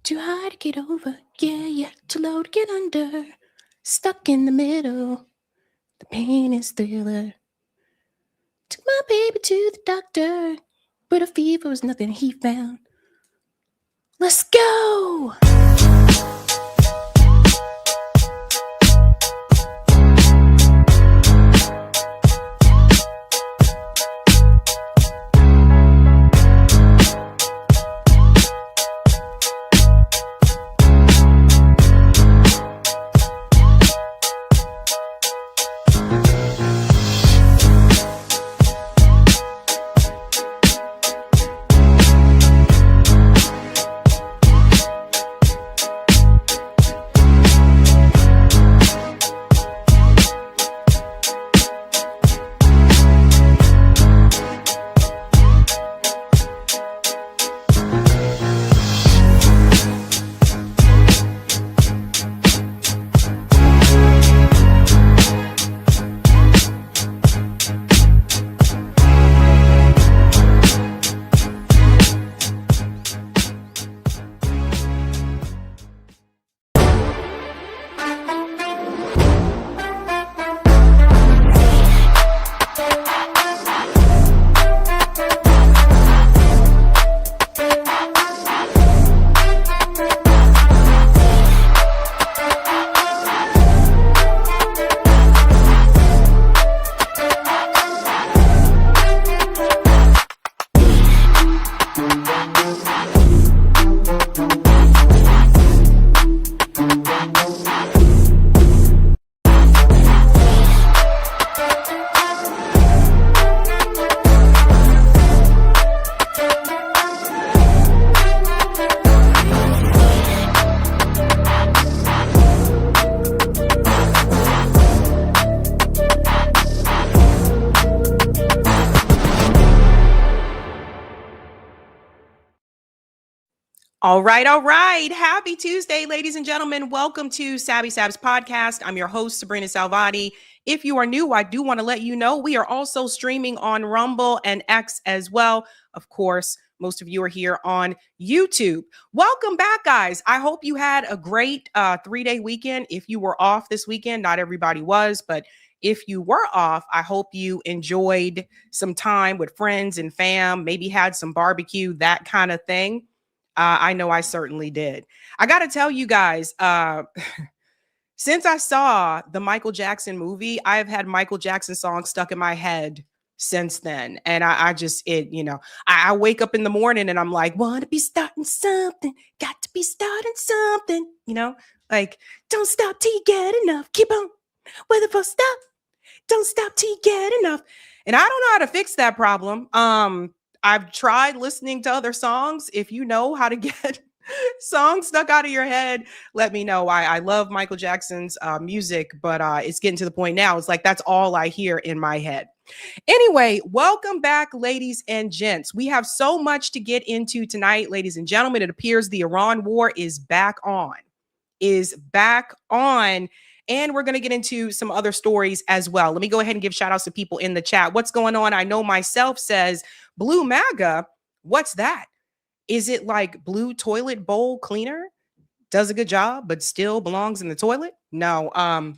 Too high to get over, yeah, too low to get under. Stuck in the middle, the pain is thriller. Took my baby to the doctor, but a fever was nothing he found. Let's go! All right. Happy Tuesday, ladies and gentlemen. Welcome to Sabby Sabs podcast. I'm your host, sabrinasalvati. If you are new, I do want to let you know we are also streaming on Rumble and X as well. Of course, most of you are here on YouTube. Welcome back, guys. I hope you had a great 3-day weekend. If you were off this weekend, not everybody was, but if you were off, I hope you enjoyed some time with friends and fam, maybe had some barbecue, that kind of thing. I know I certainly did. I got to tell you guys, since I saw the Michael Jackson movie, I've had Michael Jackson songs stuck in my head since then. And I wake up in the morning and I'm like, want to be starting something, got to be starting something, like, don't stop till you get enough. Keep on, whether for stop, don't stop till you get enough. And I don't know how to fix that problem. I've tried listening to other songs. If you know how to get songs stuck out of your head, let me know. I love Michael Jackson's music, but it's getting to the point now. It's like, that's all I hear in my head. Anyway, welcome back, ladies and gents. We have so much to get into tonight, ladies and gentlemen. It appears the Iran war is back on. And we're going to get into some other stories as well. Let me go ahead and give shout outs to people in the chat. What's going on? I know myself says Blue Maga. What's that? Is it like blue toilet bowl cleaner? Does a good job, but still belongs in the toilet? No.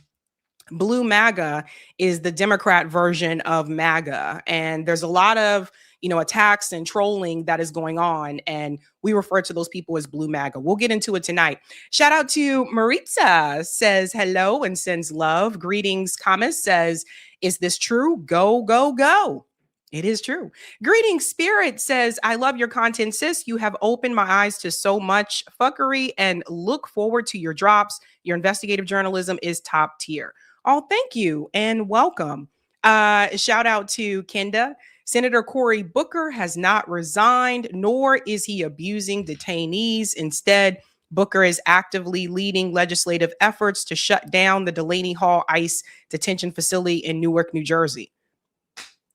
Blue Maga is the Democrat version of MAGA. And there's a lot of, attacks and trolling that is going on. And we refer to those people as Blue Maga. We'll get into it tonight. Shout out to Maritza, says hello and sends love. Greetings, Kamis says, is this true? Go, go, go. It is true. Greetings, Spirit says, I love your content, sis. You have opened my eyes to so much fuckery and look forward to your drops. Your investigative journalism is top tier. Oh, thank you and welcome. Shout out to Kenda. Senator Cory Booker has not resigned, nor is he abusing detainees. Instead, Booker is actively leading legislative efforts to shut down the Delaney Hall ICE detention facility in Newark, New Jersey.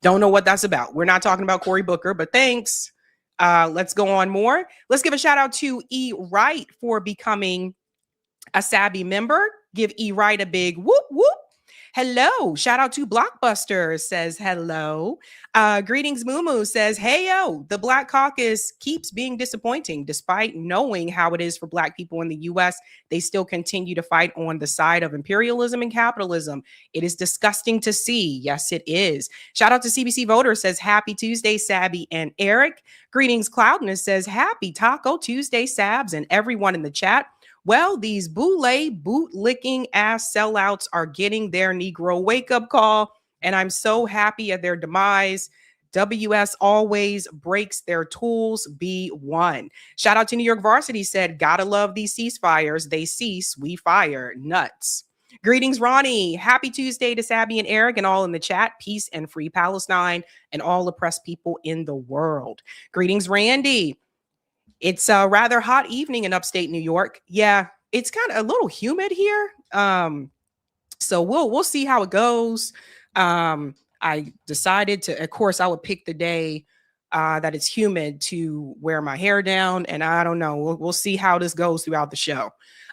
Don't know what that's about. We're not talking about Cory Booker, but thanks. Let's go on more. Let's give a shout out to E. Wright for becoming a Sabby member. Give E. Wright a big whoop, whoop. Hello. Shout out to Blockbuster says hello. Greetings, Mumu says, hey, yo, the Black Caucus keeps being disappointing. Despite knowing how it is for Black people in the US, they still continue to fight on the side of imperialism and capitalism. It is disgusting to see. Yes, it is. Shout out to CBC Voter says, happy Tuesday, Sabby and Eric. Greetings, Cloudness says, happy Taco Tuesday, Sabs, and everyone in the chat. Well, these boule boot-licking ass sellouts are getting their Negro wake-up call, and I'm so happy at their demise. WS always breaks their tools. B1. Shout out to New York Varsity said, gotta love these ceasefires. They cease, we fire. Nuts. Greetings, Ronnie. Happy Tuesday to Sabby and Eric and all in the chat. Peace and free Palestine and all oppressed people in the world. Greetings, Randy. It's a rather hot evening in upstate New York. Yeah, it's kind of a little humid here. So we'll see how it goes. I decided to, of course, I would pick the day that it's humid to wear my hair down, and I don't know. We'll see how this goes throughout the show.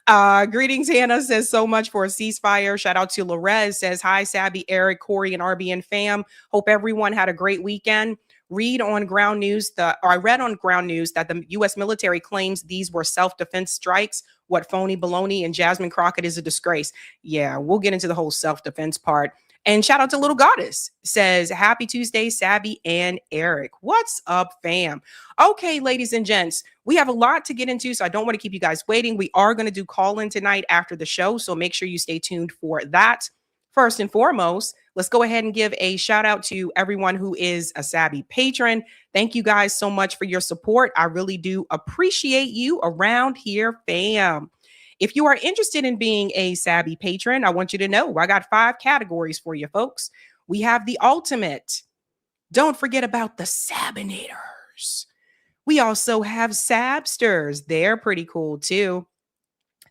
Greetings, Hannah says so much for a ceasefire. Shout out to Lorez says, hi, Sabby, Eric, Corey, and RBN fam. Hope everyone had a great weekend. I read on ground news that the U.S. military claims these were self-defense strikes. What phony baloney, and Jasmine Crockett is a disgrace. Yeah, we'll get into the whole self-defense part. And shout out to Little Goddess says, happy Tuesday, Sabby and Eric. What's up, fam? Okay, ladies and gents, we have a lot to get into, so I don't want to keep you guys waiting. We are going to do call-in tonight after the show, so make sure you stay tuned for that. First and foremost, let's go ahead and give a shout out to everyone who is a Sabby patron. Thank you guys so much for your support. I really do appreciate you around here, fam. If you are interested in being a Sabby patron, I want you to know I got 5 categories for you, folks. We have the ultimate. Don't forget about the Sabinators. We also have Sabsters. They're pretty cool too.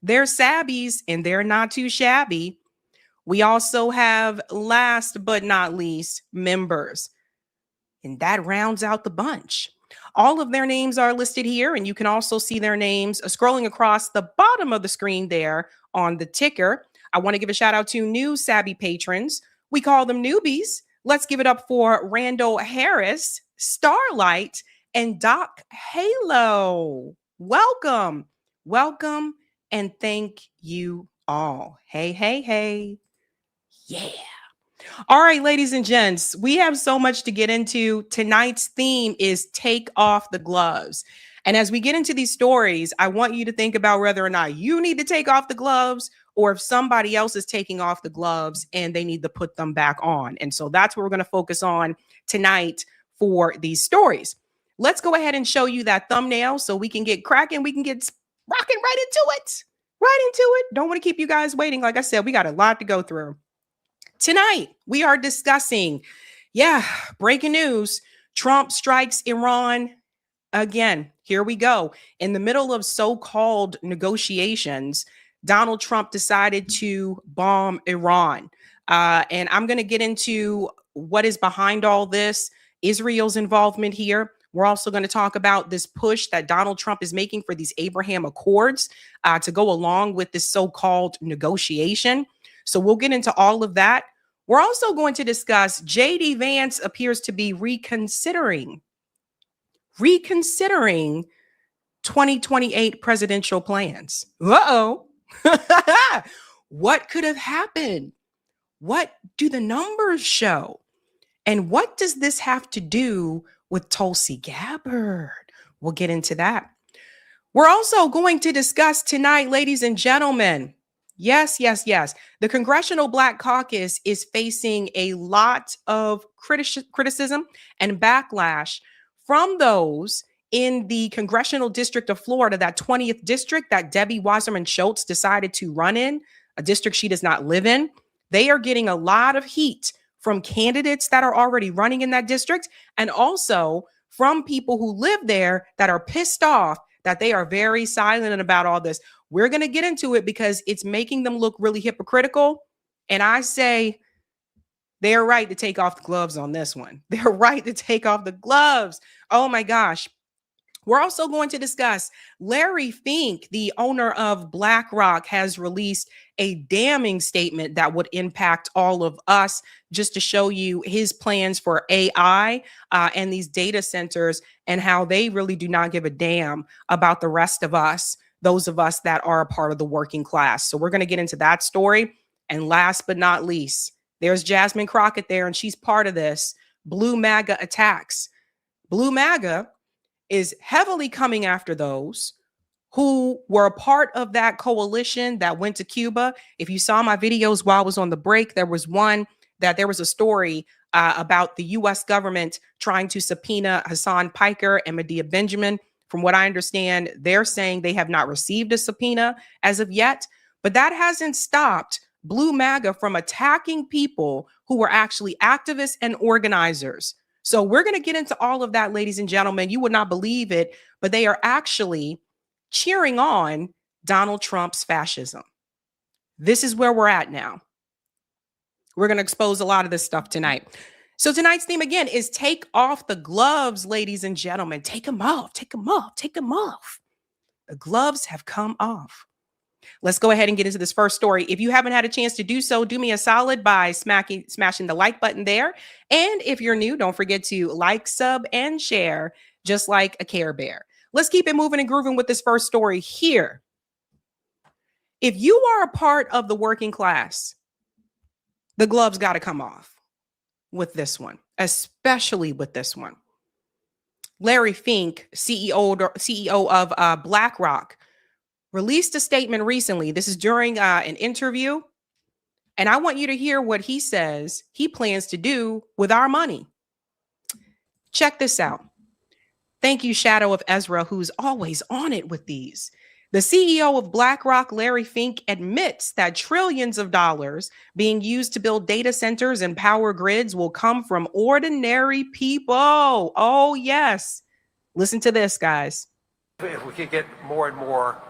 They're Sabbies and they're not too shabby. We also have, last but not least, members. And that rounds out the bunch. All of their names are listed here, and you can also see their names scrolling across the bottom of the screen there on the ticker. I want to give a shout out to new Sabby patrons. We call them newbies. Let's give it up for Randall Harris, Starlight, and Doc Halo. Welcome, welcome, and thank you all. Hey, hey, hey. Yeah. All right, ladies and gents, we have so much to get into. Tonight's theme is take off the gloves. And as we get into these stories, I want you to think about whether or not you need to take off the gloves or if somebody else is taking off the gloves and they need to put them back on. And so that's what we're going to focus on tonight for these stories. Let's go ahead and show you that thumbnail so we can get cracking. We can get rocking right into it. Right into it. Don't want to keep you guys waiting. Like I said, we got a lot to go through. Tonight, we are discussing, breaking news. Trump strikes Iran again. Here we go. In the middle of so-called negotiations, Donald Trump decided to bomb Iran. And I'm going to get into what is behind all this, Israel's involvement here. We're also going to talk about this push that Donald Trump is making for these Abraham Accords to go along with this so-called negotiation. So we'll get into all of that. We're also going to discuss J.D. Vance appears to be reconsidering 2028 presidential plans. Uh-oh. What could have happened? What do the numbers show? And what does this have to do with Tulsi Gabbard? We'll get into that. We're also going to discuss tonight, ladies and gentlemen. Yes. The Congressional Black Caucus is facing a lot of criticism and backlash from those in the Congressional District of Florida, that 20th district that Debbie Wasserman Schultz decided to run in, a district she does not live in. They are getting a lot of heat from candidates that are already running in that district, and also from people who live there that are pissed off that they are very silent about all this. We're going to get into it because it's making them look really hypocritical. And I say they're right to take off the gloves on this one. They're right to take off the gloves. Oh my gosh. We're also going to discuss Larry Fink, the owner of Blackrock, has released a damning statement that would impact all of us, just to show you his plans for AI and these data centers, and how they really do not give a damn about the rest of us, those of us that are a part of the working class. So we're going to get into that story. And last but not least, there's Jasmine Crockett there, and she's part of this. Blue Maga attacks. Blue Maga is heavily coming after those who were a part of that coalition that went to Cuba. If you saw my videos while I was on the break, there was a story about the US government trying to subpoena Hassan Piker and Medea Benjamin. From what I understand, they're saying they have not received a subpoena as of yet, but that hasn't stopped Blue Maga from attacking people who were actually activists and organizers. So we're going to get into all of that, ladies and gentlemen. You would not believe it, but they are actually cheering on Donald Trump's fascism. This is where we're at now. We're going to expose a lot of this stuff tonight. So tonight's theme, again, is take off the gloves, ladies and gentlemen. Take them off, take them off, take them off. The gloves have come off. Let's go ahead and get into this first story. If you haven't had a chance to do so, do me a solid by smashing the like button there. And if you're new, don't forget to like, sub, and share, just like a Care Bear. Let's keep it moving and grooving with this first story here. If you are a part of the working class, the gloves got to come off with this one, especially with this one. Larry Fink, CEO of Blackrock, released a statement recently. This is during an interview. And I want you to hear what he says he plans to do with our money. Check this out. Thank you, Shadow of Ezra, who's always on it with these. The CEO of BlackRock, Larry Fink, admits that trillions of dollars being used to build data centers and power grids will come from ordinary people. Oh, yes. Listen to this, guys. If we could get more and more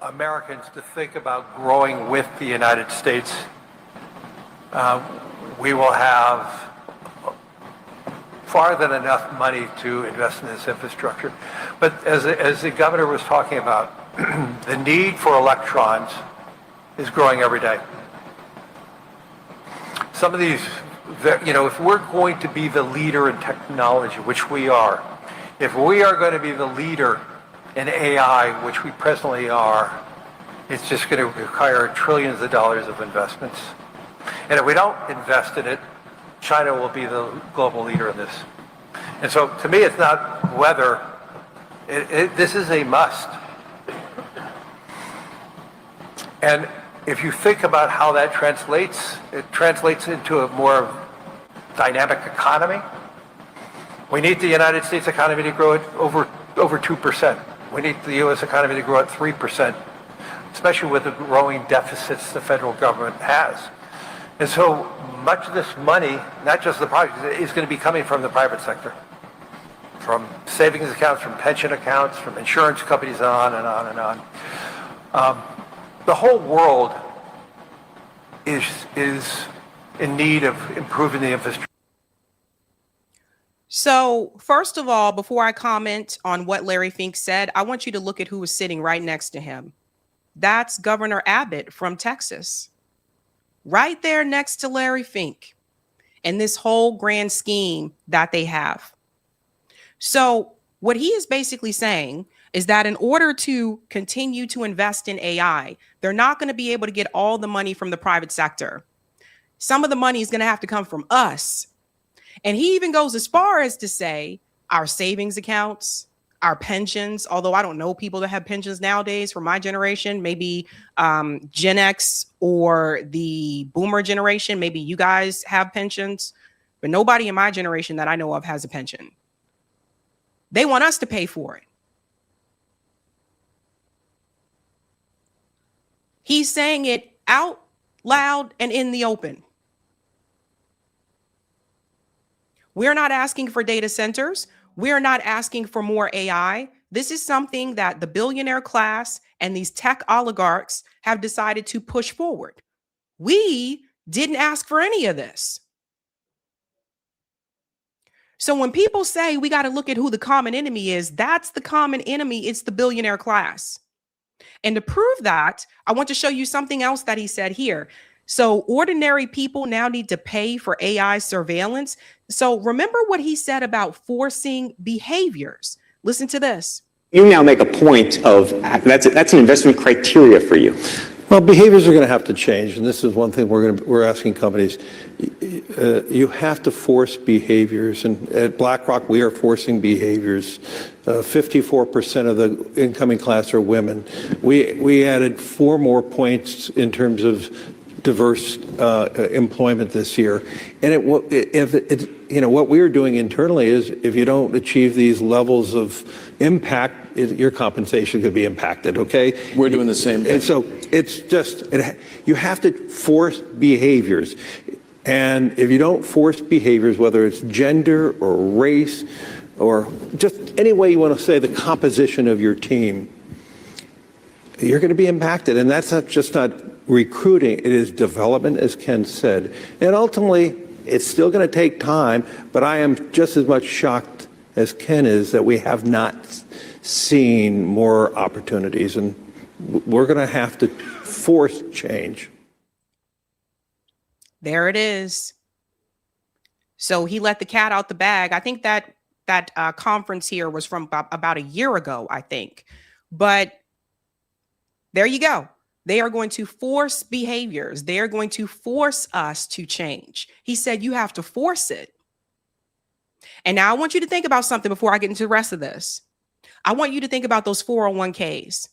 Americans to think about growing with the United States, we will have far than enough money to invest in this infrastructure. But as the governor was talking about, the need for electrons is growing every day. Some of these, if we're going to be the leader in technology, which we are, if we are going to be the leader in AI, which we presently are, it's just going to require trillions of dollars of investments. And if we don't invest in it, China will be the global leader in this. And so to me, it's not whether, this is a must. And if you think about how that translates, it translates into a more dynamic economy. We need the United States economy to grow at over 2%. We need the U.S. economy to grow at 3%, especially with the growing deficits the federal government has. And so much of this money, not just the project, is going to be coming from the private sector, from savings accounts, from pension accounts, from insurance companies, on and on and on. The whole world is in need of improving the infrastructure. So first of all, before I comment on what Larry Fink said, I want you to look at who is sitting right next to him. That's Governor Abbott from Texas, right there next to Larry Fink and this whole grand scheme that they have. So what he is basically saying is that in order to continue to invest in AI, they're not going to be able to get all the money from the private sector. Some of the money is going to have to come from us. And he even goes as far as to say our savings accounts, our pensions, although I don't know people that have pensions nowadays from my generation, maybe Gen X or the boomer generation, maybe you guys have pensions, but nobody in my generation that I know of has a pension. They want us to pay for it. He's saying it out loud and in the open. We're not asking for data centers. We're not asking for more AI. This is something that the billionaire class and these tech oligarchs have decided to push forward. We didn't ask for any of this. So when people say we got to look at who the common enemy is, that's the common enemy. It's the billionaire class. And to prove that, I want to show you something else that he said here. So ordinary people now need to pay for AI surveillance. So remember what he said about forcing behaviors. Listen to this. You now make a point of that's an investment criteria for you. Well, behaviors are going to have to change, and this is one thing we're asking companies. You have to force behaviors, and at Blackrock we are forcing behaviors. 54% of the incoming class are women. We added 4 more points in terms of diverse employment this year, and what we're doing internally is if you don't achieve these levels of impact, your compensation could be impacted. Okay, we're doing the same thing. And so it's just you have to force behaviors, and if you don't force behaviors, whether it's gender or race or just any way you want to say the composition of your team, you're going to be impacted. And that's not recruiting, it is development, as Ken said. And ultimately, it's still going to take time, but I am just as much shocked as Ken is that we have not seen more opportunities, and we're going to have to force change. There it is. So he let the cat out the bag. I think that conference here was from about a year ago, I think. But there you go. They are going to force behaviors. They are going to force us to change. He said you have to force it. And now I want you to think about something before I get into the rest of this. I want you to think about those 401ks.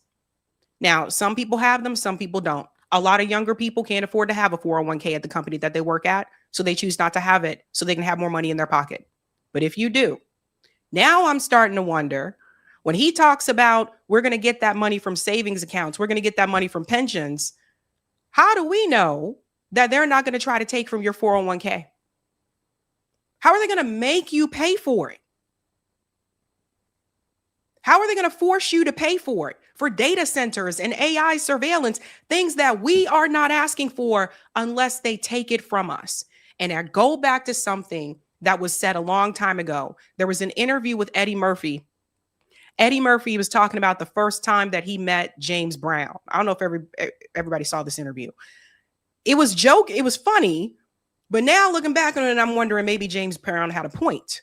Now, some people have them, some people don't. A lot of younger people can't afford to have a 401k at the company that they work at, so they choose not to have it so they can have more money in their pocket. But if you do, now I'm starting to wonder, when he talks about we're going to get that money from savings accounts, we're going to get that money from pensions, how do we know that they're not going to try to take from your 401k? How are they going to make you pay for it? How are they going to force you to pay for it? For data centers and AI surveillance, things that we are not asking for unless they take it from us. And I go back to something that was said a long time ago. There was an interview with Eddie Murphy. Eddie Murphy was talking about the first time that he met James Brown. I don't know if everybody saw this interview. It was funny, but now looking back on it, I'm wondering maybe James Brown had a point.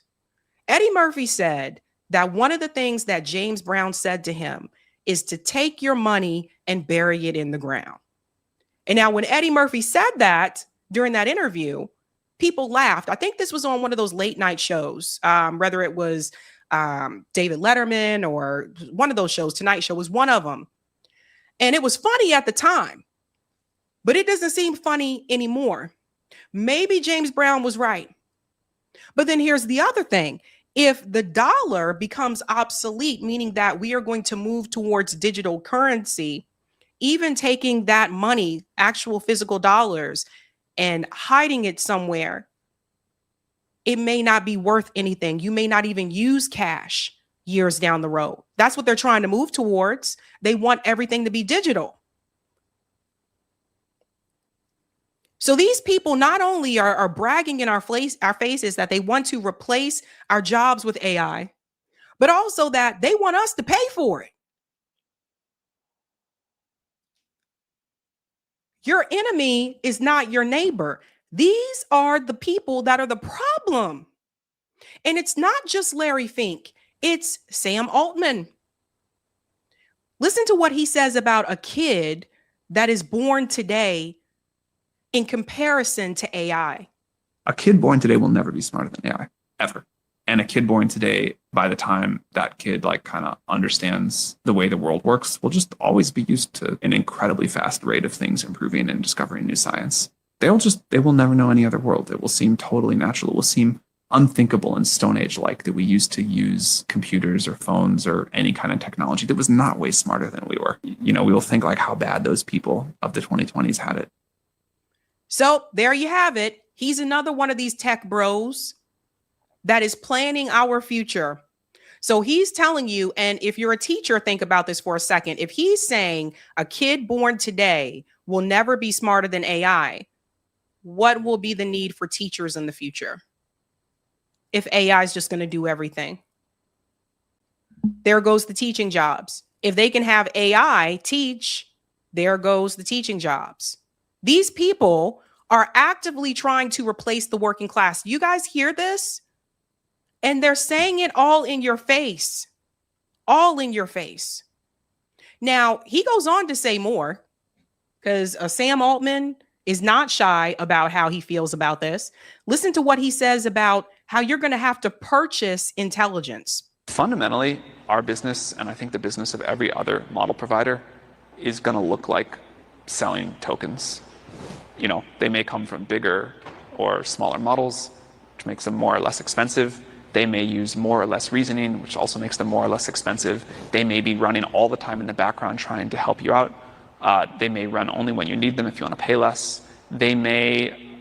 Eddie Murphy said that one of the things that James Brown said to him is to take your money and bury it in the ground. And now when Eddie Murphy said that during that interview, people laughed. I think this was on one of those late night shows, whether it was David Letterman or one of those shows. Tonight Show was one of them. And it was funny at the time, but it doesn't seem funny anymore. Maybe James Brown was right. But then here's the other thing. If the dollar becomes obsolete, meaning that we are going to move towards digital currency, even taking that money, actual physical dollars, and hiding it somewhere, it may not be worth anything. You may not even use cash years down the road. That's what they're trying to move towards. They want everything to be digital. So these people not only are bragging in our faces that they want to replace our jobs with AI, but also that they want us to pay for it. Your enemy is not your neighbor. These are the people that are the problem. And it's not just Larry Fink. It's Sam Altman. Listen to what he says about a kid that is born today in comparison to AI. A kid born today will never be smarter than AI, ever. And a kid born today, by the time that kid kind of understands the way the world works, will just always be used to an incredibly fast rate of things improving and discovering new science. They will never know any other world. It will seem totally natural. It will seem unthinkable and Stone Age-like that we used to use computers or phones or any kind of technology that was not way smarter than we were. We will think how bad those people of the 2020s had it. So there you have it. He's another one of these tech bros that is planning our future. So he's telling you, and if you're a teacher, think about this for a second. If he's saying a kid born today will never be smarter than AI, what will be the need for teachers in the future? if AI is just going to do everything. There goes the teaching jobs. If they can have AI teach, there goes the teaching jobs. These people are actively trying to replace the working class. You guys hear this? And they're saying it all in your face. All in your face. Now, he goes on to say more, because Sam Altman is not shy about how he feels about this. Listen to what he says about how you're going to have to purchase intelligence. Fundamentally, our business, and I think the business of every other model provider, is going to look like selling tokens. You know, they may come from bigger or smaller models, which makes them more or less expensive. They may use more or less reasoning, which also makes them more or less expensive. They may be running all the time in the background trying to help you out. They may run only when you need them if you want to pay less. They may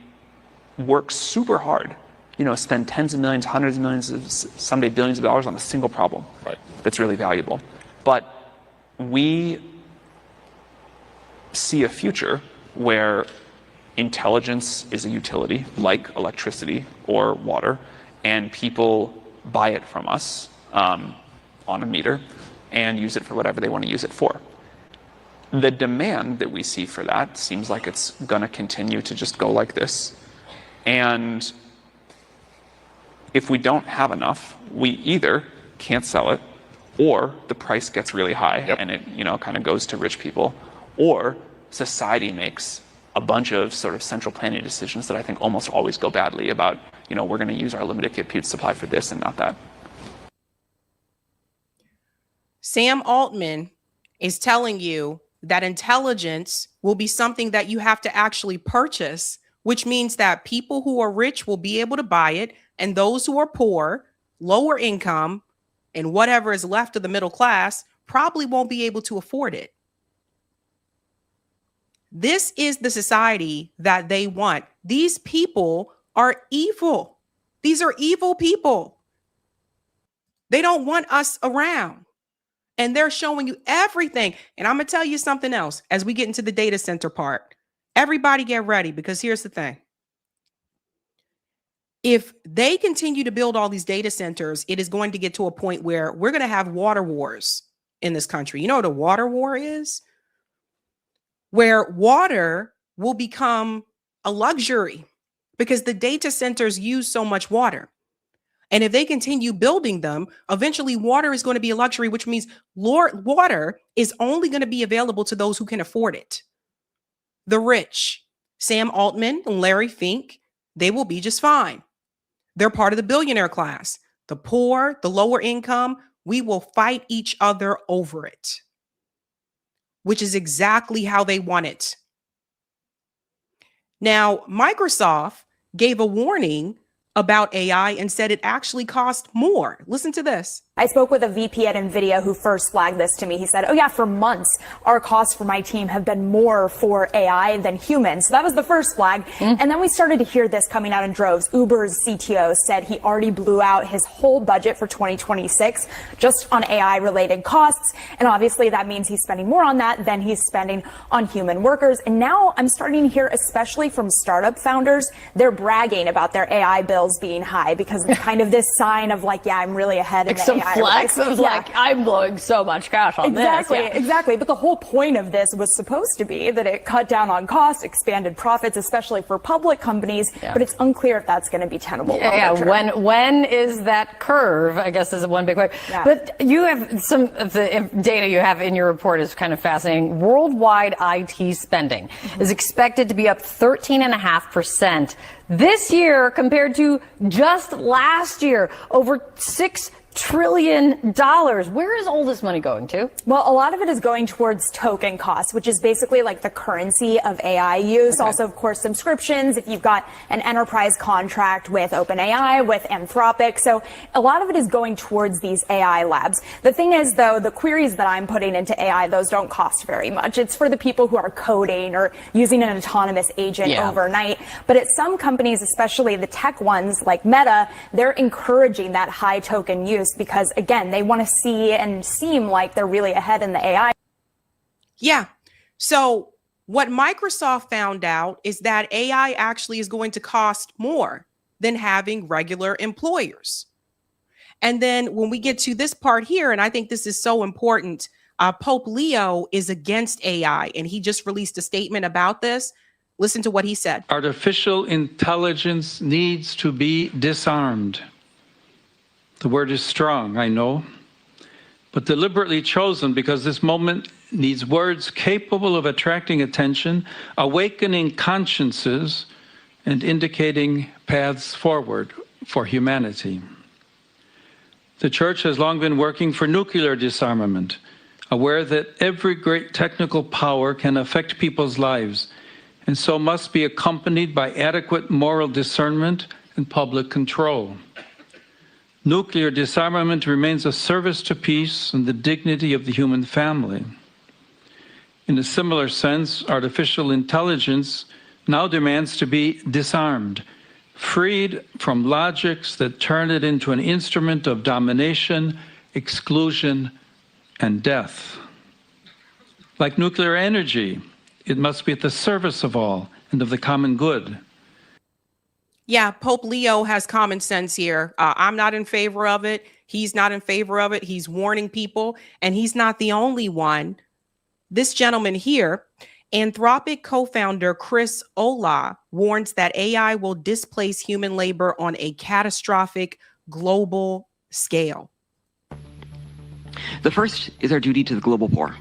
work super hard, you know, spend tens of millions, hundreds of millions, someday billions of dollars on a single problem that's really valuable. But we see a future where intelligence is a utility like electricity or water, and people buy it from us on a meter and use it for whatever they want to use it for. The demand that we see for that seems like it's going to continue to just go like this. And if we don't have enough, we either can't sell it, or the price gets really high and it, you know, kind of goes to rich people, or society makes a bunch of sort of central planning decisions that I think almost always go badly about, you know, we're going to use our limited compute supply for this and not that. Sam Altman is telling you that intelligence will be something that you have to actually purchase, which means that people who are rich will be able to buy it, and those who are poor, lower income, and whatever is left of the middle class probably won't be able to afford it. This is the society that they want. These people are evil. These are evil people. They don't want us around. And they're showing you everything. And I'm going to tell you something else as we get into the data center part. Everybody get ready, because here's the thing. If they continue to build all these data centers, it is going to get to a point where we're going to have water wars in this country. You know what a water war is? Where water will become a luxury because the data centers use so much water. And if they continue building them, eventually water is going to be a luxury, which means water is only going to be available to those who can afford it. The rich, Sam Altman and Larry Fink, they will be just fine. They're part of the billionaire class. The poor, the lower income, we will fight each other over it, which is exactly how they want it. Now, Microsoft gave a warning about AI and said it actually cost more. Listen to this. I spoke with a VP at NVIDIA who first flagged this to me. He said, oh yeah, for months, our costs for my team have been more for AI than humans. So that was the first flag. And then we started to hear this coming out in droves. Uber's CTO said he already blew out his whole budget for 2026 just on AI related costs. And obviously that means he's spending more on that than he's spending on human workers. And now I'm starting to hear, especially from startup founders, they're bragging about their AI bills being high because it's kind of this sign of like, yeah, I'm really ahead of the AI. Flex of like, I'm blowing so much cash on this. Exactly. But the whole point of this was supposed to be that it cut down on costs, expanded profits, especially for public companies. But it's unclear if that's going to be tenable. When is that curve? I guess is one big question. But you have some of the data you have in your report is kind of fascinating. Worldwide IT spending is expected to be up 13.5% this year compared to just last year, over $6 trillion. Where is all this money going to? Well, a lot of it is going towards token costs, which is basically like the currency of AI use. Also, of course, subscriptions. If you've got an enterprise contract with OpenAI, with Anthropic. So a lot of it is going towards these AI labs. The thing is, though, the queries that I'm putting into AI, those don't cost very much. It's for the people who are coding or using an autonomous agent overnight. But at some companies, especially the tech ones like Meta, they're encouraging that high token use because, again, they want to see and seem like they're really ahead in the AI. Yeah. So what Microsoft found out is that AI actually is going to cost more. than having regular employers. And then when we get to this part here, and I think this is so important, Pope Leo is against AI, and he just released a statement about this. Listen to what he said. Artificial intelligence needs to be disarmed. The word is strong, I know, but deliberately chosen because this moment needs words capable of attracting attention, awakening consciences, and indicating paths forward for humanity. The Church has long been working for nuclear disarmament, aware that every great technical power can affect people's lives, and so must be accompanied by adequate moral discernment and public control. Nuclear disarmament remains a service to peace and the dignity of the human family. In a similar sense, artificial intelligence now demands to be disarmed, freed from logics that turn it into an instrument of domination, exclusion, and death. Like nuclear energy, it must be at the service of all and of the common good. Yeah, Pope Leo has common sense here. I'm not in favor of it. He's not in favor of it. He's warning people, and he's not the only one. This gentleman here, Anthropic co-founder Chris Olah, warns that AI will displace human labor on a catastrophic global scale. The first is our duty to the global poor.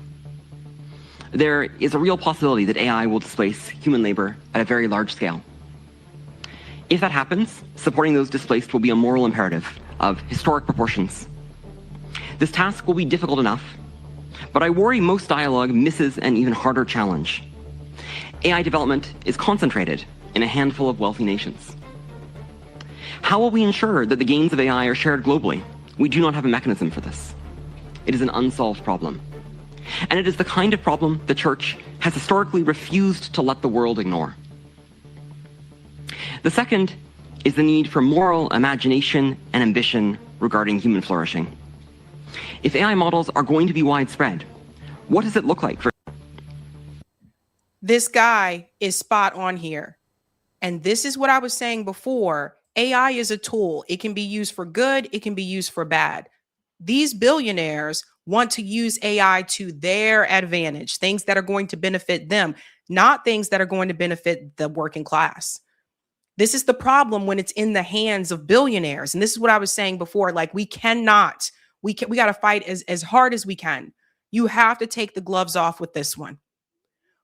There is a real possibility that AI will displace human labor at a very large scale. If that happens, supporting those displaced will be a moral imperative of historic proportions. This task will be difficult enough, but I worry most dialogue misses an even harder challenge. AI development is concentrated in a handful of wealthy nations. How will we ensure that the gains of AI are shared globally? We do not have a mechanism for this. It is an unsolved problem. And it is the kind of problem the Church has historically refused to let the world ignore. The second is the need for moral imagination and ambition regarding human flourishing. If AI models are going to be widespread, what does it look like for... This guy is spot on here. And this is what I was saying before. AI is a tool. It can be used for good. It can be used for bad. These billionaires want to use AI to their advantage, things that are going to benefit them, not things that are going to benefit the working class. This is the problem when it's in the hands of billionaires. And this is what I was saying before. Like, we got to fight as hard as we can. You have to take the gloves off with this one,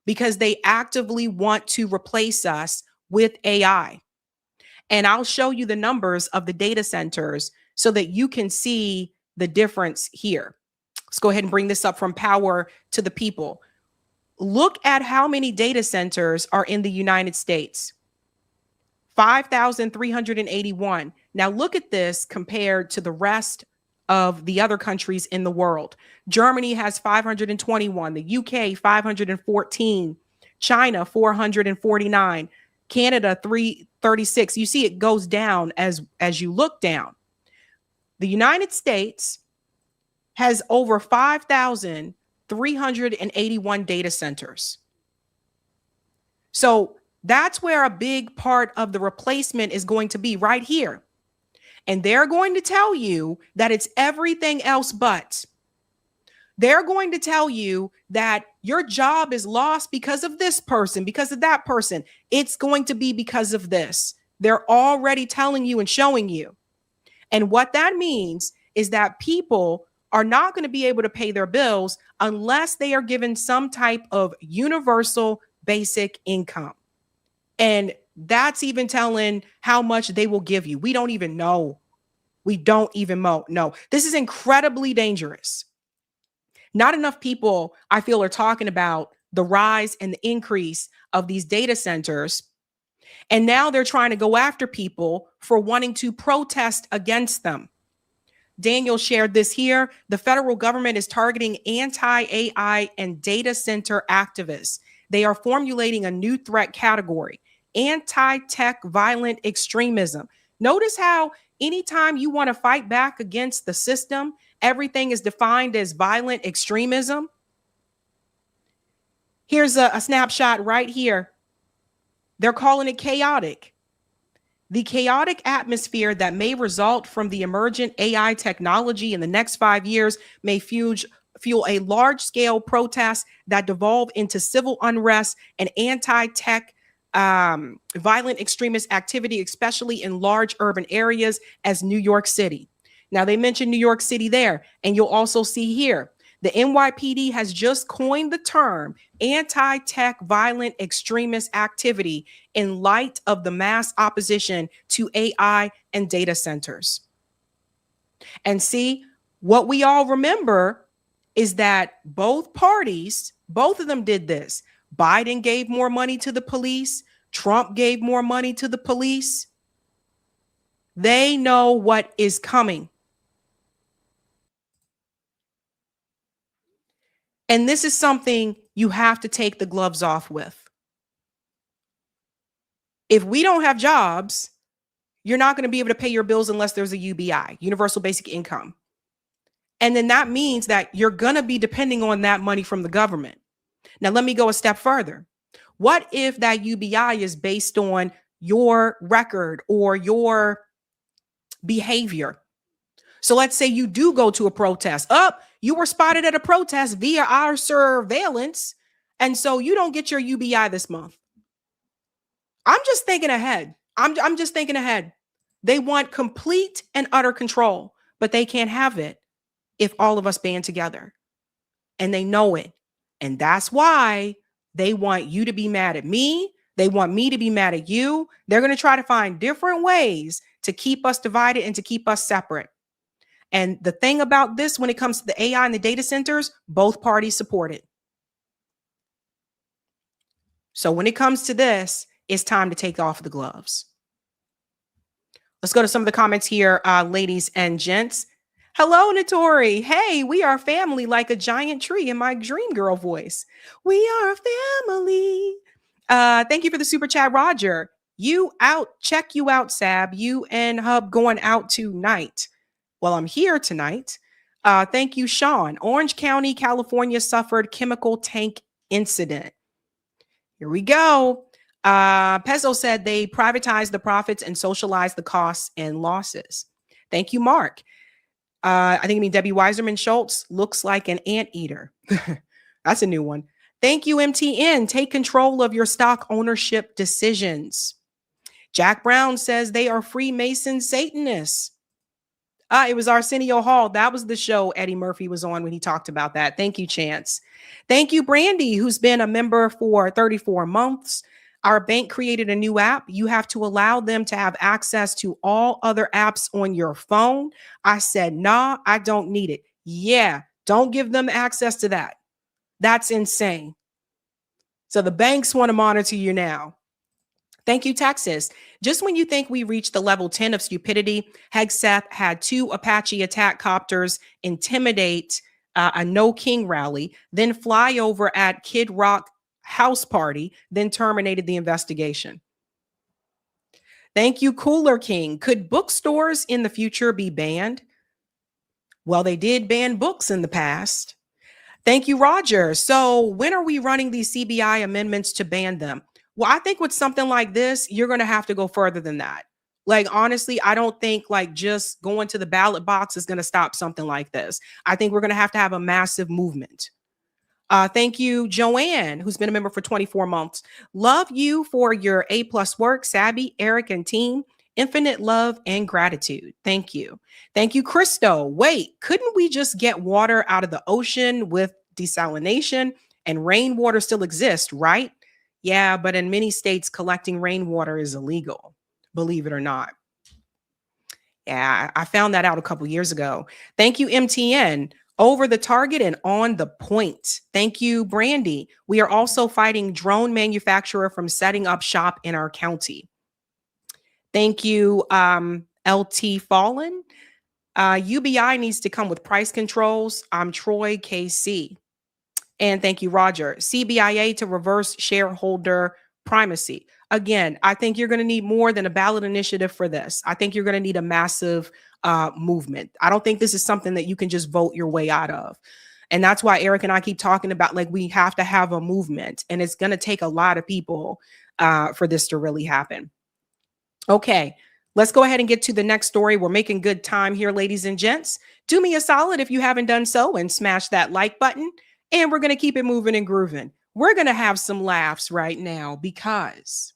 because they actively want to replace us with AI. And I'll show you the numbers of the data centers so that you can see the difference here. Let's go ahead and bring this up from power to the people. Look at how many data centers are in the United States. 5,381. Now look at this compared to the rest of the other countries in the world. Germany has 521, the UK 514, China 449, Canada 336. You see it goes down as you look down. The United States has over 5,381 data centers. So that's where a big part of the replacement is going to be, right here. And they're going to tell you that it's everything else but. They're going to tell you that your job is lost because of this person, because of that person. It's going to be because of this. They're already telling you and showing you. And what that means is that people are not going to be able to pay their bills unless they are given some type of universal basic income. And that's even telling how much they will give you. We don't even know. We don't even know. This is incredibly dangerous. Not enough people, I feel, are talking about the rise and the increase of these data centers. And now they're trying to go after people for wanting to protest against them. Daniel shared this here. The federal government is targeting anti-AI and data center activists. They are formulating a new threat category: anti-tech violent extremism. Notice how anytime you want to fight back against the system, everything is defined as violent extremism. Here's a snapshot right here. They're calling it chaotic. The chaotic atmosphere that may result from the emergent AI technology in the next 5 years may fuel a large-scale protest that devolve into civil unrest and anti-tech violent extremist activity, especially in large urban areas as New York City. Now, they mentioned New York City there, and you'll also see here, the NYPD has just coined the term anti-tech violent extremist activity in light of the mass opposition to AI and data centers. And see, what we all remember is that both parties, both of them did this. Biden gave more money to the police. Trump gave more money to the police. They know what is coming. And this is something you have to take the gloves off with. If we don't have jobs, you're not going to be able to pay your bills unless there's a UBI, universal basic income. And then that means that you're going to be depending on that money from the government. Now, let me go a step further. What if that UBI is based on your record or your behavior? So let's say you do go to a protest. You were spotted at a protest via our surveillance, and so you don't get your UBI this month. I'm just thinking ahead. I'm just thinking ahead. They want complete and utter control, but they can't have it if all of us band together. And they know it. And that's why they want you to be mad at me. They want me to be mad at you. They're going to try to find different ways to keep us divided and to keep us separate. And the thing about this, when it comes to the AI and the data centers, both parties support it. So when it comes to this, it's time to take off the gloves. Let's go to some of the comments here, ladies and gents. Hello, Notori. Hey, we are family like a giant tree in my dream girl voice. We are a family. Thank you for the super chat, Roger. Check you out, Sab. You and Hub going out tonight. Well, I'm here tonight. Thank you, Sean. Orange County, California suffered chemical tank incident. Here we go. Pezzo said they privatized the profits and socialized the costs and losses. Thank you, Mark. I think I mean Debbie Weiserman Schultz looks like an anteater. That's a new one. Thank you, MTN. Take control of your stock ownership decisions. Jack Brown says they are Freemason Satanists. It was Arsenio Hall. That was the show Eddie Murphy was on when he talked about that. Thank you, Chance. Thank you, Brandy, who's been a member for 34 months. Our bank created a new app. You have to allow them to have access to all other apps on your phone. I said, nah, I don't need it. Yeah, don't give them access to that. That's insane. So the banks want to monitor you now. Thank you, Texas. Just when you think we reached the level 10 of stupidity, Hegseth had 2 Apache attack copters intimidate a No King rally, then fly over at Kid Rock house party, then terminated the investigation. Thank you, Cooler King. Could bookstores in the future be banned? Well, they did ban books in the past. Thank you, Roger. So when are we running these CBI amendments to ban them? Well, I think with something like this, you're going to have to go further than that. Like, honestly, I don't think like just going to the ballot box is going to stop something like this. I think we're going to have a massive movement. Thank you, Joanne, who's been a member for 24 months. Love you for your A+ work, Sabby, Eric, and team. Infinite love and gratitude. Thank you. Thank you, Christo. Wait, couldn't we just get water out of the ocean with desalination? And rainwater still exists, right? Yeah, but in many states, collecting rainwater is illegal, believe it or not. Yeah, I found that out a couple years ago. Thank you, MTN. Over the target and on the point. Thank you, Brandy. We are also fighting drone manufacturer from setting up shop in our county. Thank you, LT Fallen. UBI needs to come with price controls. I'm Troy KC. And thank you, Roger. CBIA to reverse shareholder primacy. Again, I think you're going to need more than a ballot initiative for this. I think you're going to need a massive movement. I don't think this is something that you can just vote your way out of. And that's why Eric and I keep talking about, like, we have to have a movement, and it's going to take a lot of people for this to really happen. Okay. Let's go ahead and get to the next story. We're making good time here, ladies and gents. Do me a solid if you haven't done so and smash that like button. And we're going to keep it moving and grooving. We're going to have some laughs right now because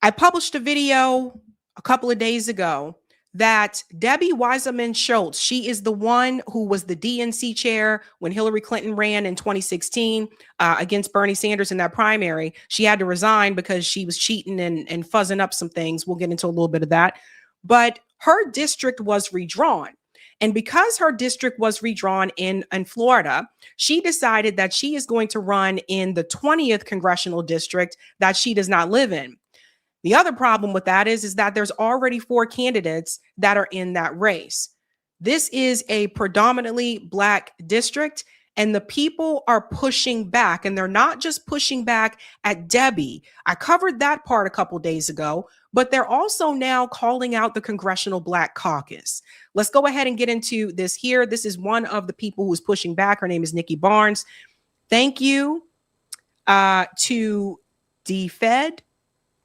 I published a video a couple of days ago that Debbie Weiserman Schultz, she is the one who was the DNC chair when Hillary Clinton ran in 2016 against Bernie Sanders in that primary. She had to resign because she was cheating and fuzzing up some things. We'll get into a little bit of that. But her district was redrawn. And because her district was redrawn in Florida, she decided that she is going to run in the 20th congressional district that she does not live in. The other problem with that is that there's already 4 candidates that are in that race. This is a predominantly Black district, and the people are pushing back, and they're not just pushing back at Debbie. I covered that part a couple days ago, but they're also now calling out the Congressional Black Caucus. Let's go ahead and get into this here. This is one of the people who's pushing back. Her name is Nikki Barnes. Thank you to DFed.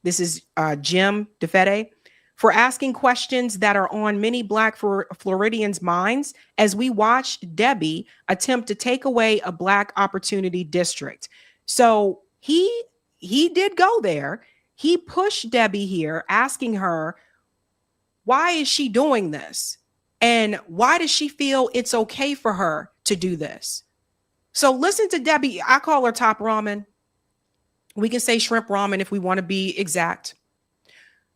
This is Jim DeFede for asking questions that are on many Black Floridians' minds as we watch Debbie attempt to take away a Black opportunity district. So he did go there. He pushed Debbie here, asking her, why is she doing this? And why does she feel it's okay for her to do this? So listen to Debbie. I call her Top Ramen. We can say shrimp ramen if we want to be exact.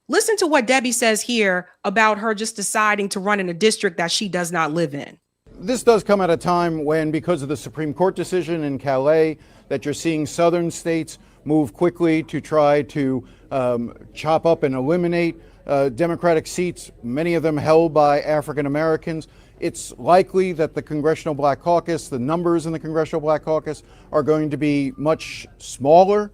Listen to what Debbie says here about her just deciding to run in a district that she does not live in. This does come at a time when, because of the Supreme Court decision in Calais, that you're seeing southern states move quickly to try to chop up and eliminate Democratic seats, many of them held by African Americans. It's likely that the Congressional Black Caucus, the numbers in the Congressional Black Caucus, are going to be much smaller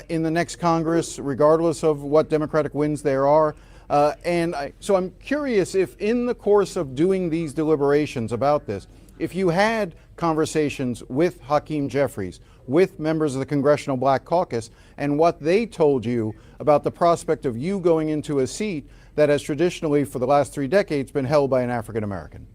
in the next Congress, regardless of what Democratic wins there are. So I'm curious if in the course of doing these deliberations about this, if you had conversations with Hakeem Jeffries, with members of the Congressional Black Caucus, and what they told you about the prospect of you going into a seat that has traditionally, for the last 3 decades, been held by an African American.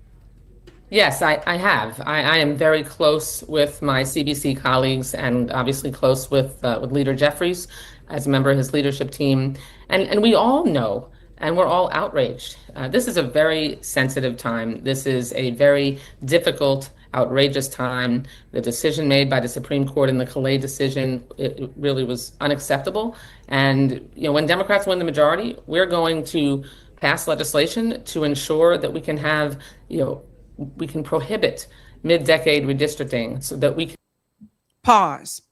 Yes, I have. I am very close with my CBC colleagues and obviously close with Leader Jeffries as a member of his leadership team. And we all know, and we're all outraged. This is a very sensitive time. This is a very difficult, outrageous time. The decision made by the Supreme Court in the Calais decision, it really was unacceptable. And when Democrats win the majority, we're going to pass legislation to ensure that we can have, we can prohibit mid-decade redistricting so that we can. Pause.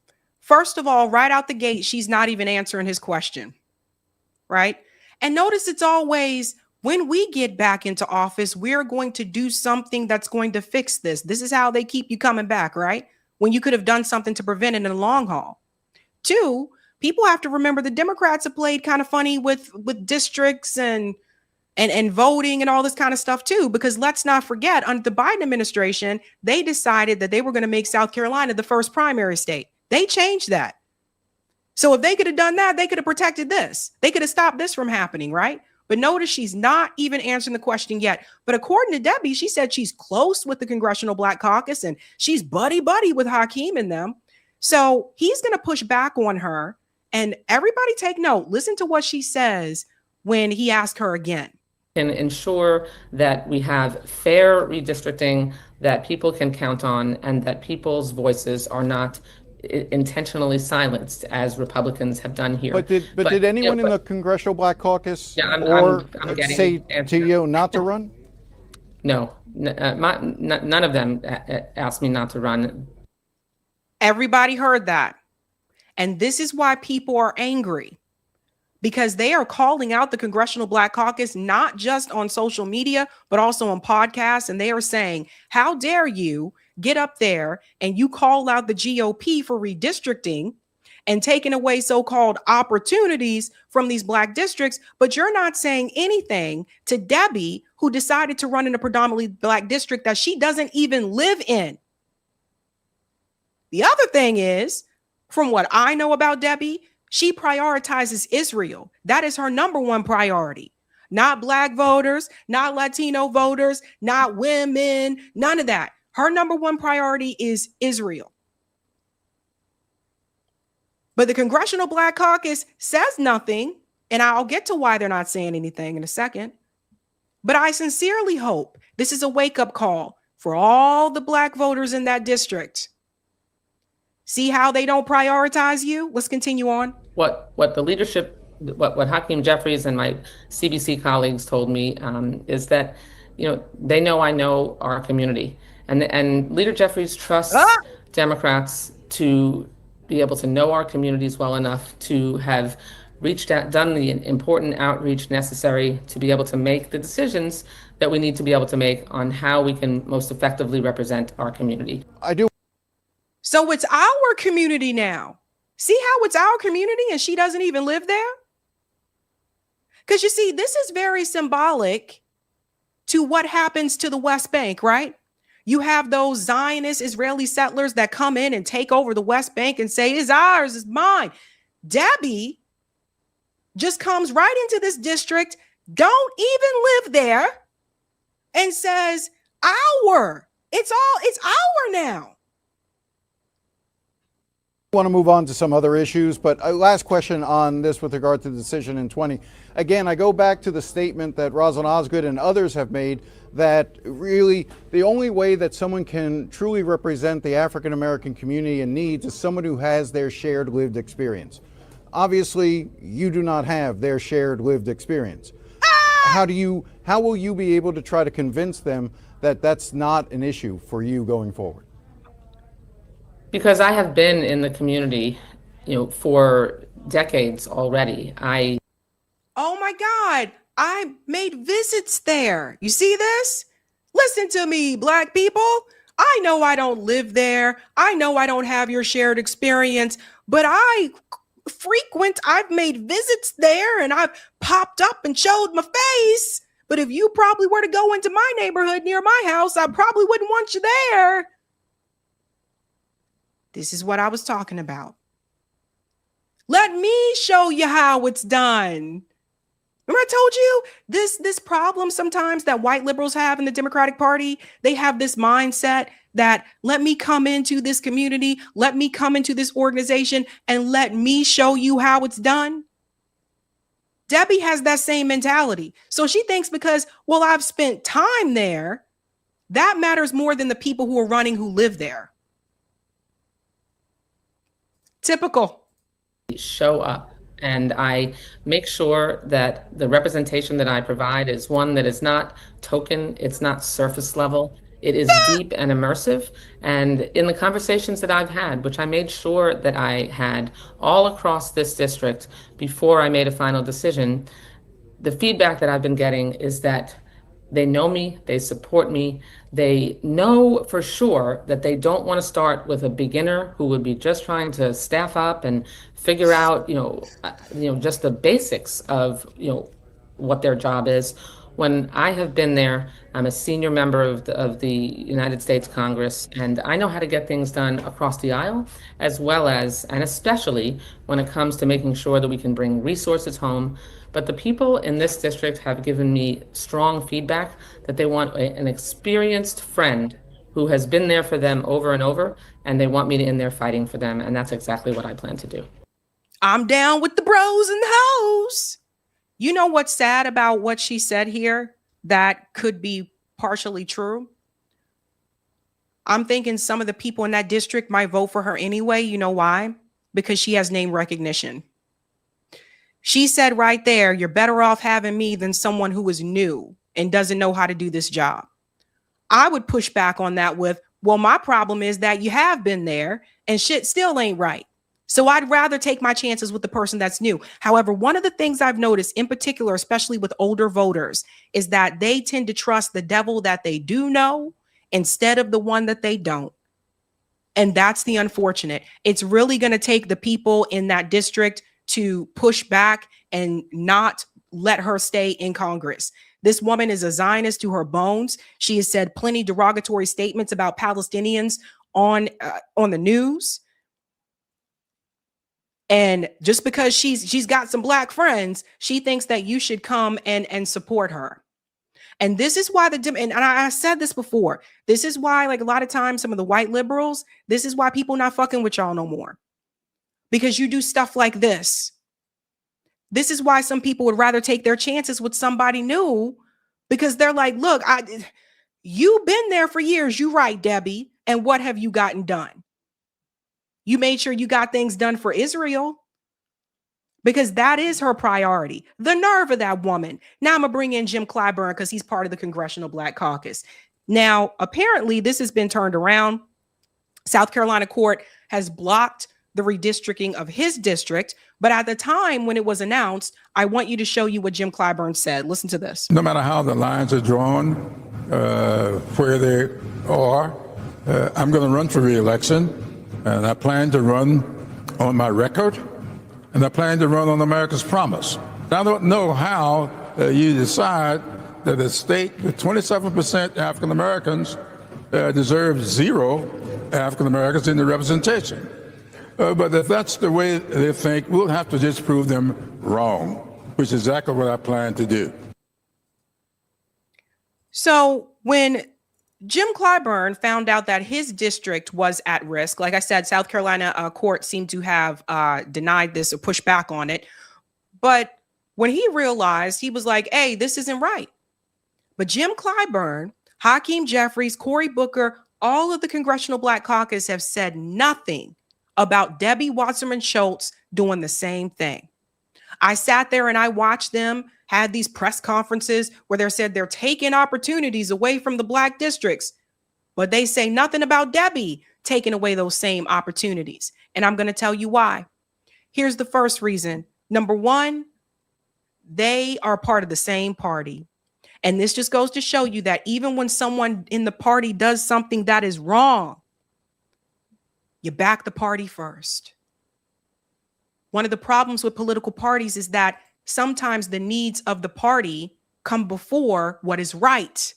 First of all, right out the gate, she's not even answering his question, right? And notice it's always, when we get back into office, we're going to do something that's going to fix this. This is how they keep you coming back, right? When you could have done something to prevent it in the long haul. 2, people have to remember the Democrats have played kind of funny with districts and voting and all this kind of stuff too, because let's not forget, under the Biden administration, they decided that they were going to make South Carolina the first primary state. They changed that. So if they could have done that, they could have protected this. They could have stopped this from happening, right? But notice she's not even answering the question yet. But according to Debbie, she said she's close with the Congressional Black Caucus and she's buddy-buddy with Hakeem and them. So he's going to push back on her. And everybody take note. Listen to what she says when he asked her again. Can ensure that we have fair redistricting that people can count on and that people's voices are not intentionally silenced as Republicans have done here. But did anyone in the Congressional Black Caucus say to you not to run? No, none of them asked me not to run. Everybody heard that. And this is why people are angry. Because they are calling out the Congressional Black Caucus, not just on social media, but also on podcasts. And they are saying, how dare you get up there and you call out the GOP for redistricting and taking away so-called opportunities from these Black districts, but you're not saying anything to Debbie, who decided to run in a predominantly Black district that she doesn't even live in. The other thing is, from what I know about Debbie, She prioritizes Israel. That is her number one priority. Not Black voters, not Latino voters, not women, none of that. Her number one priority is Israel. But the Congressional Black Caucus says nothing, and I'll get to why they're not saying anything in a second. But I sincerely hope this is a wake-up call for all the Black voters in that district. See how they don't prioritize you? Let's continue on. What the leadership, what Hakeem Jeffries and my CBC colleagues told me is that, they know I know our community, and Leader Jeffries trusts Democrats to be able to know our communities well enough to have reached out, done the important outreach necessary to be able to make the decisions that we need to be able to make on how we can most effectively represent our community. I do. So it's our community now. See how it's our community and she doesn't even live there? Because you see, this is very symbolic to what happens to the West Bank, right? You have those Zionist Israeli settlers that come in and take over the West Bank and say, it's ours, it's mine. Debbie just comes right into this district, don't even live there, and says, it's our now. I want to move on to some other issues, but last question on this with regard to the decision in 20. Again, I go back to the statement that Rosalind Osgood and others have made that really the only way that someone can truly represent the African American community in needs is someone who has their shared lived experience. Obviously, you do not have their shared lived experience. How will you be able to try to convince them that that's not an issue for you going forward? Because I have been in the community, for decades already. Oh my God, I made visits there. You see this? Listen to me, Black people. I know I don't live there. I know I don't have your shared experience, but I've made visits there and I've popped up and showed my face. But if you probably were to go into my neighborhood near my house, I probably wouldn't want you there. This is what I was talking about. Let me show you how it's done. Remember I told you this problem sometimes that white liberals have in the Democratic Party? They have this mindset that let me come into this community, let me come into this organization, and let me show you how it's done. Debbie has that same mentality. So she thinks because, I've spent time there, that matters more than the people who are running who live there. Typical. Show up and I make sure that the representation that I provide is one that is not token, it's not surface level, it is deep and immersive. And in the conversations that I've had, which I made sure that I had all across this district before I made a final decision, the feedback that I've been getting is that they know me, they support me, they know for sure that they don't want to start with a beginner who would be just trying to staff up and figure out, just the basics of, what their job is. When I have been there, I'm a senior member of the United States Congress, and I know how to get things done across the aisle, as well as, and especially when it comes to making sure that we can bring resources home. But the people in this district have given me strong feedback that they want an experienced friend who has been there for them over and over, and they want me in there fighting for them, and that's exactly what I plan to do. I'm down with the bros and the hoes. You know what's sad about what she said here that could be partially true? I'm thinking some of the people in that district might vote for her anyway. You know why? Because she has name recognition. She said right there, you're better off having me than someone who is new and doesn't know how to do this job. I would push back on that with, my problem is that you have been there and shit still ain't right. So I'd rather take my chances with the person that's new. However, one of the things I've noticed in particular, especially with older voters, is that they tend to trust the devil that they do know instead of the one that they don't. And that's the unfortunate. It's really going to take the people in that district to push back and not let her stay in Congress. This woman is a Zionist to her bones. She has said plenty derogatory statements about Palestinians on the news. And just because she's got some black friends, she thinks that you should come and support her. And this is why and I said this before. This is why, like, a lot of times, some of the white liberals, this is why people not fucking with y'all no more. Because you do stuff like this. This is why some people would rather take their chances with somebody new, because they're like, look, you've been there for years. You're right, Debbie. And what have you gotten done? You made sure you got things done for Israel, because that is her priority. The nerve of that woman. Now I'm going to bring in Jim Clyburn because he's part of the Congressional Black Caucus. Now, apparently this has been turned around. South Carolina court has blocked the redistricting of his district. But at the time when it was announced, I want you to show you what Jim Clyburn said. Listen to this. No matter how the lines are drawn, where they are, I'm going to run for re-election. And I plan to run on my record. And I plan to run on America's promise. I don't know how you decide that a state with 27% African Americans deserves 0 African Americans in the representation. But if that's the way they think, we'll have to just prove them wrong, which is exactly what I plan to do. So when Jim Clyburn found out that his district was at risk, like I said, South Carolina court seemed to have denied this or pushed back on it. But when he realized, he was like, hey, this isn't right. But Jim Clyburn, Hakeem Jeffries, Cory Booker, all of the Congressional Black Caucus have said nothing about Debbie Wasserman Schultz doing the same thing. I sat there and I watched them had these press conferences where they said they're taking opportunities away from the black districts, but they say nothing about Debbie taking away those same opportunities. And I'm going to tell you why. Here's the first reason. Number one, they are part of the same party. And this just goes to show you that even when someone in the party does something that is wrong, you back the party first. One of the problems with political parties is that sometimes the needs of the party come before what is right.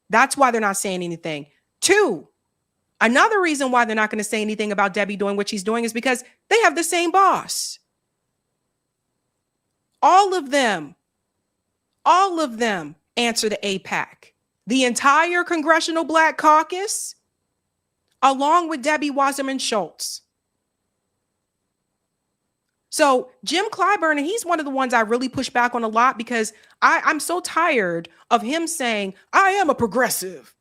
That's why they're not saying anything. Two, another reason why they're not going to say anything about Debbie doing what she's doing is because they have the same boss. All of them answer to AIPAC. The entire Congressional Black Caucus, along with Debbie Wasserman Schultz. So Jim Clyburn, and he's one of the ones I really push back on a lot because I'm so tired of him saying, I am a progressive.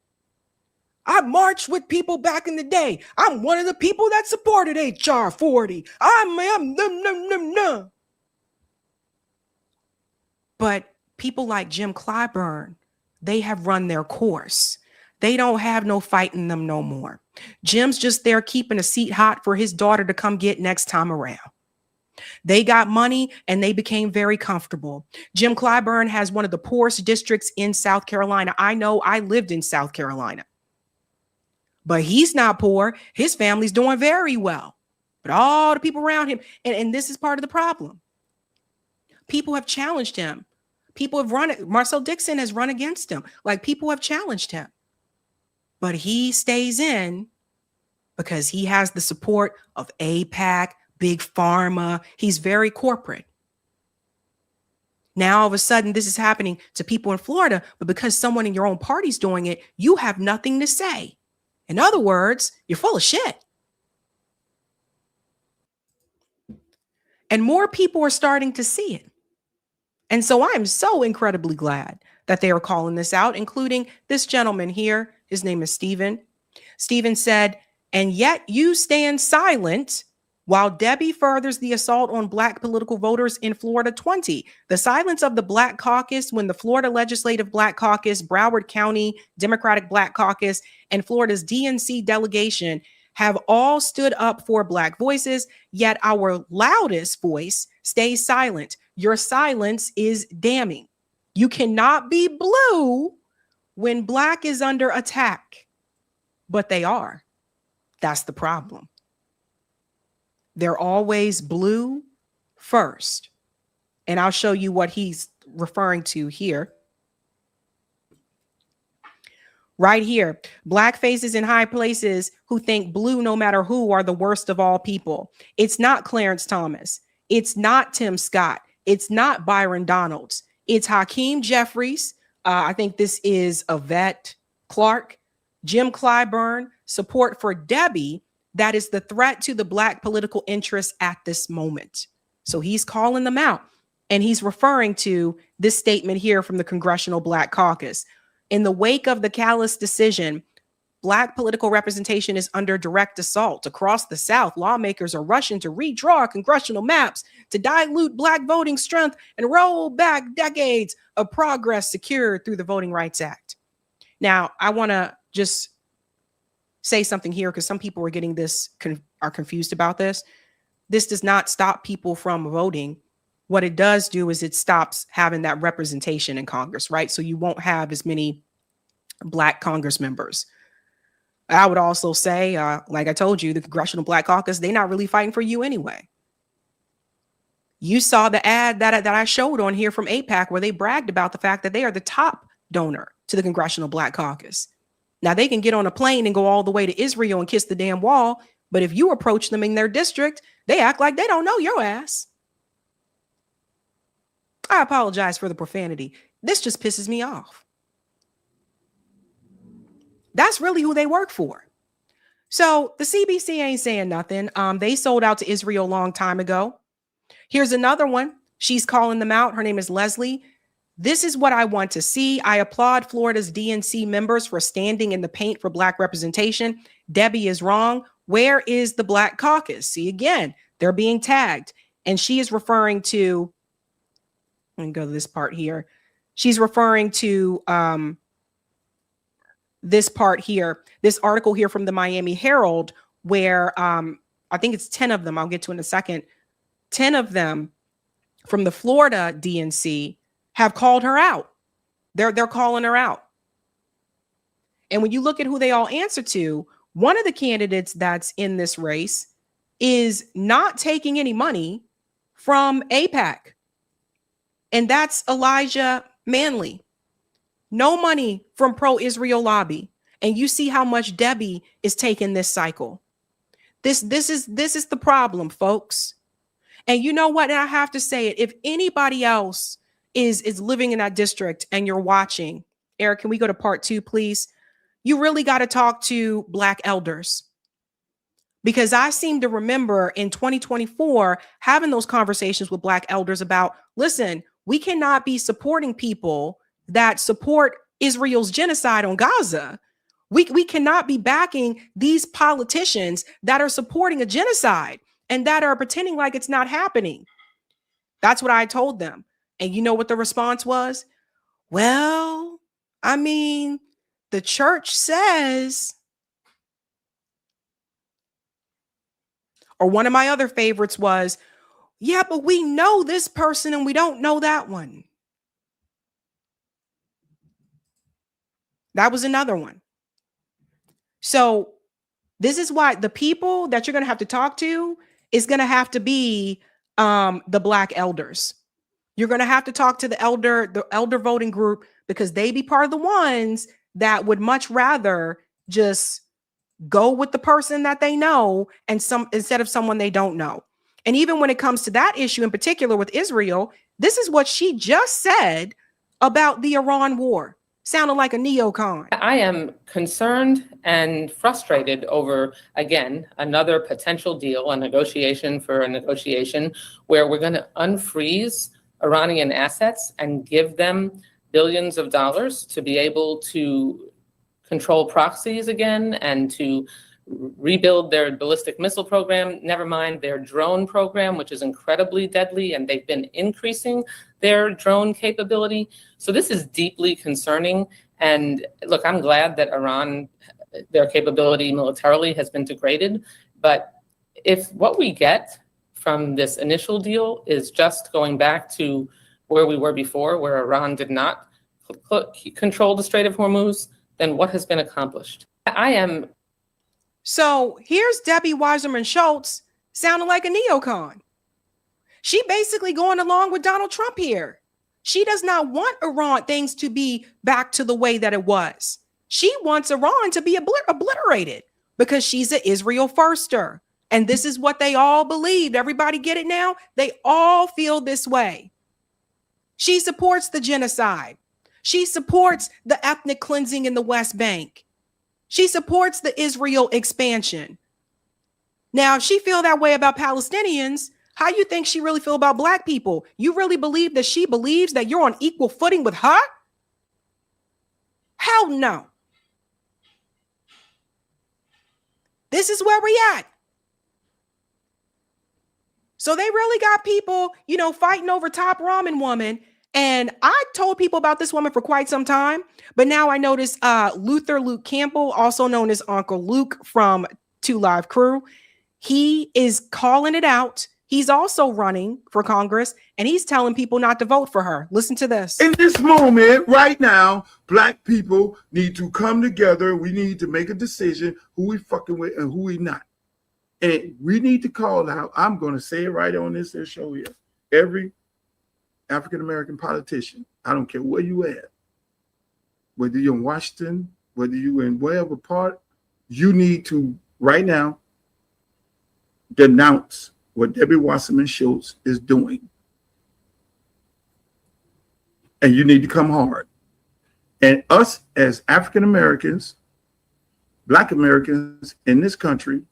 I marched with people back in the day. I'm one of the people that supported HR 40. But people like Jim Clyburn, they have run their course. They don't have no fight in them no more. Jim's just there keeping a seat hot for his daughter to come get next time around. They got money and they became very comfortable. Jim Clyburn has one of the poorest districts in South Carolina. I know, I lived in South Carolina. But he's not poor. His family's doing very well. But all the people around him, and this is part of the problem. People have challenged him. People have run it. Marcel Dixon has run against him. Like, people have challenged him. But he stays in because he has the support of AIPAC, Big Pharma. He's very corporate. Now, all of a sudden, this is happening to people in Florida, but because someone in your own party's doing it, you have nothing to say. In other words, you're full of shit. And more people are starting to see it. And so I'm so incredibly glad that they are calling this out, including this gentleman here. His name is Stephen. Stephen said, and yet you stand silent while Debbie furthers the assault on black political voters in Florida 20. The silence of the Black Caucus when the Florida Legislative Black Caucus, Broward County Democratic Black Caucus, and Florida's DNC delegation have all stood up for black voices, yet our loudest voice stays silent. Your silence is damning. You cannot be blue when black is under attack, but they are. That's the problem. They're always blue first. And I'll show you what he's referring to here. Right here. Black faces in high places who think blue, no matter who, are the worst of all people. It's not Clarence Thomas. It's not Tim Scott. It's not Byron Donalds. It's Hakeem Jeffries. I think this is Yvette Clark, Jim Clyburn, support for Debbie. That is the threat to the Black political interests at this moment. So he's calling them out. And he's referring to this statement here from the Congressional Black Caucus. In the wake of the callous decision, Black political representation is under direct assault. Across the South, lawmakers are rushing to redraw congressional maps to dilute Black voting strength and roll back decades of progress secured through the Voting Rights Act. Now, I want to just say something here because some people are getting this, are confused about this. This does not stop people from voting. What it does do is it stops having that representation in Congress, right? So you won't have as many Black Congress members. I would also say, like I told you, the Congressional Black Caucus, they're not really fighting for you anyway. You saw the ad that I showed on here from AIPAC where they bragged about the fact that they are the top donor to the Congressional Black Caucus. Now they can get on a plane and go all the way to Israel and kiss the damn wall. But if you approach them in their district, they act like they don't know your ass. I apologize for the profanity. This just pisses me off. That's really who they work for. So the CBC ain't saying nothing. They sold out to Israel a long time ago. Here's another one. She's calling them out. Her name is Leslie. This is what I want to see. I applaud Florida's DNC members for standing in the paint for Black representation. Debbie is wrong. Where is the Black Caucus? See, again, they're being tagged. And she is referring to, let me go to this part here. She's referring to this part here, this article here from the Miami Herald, where I think it's 10 of them. I'll get to in a second. 10 of them from the Florida DNC have called her out. They're calling her out. And when you look at who they all answer to, one of the candidates that's in this race is not taking any money from AIPAC. And that's Elijah Manley. No money from pro-Israel lobby. And you see how much Debbie is taking this cycle. This is the problem, folks. And you know what? And I have to say it. If anybody else is living in that district and you're watching, Eric, can we go to part 2, please? You really got to talk to Black elders. Because I seem to remember in 2024 having those conversations with Black elders about, listen, we cannot be supporting people that support Israel's genocide on Gaza. We cannot be backing these politicians that are supporting a genocide and that are pretending like it's not happening. That's what I told them. And you know what the response was? Well, I mean, the church says, or one of my other favorites was, yeah, but we know this person and we don't know that one. That was another one. So this is why the people that you're going to have to talk to is going to have to be the Black elders. You're going to have to talk to the elder voting group because they be part of the ones that would much rather just go with the person that they know and instead of someone they don't know. And even when it comes to that issue in particular with Israel, this is what she just said about the Iran war. Sounded like a neocon. I am concerned and frustrated over, again, another potential deal, a negotiation where we're going to unfreeze Iranian assets and give them billions of dollars to be able to control proxies again and to rebuild their ballistic missile program, never mind their drone program, which is incredibly deadly, and they've been increasing their drone capability. So this is deeply concerning. And look, I'm glad that Iran, their capability militarily has been degraded. But if what we get from this initial deal is just going back to where we were before, where Iran did not control the Strait of Hormuz, then what has been accomplished? So here's Debbie Weiserman Schultz sounding like a neocon. She basically going along with Donald Trump here. She does not want Iran things to be back to the way that it was. She wants Iran to be obliterated because she's an Israel firster. And this is what they all believed. Everybody get it now? They all feel this way. She supports the genocide. She supports the ethnic cleansing in the West Bank. She supports the Israel expansion. Now, if she feel that way about Palestinians, how you think she really feel about black people? You really believe that she believes that you're on equal footing with her? Hell no. This is where we at. So they really got people, fighting over Top Ramen Woman. And I told people about this woman for quite some time. But now I notice Luke Campbell, also known as Uncle Luke from 2 Live Crew, he is calling it out. He's also running for Congress, and he's telling people not to vote for her. Listen to this. In this moment, right now, black people need to come together. We need to make a decision who we fucking with and who we not. And we need to call out, I'm going to say it right on this show here, every African-American politician, I don't care where you at, whether you're in Washington, whether you're in whatever part, you need to, right now, denounce what Debbie Wasserman Schultz is doing. And you need to come hard. And us as African-Americans, Black Americans in this country,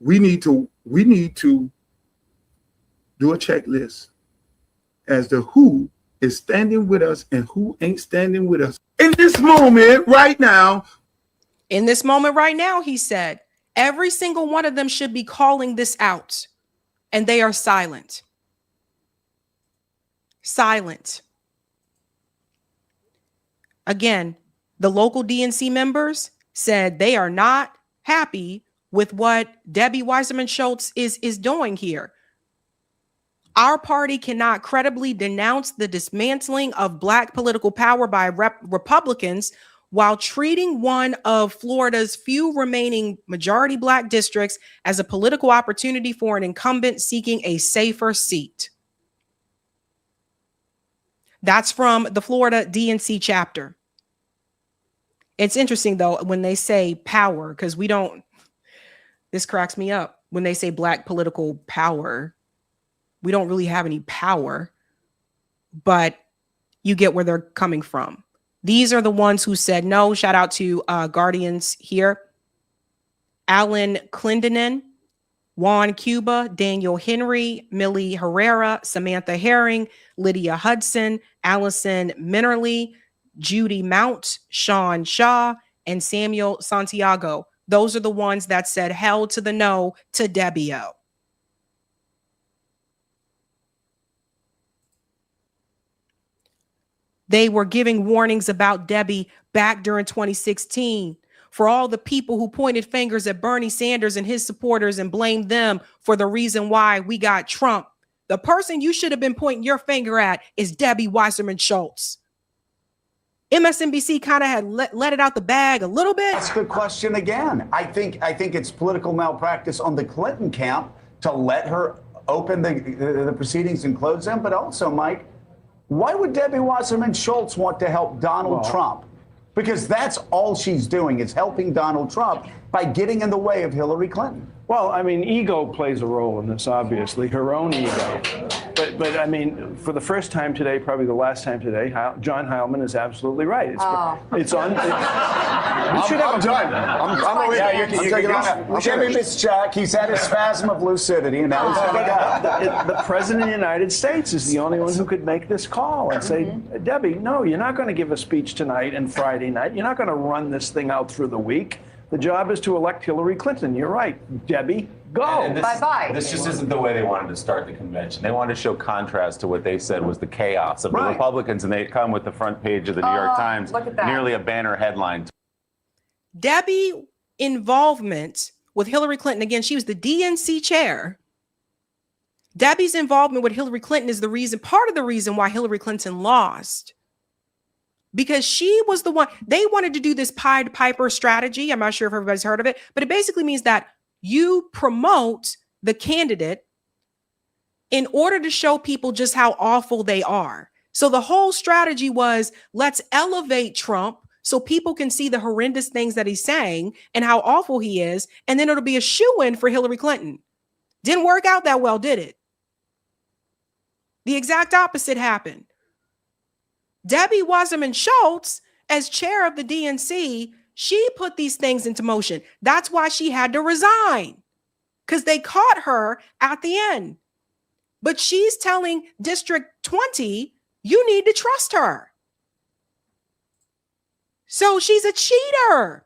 we need to do a checklist as to who is standing with us and who ain't standing with us. In this moment right now, he said, every single one of them should be calling this out, and they are silent. Silent. Again, the local DNC members said they are not happy with what Debbie Wasserman Schultz is doing here. Our party cannot credibly denounce the dismantling of Black political power by Republicans while treating one of Florida's few remaining majority Black districts as a political opportunity for an incumbent seeking a safer seat. That's from the Florida DNC chapter. It's interesting, though, when they say power, because this cracks me up. When they say Black political power, we don't really have any power, but you get where they're coming from. These are the ones who said no. Shout out to Guardians here. Alan Clendenin, Juan Cuba, Daniel Henry, Millie Herrera, Samantha Herring, Lydia Hudson, Allison Minnerly, Judy Mount, Sean Shaw, and Samuel Santiago. Those are the ones that said hell to the no to Debbie O. They were giving warnings about Debbie back during 2016 for all the people who pointed fingers at Bernie Sanders and his supporters and blamed them for the reason why we got Trump. The person you should have been pointing your finger at is Debbie Wasserman Schultz. MSNBC kind of had let it out the bag a little bit. That's a good question again. I think it's political malpractice on the Clinton camp to let her open the proceedings and close them. But also, Mike, why would Debbie Wasserman Schultz want to help Donald Trump? Because that's all she's doing is helping Donald Trump by getting in the way of Hillary Clinton. Well, I mean, ego plays a role in this, obviously, her own ego. But I mean, for the first time today, probably the last time today, John Heilman is absolutely right. It's on. I'm done. I'm taking off. Jimmy Miss Jack, he's had a spasm of lucidity, and now he's going to go. The President of the United States is the only one who could make this call and say, Debbie, no, you're not going to give a speech tonight and Friday night. You're not going to run this thing out through the week. The job is to elect Hillary Clinton. You're right, Debbie. Go. Bye-bye. This just isn't the way they wanted to start the convention. They wanted to show contrast to what they said was the chaos of the Republicans, and they come with the front page of the New York Times, nearly a banner headline. Debbie involvement with Hillary Clinton, again, she was the DNC chair. Debbie's involvement with Hillary Clinton is part of the reason why Hillary Clinton lost. Because she was the one, they wanted to do this Pied Piper strategy. I'm not sure if everybody's heard of it, but it basically means that you promote the candidate in order to show people just how awful they are. So the whole strategy was, let's elevate Trump so people can see the horrendous things that he's saying and how awful he is. And then it'll be a shoo-in for Hillary Clinton. Didn't work out that well, did it? The exact opposite happened. Debbie Wasserman Schultz, as chair of the DNC, she put these things into motion. That's why she had to resign, because they caught her at the end. But she's telling District 20, you need to trust her. So she's a cheater,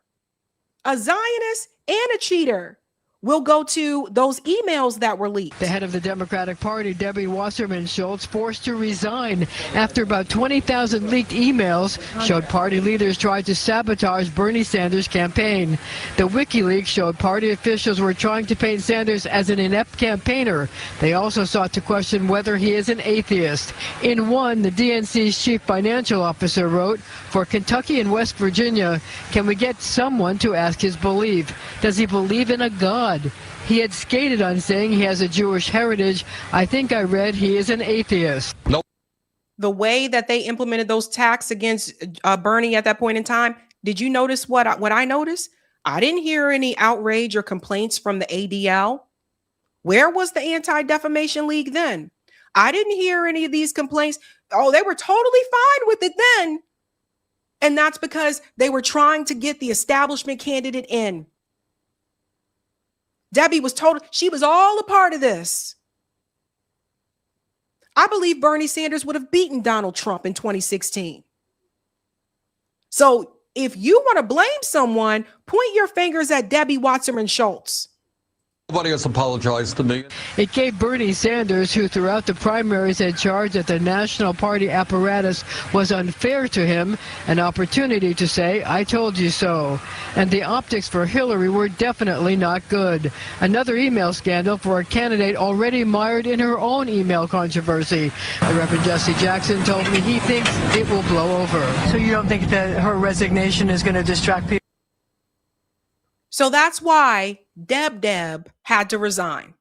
a Zionist and a cheater. We'll go to those emails that were leaked. The head of the Democratic Party, Debbie Wasserman Schultz, forced to resign after about 20,000 leaked emails showed party leaders tried to sabotage Bernie Sanders' campaign. The WikiLeaks showed party officials were trying to paint Sanders as an inept campaigner. They also sought to question whether he is an atheist. In one, the DNC's chief financial officer wrote, "For Kentucky and West Virginia, can we get someone to ask his belief? Does he believe in a God? He had skated on saying he has a Jewish heritage. I think I read he is an atheist." Nope. The way that they implemented those attacks against Bernie at that point in time, did you notice what I noticed? I didn't hear any outrage or complaints from the ADL. Where was the Anti-Defamation League then? I didn't hear any of these complaints. Oh, they were totally fine with it then. And that's because they were trying to get the establishment candidate in. Debbie was told she was all a part of this. I believe Bernie Sanders would have beaten Donald Trump in 2016. So if you want to blame someone, point your fingers at Debbie Wasserman Schultz. Nobody has apologized to me. It gave Bernie Sanders, who throughout the primaries had charged that the national party apparatus was unfair to him, an opportunity to say, "I told you so." And the optics for Hillary were definitely not good. Another email scandal for a candidate already mired in her own email controversy. The Reverend Jesse Jackson told me he thinks it will blow over. So you don't think that her resignation is going to distract people? So that's why Deb had to resign.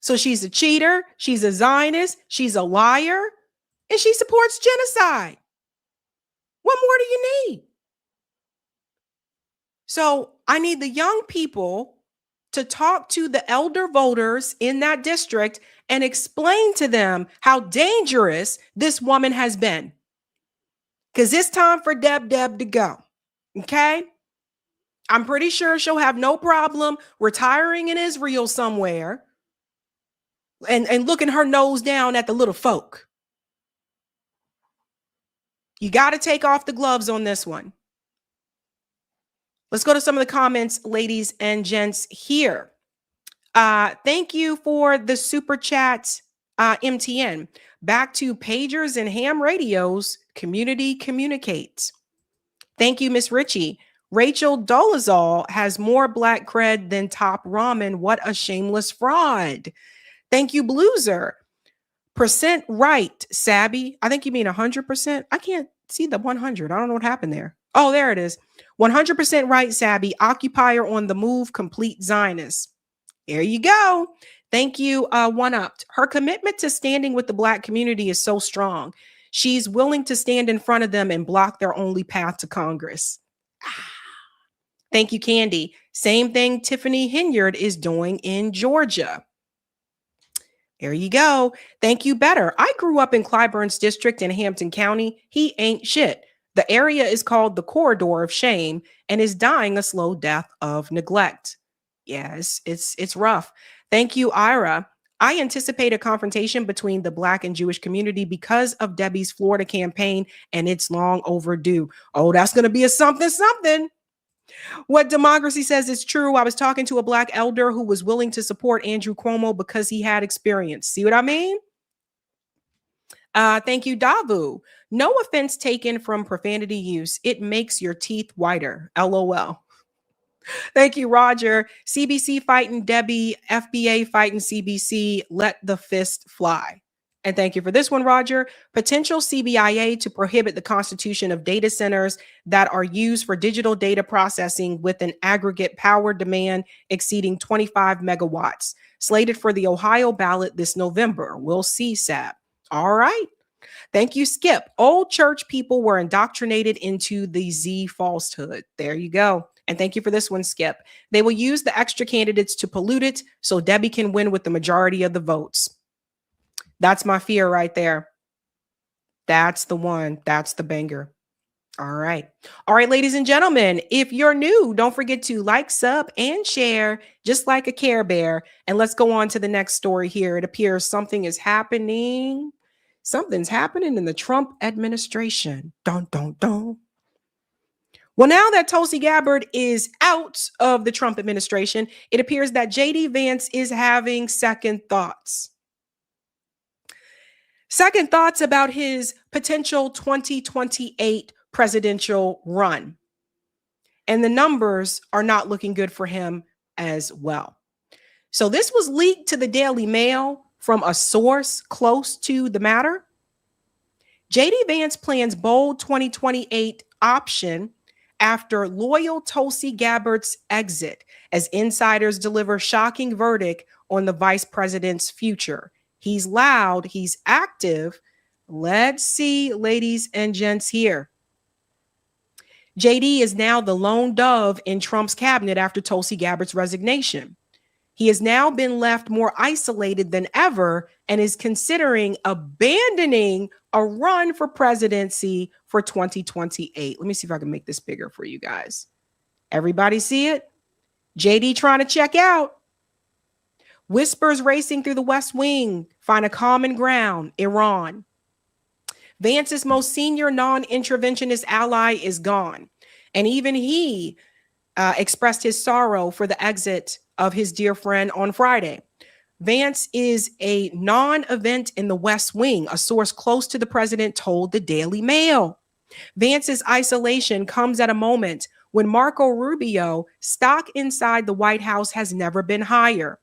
So she's a cheater, she's a Zionist, she's a liar, and she supports genocide. What more do you need? So I need the young people to talk to the elder voters in that district and explain to them how dangerous this woman has been. Because it's time for Deb to go. Okay? I'm pretty sure she'll have no problem retiring in Israel somewhere and looking her nose down at the little folk. You got to take off the gloves on this one. Let's go to some of the comments, ladies and gents, here. Thank you for the super chat, MTN. Back to pagers and ham radios. Community communicates. Thank you, Miss Ritchie. Rachel Dolezal has more black cred than Top Ramen. What a shameless fraud. Thank you, Blueser. Percent right, Sabby. I think you mean 100%. I can't see the 100. I don't know what happened there. Oh, there it is. 100% right, Sabby. Occupier on the move, complete Zionist. There you go. Thank you, One Upped. Her commitment to standing with the black community is so strong. She's willing to stand in front of them and block their only path to Congress. Thank you, Candy. Same thing Tiffany Hinyard is doing in Georgia. There you go. Thank you, Better. I grew up in Clyburn's district in Hampton County. He ain't shit. The area is called the Corridor of Shame and is dying a slow death of neglect. Yes, it's rough. Thank you, Ira. I anticipate a confrontation between the Black and Jewish community because of Debbie's Florida campaign, and it's long overdue. Oh, that's going to be a something. What Democracy says is true. I was talking to a black elder who was willing to support Andrew Cuomo because he had experience. See what I mean? Thank you, Davu. No offense taken from profanity use. It makes your teeth whiter. LOL. Thank you, Roger. CBC fighting Debbie, FBA fighting CBC. Let the fist fly. And thank you for this one, Roger. Potential CBIA to prohibit the constitution of data centers that are used for digital data processing with an aggregate power demand exceeding 25 megawatts. Slated for the Ohio ballot this November. We'll see, Sab. All right. Thank you, Skip. Old church people were indoctrinated into the Z falsehood. There you go. And thank you for this one, Skip. They will use the extra candidates to pollute it so Debbie can win with the majority of the votes. That's my fear right there. That's the one. That's the banger. All right. All right, ladies and gentlemen, if you're new, don't forget to like, sub, and share, just like a Care Bear. And let's go on to the next story here. It appears something is happening. Something's happening in the Trump administration. Dun, dun, dun. Well, now that Tulsi Gabbard is out of the Trump administration, it appears that J.D. Vance is having second thoughts. Second thoughts about his potential 2028 presidential run. And the numbers are not looking good for him as well. So this was leaked to the Daily Mail from a source close to the matter. J.D. Vance plans bold 2028 option after loyal Tulsi Gabbard's exit, as insiders deliver shocking verdict on the vice president's future. He's loud, he's active. Let's see, ladies and gents here. JD is now the lone dove in Trump's cabinet after Tulsi Gabbard's resignation. He has now been left more isolated than ever and is considering abandoning a run for presidency for 2028. Let me see if I can make this bigger for you guys. Everybody see it? JD trying to check out. Whispers racing through the West Wing find a common ground, Iran. Vance's most senior non-interventionist ally is gone. And even he expressed his sorrow for the exit of his dear friend on Friday. Vance is a non-event in the West Wing, a source close to the president told the Daily Mail. Vance's isolation comes at a moment when Marco Rubio stock inside the White House has never been higher.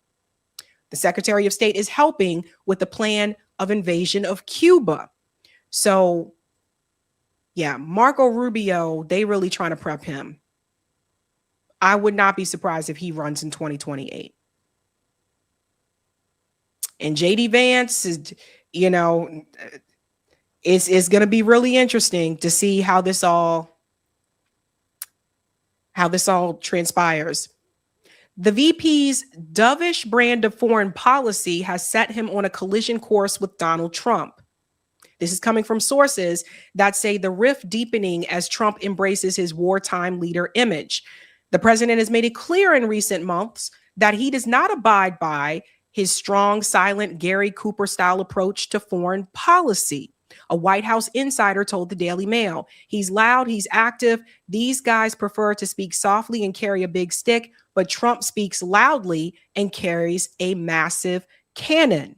The Secretary of State is helping with the plan of invasion of Cuba. So, yeah, Marco Rubio, they really trying to prep him. I would not be surprised if he runs in 2028. And JD Vance is, you know, it's going to be really interesting to see how this all transpires. The VP's dovish brand of foreign policy has set him on a collision course with Donald Trump. This is coming from sources that say the rift deepening as Trump embraces his wartime leader image. The president has made it clear in recent months that he does not abide by his strong, silent Gary Cooper style approach to foreign policy. A White House insider told the Daily Mail, he's loud, he's active. These guys prefer to speak softly and carry a big stick, but Trump speaks loudly and carries a massive cannon.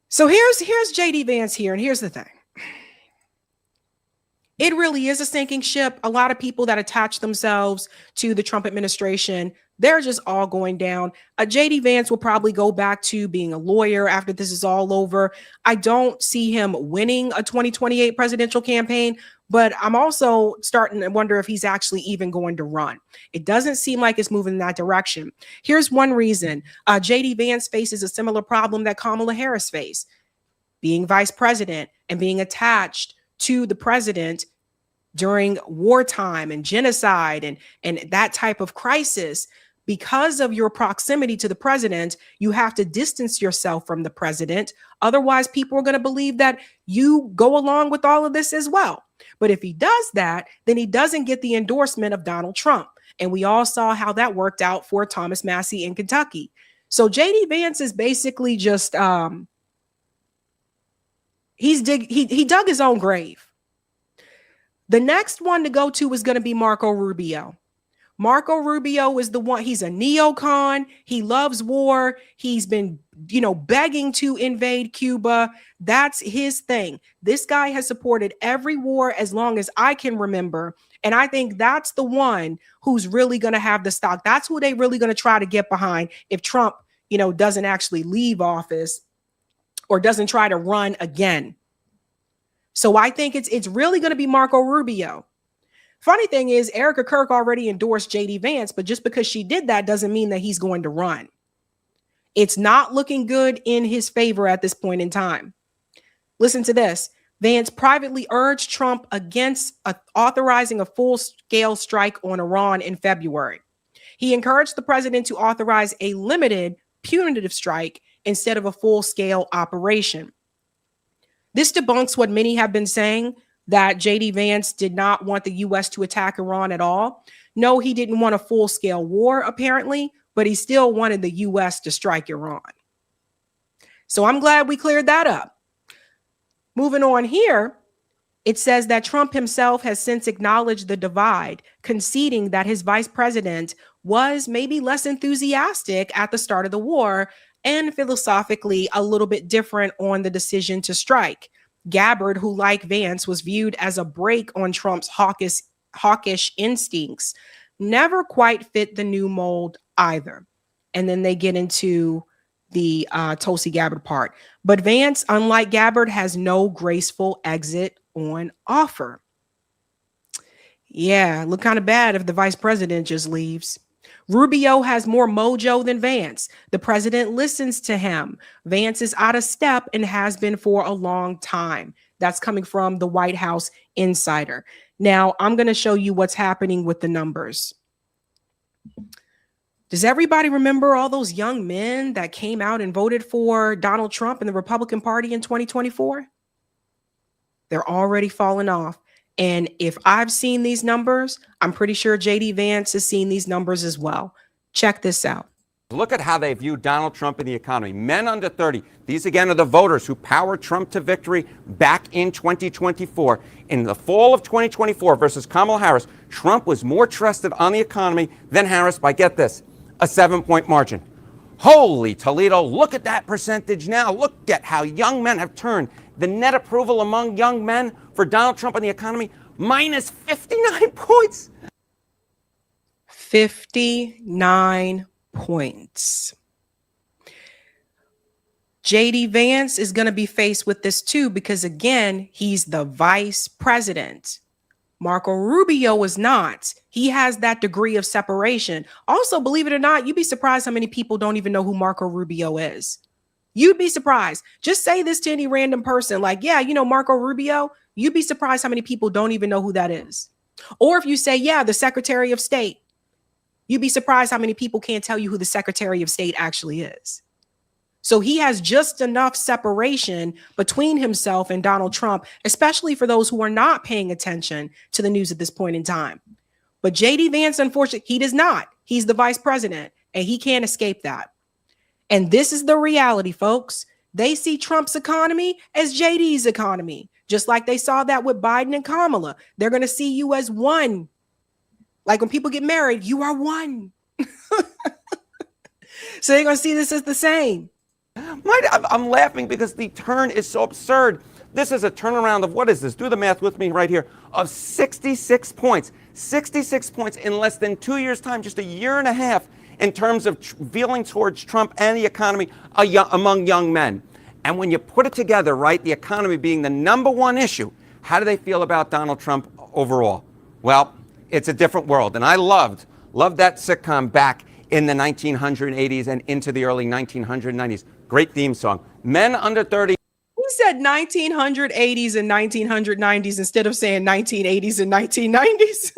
So here's JD Vance here, and here's the thing. It really is a sinking ship. A lot of people that attach themselves to the Trump administration, they're just all going down. JD Vance will probably go back to being a lawyer after this is all over. I don't see him winning a 2028 presidential campaign, but I'm also starting to wonder if he's actually even going to run. It doesn't seem like it's moving in that direction. Here's one reason. JD Vance faces a similar problem that Kamala Harris faced, being vice president and being attached to the president during wartime and genocide and that type of crisis. Because of your proximity to the president, you have to distance yourself from the president. Otherwise, people are going to believe that you go along with all of this as well. But if he does that, then he doesn't get the endorsement of Donald Trump. And we all saw how that worked out for Thomas Massie in Kentucky. So JD Vance is basically just he dug his own grave. The next one to go to is going to be Marco Rubio. Marco Rubio is the one. He's a neocon. He loves war. He's been, begging to invade Cuba. That's his thing. This guy has supported every war as long as I can remember. And I think that's the one who's really going to have the stock. That's who they really going to try to get behind if Trump, doesn't actually leave office or doesn't try to run again. So I think it's really going to be Marco Rubio. Funny thing is, Erica Kirk already endorsed JD Vance, but just because she did that doesn't mean that he's going to run. It's not looking good in his favor at this point in time. Listen to this. Vance privately urged Trump against authorizing a full-scale strike on Iran in February. He encouraged the president to authorize a limited, punitive strike instead of a full-scale operation. This debunks what many have been saying, that J.D. Vance did not want the U.S. to attack Iran at all. No, he didn't want a full-scale war, apparently, but he still wanted the U.S. to strike Iran. So I'm glad we cleared that up. Moving on here, it says that Trump himself has since acknowledged the divide, conceding that his vice president was maybe less enthusiastic at the start of the war and philosophically a little bit different on the decision to strike. Gabbard, who like Vance was viewed as a break on Trump's hawkish instincts, never quite fit the new mold either. And then they get into the Tulsi Gabbard part. But Vance, unlike Gabbard, has no graceful exit on offer. Yeah, look kind of bad if the vice president just leaves. Rubio has more mojo than Vance. The president listens to him. Vance is out of step and has been for a long time. That's coming from the White House insider. Now, I'm going to show you what's happening with the numbers. Does everybody remember all those young men that came out and voted for Donald Trump and the Republican Party in 2024? They're already falling off. And if I've seen these numbers, I'm pretty sure J.D. Vance has seen these numbers as well. Check this out. Look at how they view Donald Trump and the economy. Men under 30. These, again, are the voters who powered Trump to victory back in 2024. In the fall of 2024 versus Kamala Harris, Trump was more trusted on the economy than Harris by, get this, a 7-point margin. Holy Toledo, look at that percentage now. Look at how young men have turned. The net approval among young men for Donald Trump and the economy, minus 59 points. 59 points. J.D. Vance is going to be faced with this too, because again, he's the vice president. Marco Rubio is not. He has that degree of separation. Also, believe it or not, you'd be surprised how many people don't even know who Marco Rubio is. You'd be surprised. Just say this to any random person, like, yeah, you know, Marco Rubio. You'd be surprised how many people don't even know who that is. Or if you say, yeah, the Secretary of State, you'd be surprised how many people can't tell you who the Secretary of State actually is. So he has just enough separation between himself and Donald Trump, especially for those who are not paying attention to the news at this point in time. But J.D. Vance, unfortunately, he does not. He's the vice president, and he can't escape that. And this is the reality, folks. They see Trump's economy as J.D.'s economy, just like they saw that with Biden and Kamala. They're going to see you as one. Like when people get married, you are one. So they're going to see this as the same. I'm laughing because the turn is so absurd. This is a turnaround of, what is this? Do the math with me right here, of 66 points. 66 points in less than 2 years' time, just a year and a half, in terms of feeling towards Trump and the economy among young men. And when you put it together, right, the economy being the number one issue, how do they feel about Donald Trump overall? Well, it's a different world. And I loved that sitcom back in the 1980s and into the early 1990s. Great theme song. Men under 30. He said 1980s and 1990s instead of saying 1980s and 1990s.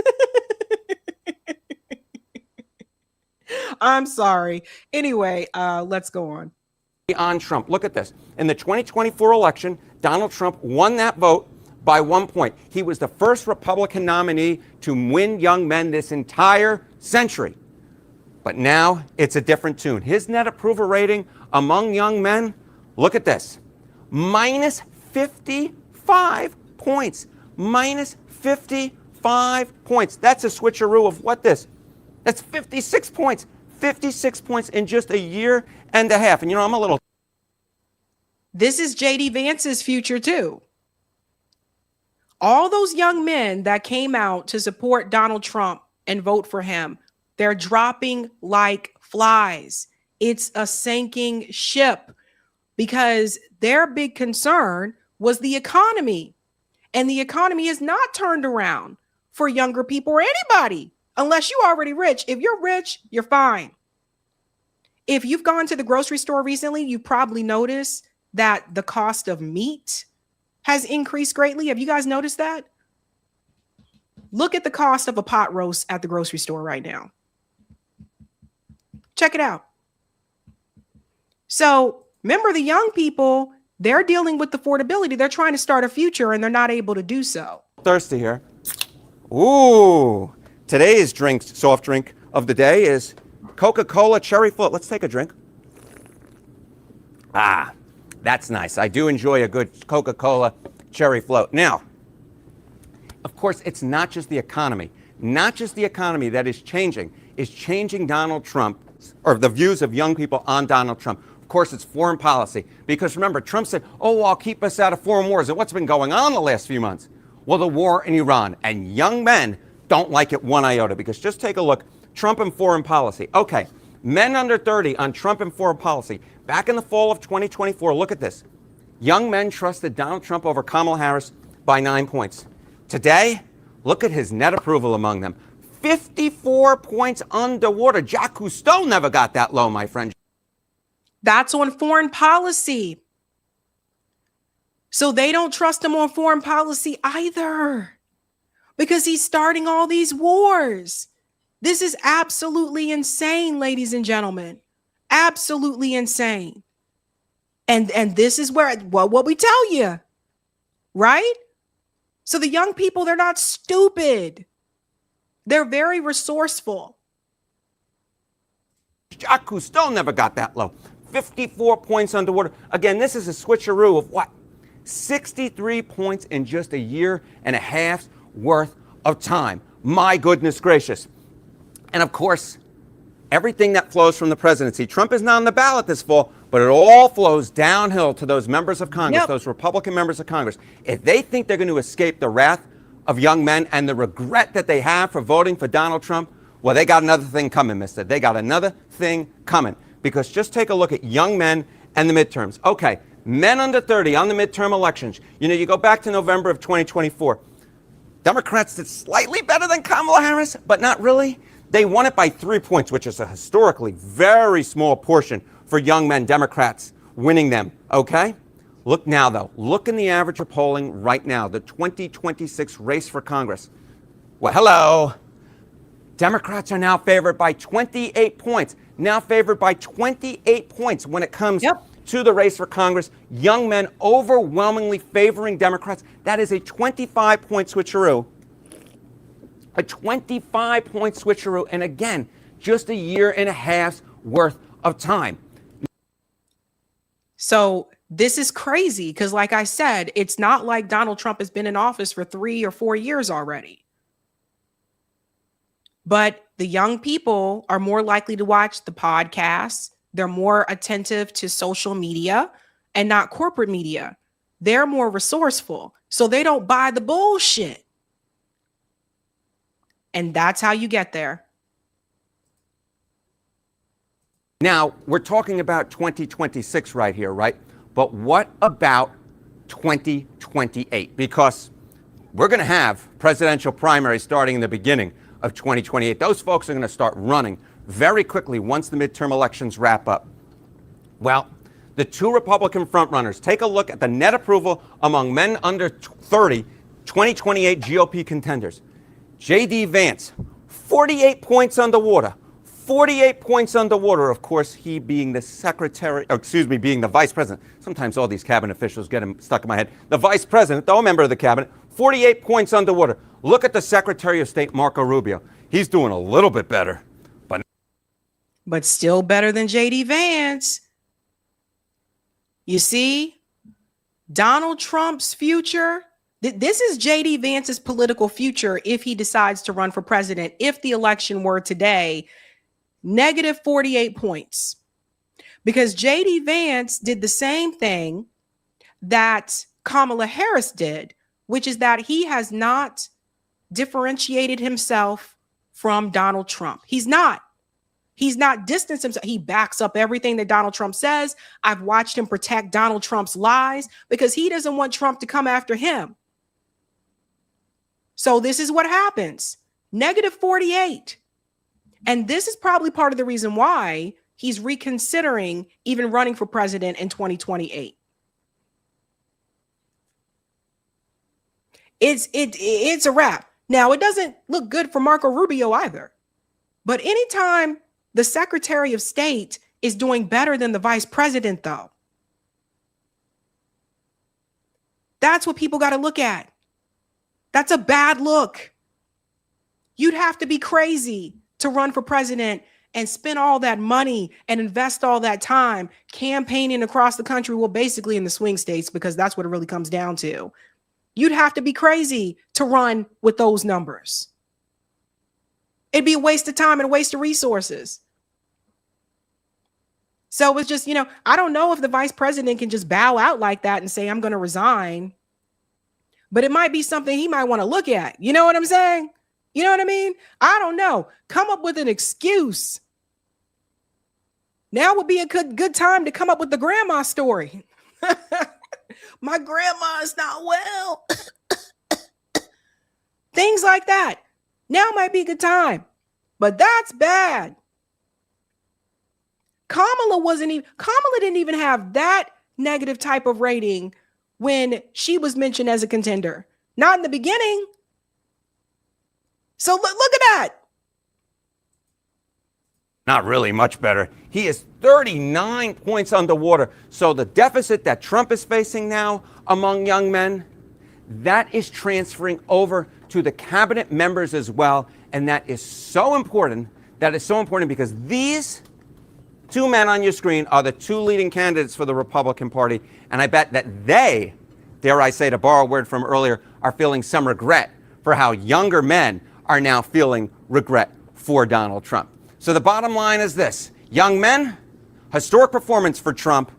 I'm sorry. Anyway, let's go on. On Trump. Look at this. In the 2024 election, Donald Trump won that vote by 1 point. He was the first Republican nominee to win young men this entire century. But now it's a different tune. His net approval rating among young men, look at this, minus 55 points. Minus 55 points. That's a switcheroo of what this? That's 56 points. 56 points in just a year and a half. And you know, I'm a little. This is J.D. Vance's future too. All those young men that came out to support Donald Trump and vote for him, they're dropping like flies. It's a sinking ship because their big concern was the economy. And the economy is not turned around for younger people or anybody. Unless you're already rich. If you're rich, you're fine. If you've gone to the grocery store recently, you probably noticed that the cost of meat has increased greatly. Have you guys noticed that? Look at the cost of a pot roast at the grocery store right now. Check it out. So remember, the young people, they're dealing with affordability. They're trying to start a future and they're not able to do so. Thirsty here. Ooh, today's soft drink of the day is Coca-Cola Cherry Float. Let's take a drink. Ah, that's nice. I do enjoy a good Coca-Cola Cherry Float. Now, of course, it's not just the economy. Not just the economy that is changing Donald Trump, or the views of young people on Donald Trump. Of course, it's foreign policy. Because remember, Trump said, oh, I'll keep us out of foreign wars. And what's been going on the last few months? Well, the war in Iran. And young men don't like it one iota. Because just take a look, Trump and foreign policy. Okay, men under 30 on Trump and foreign policy. Back in the fall of 2024, look at this. Young men trusted Donald Trump over Kamala Harris by 9 points. Today, look at his net approval among them. 54 points underwater. Jacques Cousteau never got that low, my friend. That's on foreign policy. So they don't trust him on foreign policy either, because he's starting all these wars. This is absolutely insane, ladies and gentlemen. Absolutely insane. And this is where, well, what we tell you, right? So the young people, they're not stupid. They're very resourceful. Jacques Cousteau never got that low. 54 points underwater. Again, this is a switcheroo of what? 63 points in just a year and a half's worth of time. My goodness gracious. And of course, everything that flows from the presidency. Trump is not on the ballot this fall, but it all flows downhill to those members of Congress, those Republican members of Congress. If they think they're going to escape the wrath of young men and the regret that they have for voting for Donald Trump, well, they got another thing coming, mister. They got another thing coming. Because just take a look at young men and the midterms. Okay, men under 30 on the midterm elections. You know, you go back to November of 2024. Democrats did slightly better than Kamala Harris, but not really. They won it by 3 points, which is a historically very small portion for young men, Democrats winning them, okay? Look now, though. Look in the average of polling right now, the 2026 race for Congress. Well, hello. Democrats are now favored by 28 points. Now favored by 28 points when it comes to the race for Congress. Young men overwhelmingly favoring Democrats. That is a 25-point switcheroo. A 25-point switcheroo. And again, just a year and a half's worth of time. So this is crazy because, like I said, it's not like Donald Trump has been in office for 3 or 4 years already. But the young people are more likely to watch the podcasts. They're more attentive to social media and not corporate media. They're more resourceful, so they don't buy the bullshit. And that's how you get there. Now, we're talking about 2026 right here, right? But what about 2028? Because we're going to have presidential primaries starting in the beginning of 2028. Those folks are going to start running very quickly once the midterm elections wrap up. Well, the two Republican frontrunners, take a look at the net approval among men under 30, 2028 GOP contenders. J.D. Vance, 48 points underwater. 48 points underwater, of course, he being the being the vice president. Sometimes all these cabinet officials get him stuck in my head. The vice president, though a member of the cabinet, 48 points underwater. Look at the Secretary of State, Marco Rubio. He's doing a little bit better, but still better than J.D. Vance. You see, Donald Trump's future, this is J.D. Vance's political future if he decides to run for president. If the election were today, negative 48 points. Because J.D. Vance did the same thing that Kamala Harris did, which is that he has not differentiated himself from Donald Trump. He's not distanced himself. He backs up everything that Donald Trump says. I've watched him protect Donald Trump's lies because he doesn't want Trump to come after him. So this is what happens. Negative 48. And this is probably part of the reason why he's reconsidering even running for president in 2028. it's a wrap. Now, it doesn't look good for Marco Rubio either. But anytime the Secretary of State is doing better than the Vice President, though, that's what people got to look at. That's a bad look. You'd have to be crazy to run for president and spend all that money and invest all that time campaigning across the country, well, basically in the swing states, because that's what it really comes down to. You'd have to be crazy to run with those numbers. It'd be a waste of time and a waste of resources. So it's just, I don't know if the vice president can just bow out like that and say, I'm going to resign. But it might be something he might want to look at. You know what I'm saying? You know what I mean? I don't know. Come up with an excuse. Now would be a good time to come up with the grandma story. My grandma is not well. Things like that. Now might be a good time. But that's bad. Kamala didn't even have that negative type of rating when she was mentioned as a contender. Not in the beginning. So look at that. Not really much better. He is 39 points underwater. So the deficit that Trump is facing now among young men, that is transferring over to the cabinet members as well. And that is so important. That is so important because these two men on your screen are the two leading candidates for the Republican Party. And I bet that they, dare I say, to borrow a word from earlier, are feeling some regret for how younger men are now feeling regret for Donald Trump. So the bottom line is this. Young men, historic performance for Trump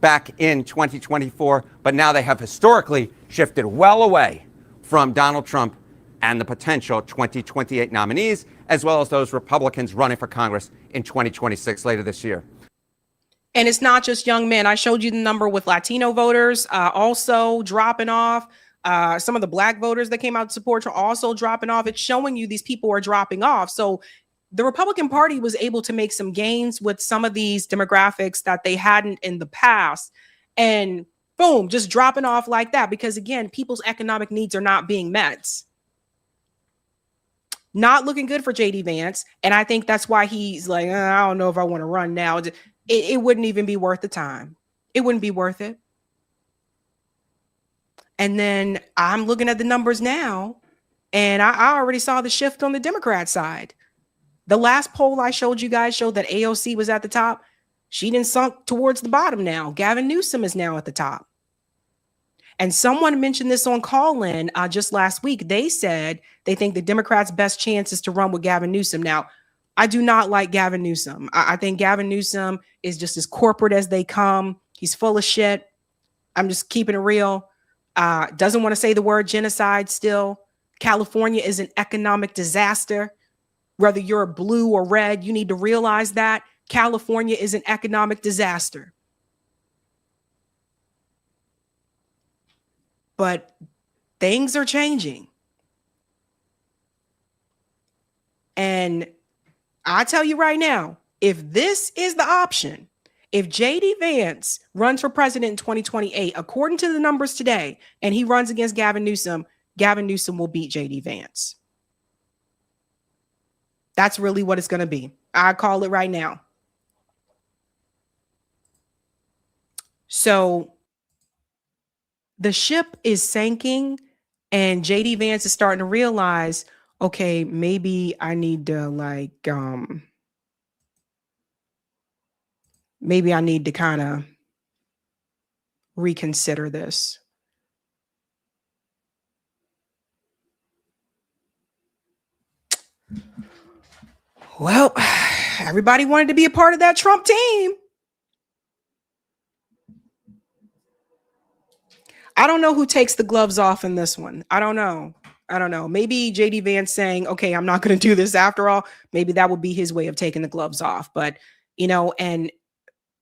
back in 2024, but now they have historically shifted well away from Donald Trump and the potential 2028 nominees, as well as those Republicans running for Congress in 2026 later this year. And it's not just young men. I showed you the number with Latino voters also dropping off. Some of the black voters that came out to support are also dropping off. It's showing you these people are dropping off. So the Republican Party was able to make some gains with some of these demographics that they hadn't in the past. And boom, just dropping off like that. Because again, people's economic needs are not being met. Not looking good for JD Vance. And I think that's why he's like, I don't know if I want to run now. It wouldn't even be worth the time. It wouldn't be worth it. And then I'm looking at the numbers now, and I already saw the shift on the Democrat side. The last poll I showed you guys showed that AOC was at the top. She didn't sunk towards the bottom now. Gavin Newsom is now at the top. And someone mentioned this on Call-In just last week. They said they think the Democrats' best chance is to run with Gavin Newsom. Now, I do not like Gavin Newsom. I think Gavin Newsom is just as corporate as they come. He's full of shit. I'm just keeping it real. Doesn't want to say the word genocide still. California is an economic disaster. Whether you're blue or red, you need to realize that California is an economic disaster. But things are changing. And I tell you right now, if this is the option, if JD Vance runs for president in 2028, according to the numbers today, and he runs against Gavin Newsom will beat JD Vance. That's really what it's going to be. I call it right now. So the ship is sinking, and JD Vance is starting to realize, okay, maybe I need to maybe I need to kind of reconsider this. Well, everybody wanted to be a part of that Trump team. I don't know who takes the gloves off in this one. I don't know. Maybe JD Vance saying, okay, I'm not going to do this after all. Maybe that would be his way of taking the gloves off. But, and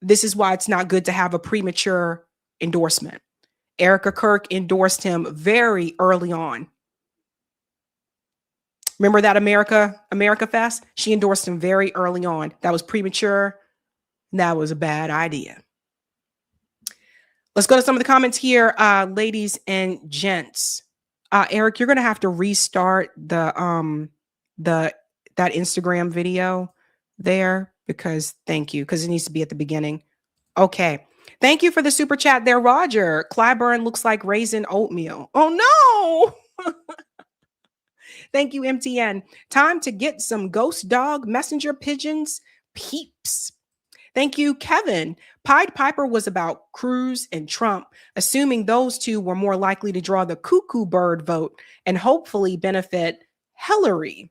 this is why it's not good to have a premature endorsement. Erica Kirk endorsed him very early on. Remember that America Fest? She endorsed him very early on. That was premature. That was a bad idea. Let's go to some of the comments here, ladies and gents. Eric, you're gonna have to restart that Instagram video there because it needs to be at the beginning. Okay. Thank you for the super chat there, Roger. Clyburn looks like raisin oatmeal. Oh no. Thank you, MTN. Time to get some ghost dog messenger pigeons peeps. Thank you, Kevin. Pied Piper was about Cruz and Trump, assuming those two were more likely to draw the cuckoo bird vote and hopefully benefit Hillary.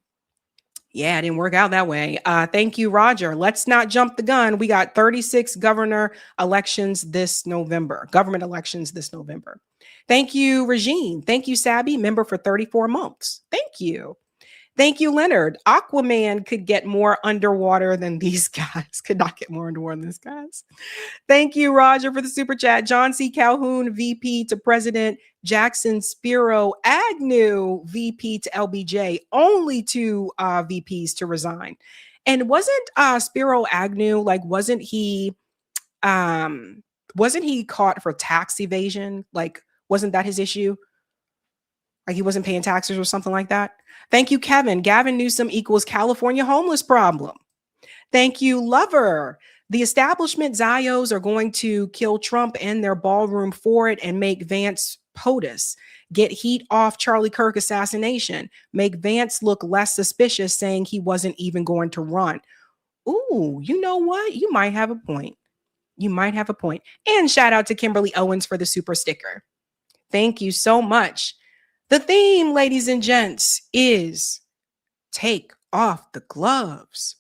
Yeah, it didn't work out that way. Thank you, Roger. Let's not jump the gun. We got 36 government elections this November. Thank you, Regine. Thank you, Sabby, member for 34 months. Thank you. Thank you, Leonard. Aquaman could get more underwater than these guys. Could not get more underwater than these guys. Thank you, Roger, for the super chat. John C. Calhoun, VP to President. Jackson Spiro Agnew, VP to LBJ. Only two VPs to resign. And wasn't Spiro Agnew, like, wasn't he caught for tax evasion? Like, wasn't that his issue? Like he wasn't paying taxes or something like that. Thank you, Kevin. Gavin Newsom equals California homeless problem. Thank you, Lover. The establishment Zios are going to kill Trump and their ballroom for it and make Vance POTUS. Get heat off Charlie Kirk assassination. Make Vance look less suspicious, saying he wasn't even going to run. Ooh, you know what? You might have a point. And shout out to Kimberly Owens for the super sticker. Thank you so much. The theme, ladies and gents, is take off the gloves.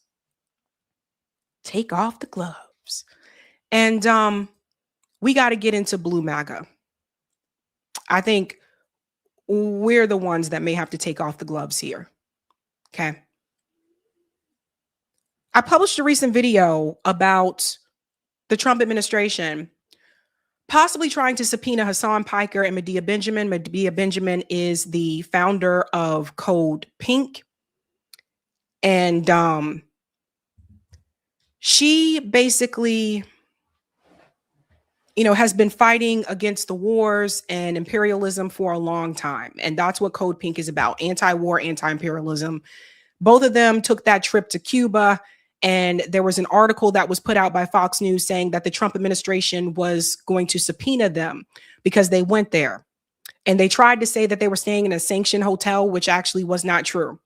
Take off the gloves. And we got to get into Blue Maga. I think we're the ones that may have to take off the gloves here. Okay. I published a recent video about the Trump administration possibly trying to subpoena Hassan Piker and Medea Benjamin. Medea Benjamin is the founder of Code Pink. And she basically, has been fighting against the wars and imperialism for a long time. And that's what Code Pink is about. Anti-war, anti-imperialism. Both of them took that trip to Cuba. And there was an article that was put out by Fox News saying that the Trump administration was going to subpoena them because they went there. And they tried to say that they were staying in a sanctioned hotel, which actually was not true.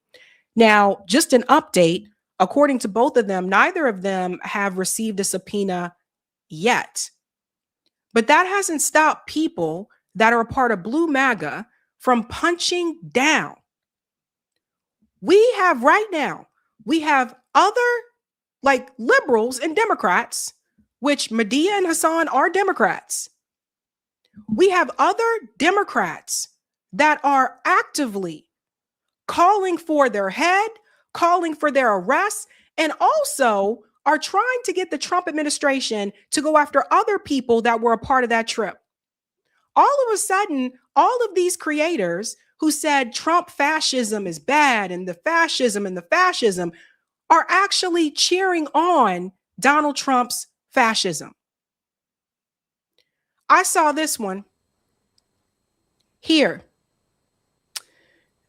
Now, just an update, according to both of them, neither of them have received a subpoena yet. But that hasn't stopped people that are a part of Blue Maga from punching down. We have other like liberals and Democrats, which Medea and Hassan are Democrats. We have other Democrats that are actively calling for their head, calling for their arrest, and also are trying to get the Trump administration to go after other people that were a part of that trip. All of a sudden, all of these creators who said Trump fascism is bad and the fascism are actually cheering on Donald Trump's fascism. I saw this one here.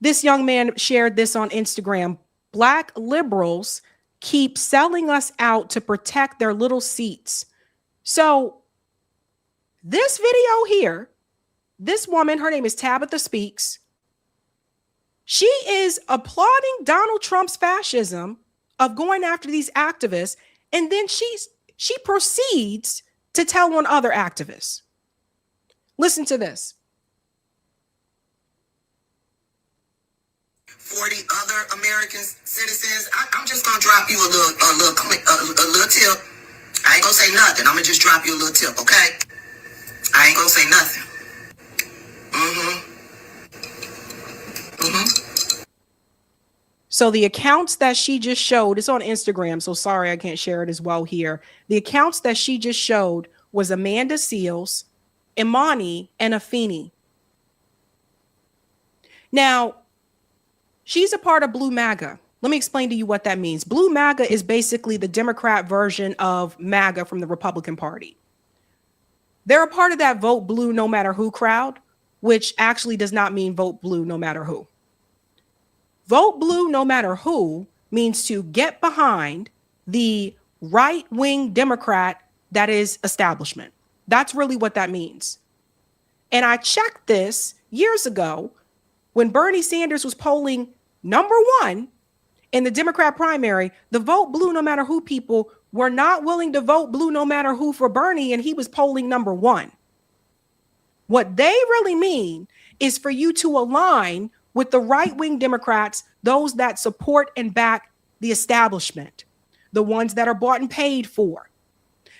This young man shared this on Instagram. Black liberals keep selling us out to protect their little seats. So this video here, this woman, her name is Tabitha Speaks. She is applauding Donald Trump's fascism of going after these activists, and then she proceeds to tell on other activists. Listen to this. 40 other American citizens. I'm just gonna drop you a little tip. I ain't gonna say nothing. I'm gonna just drop you a little tip, okay? I ain't gonna say nothing. So the accounts that she just showed, it's on Instagram, so sorry I can't share it as well here. The accounts that she just showed was Amanda Seals, Imani, and Afeni. Now, she's a part of Blue Maga. Let me explain to you what that means. Blue Maga is basically the Democrat version of MAGA from the Republican Party. They're a part of that vote blue no matter who crowd. which actually does not mean vote blue no matter who. Vote blue no matter who means to get behind the right-wing Democrat that is establishment. That's really what that means. And I checked this years ago when Bernie Sanders was polling #1 in the Democrat primary. The vote blue no matter who people were not willing to vote blue no matter who for Bernie, and he was polling #1. What they really mean is for you to align with the right-wing Democrats, those that support and back the establishment, the ones that are bought and paid for.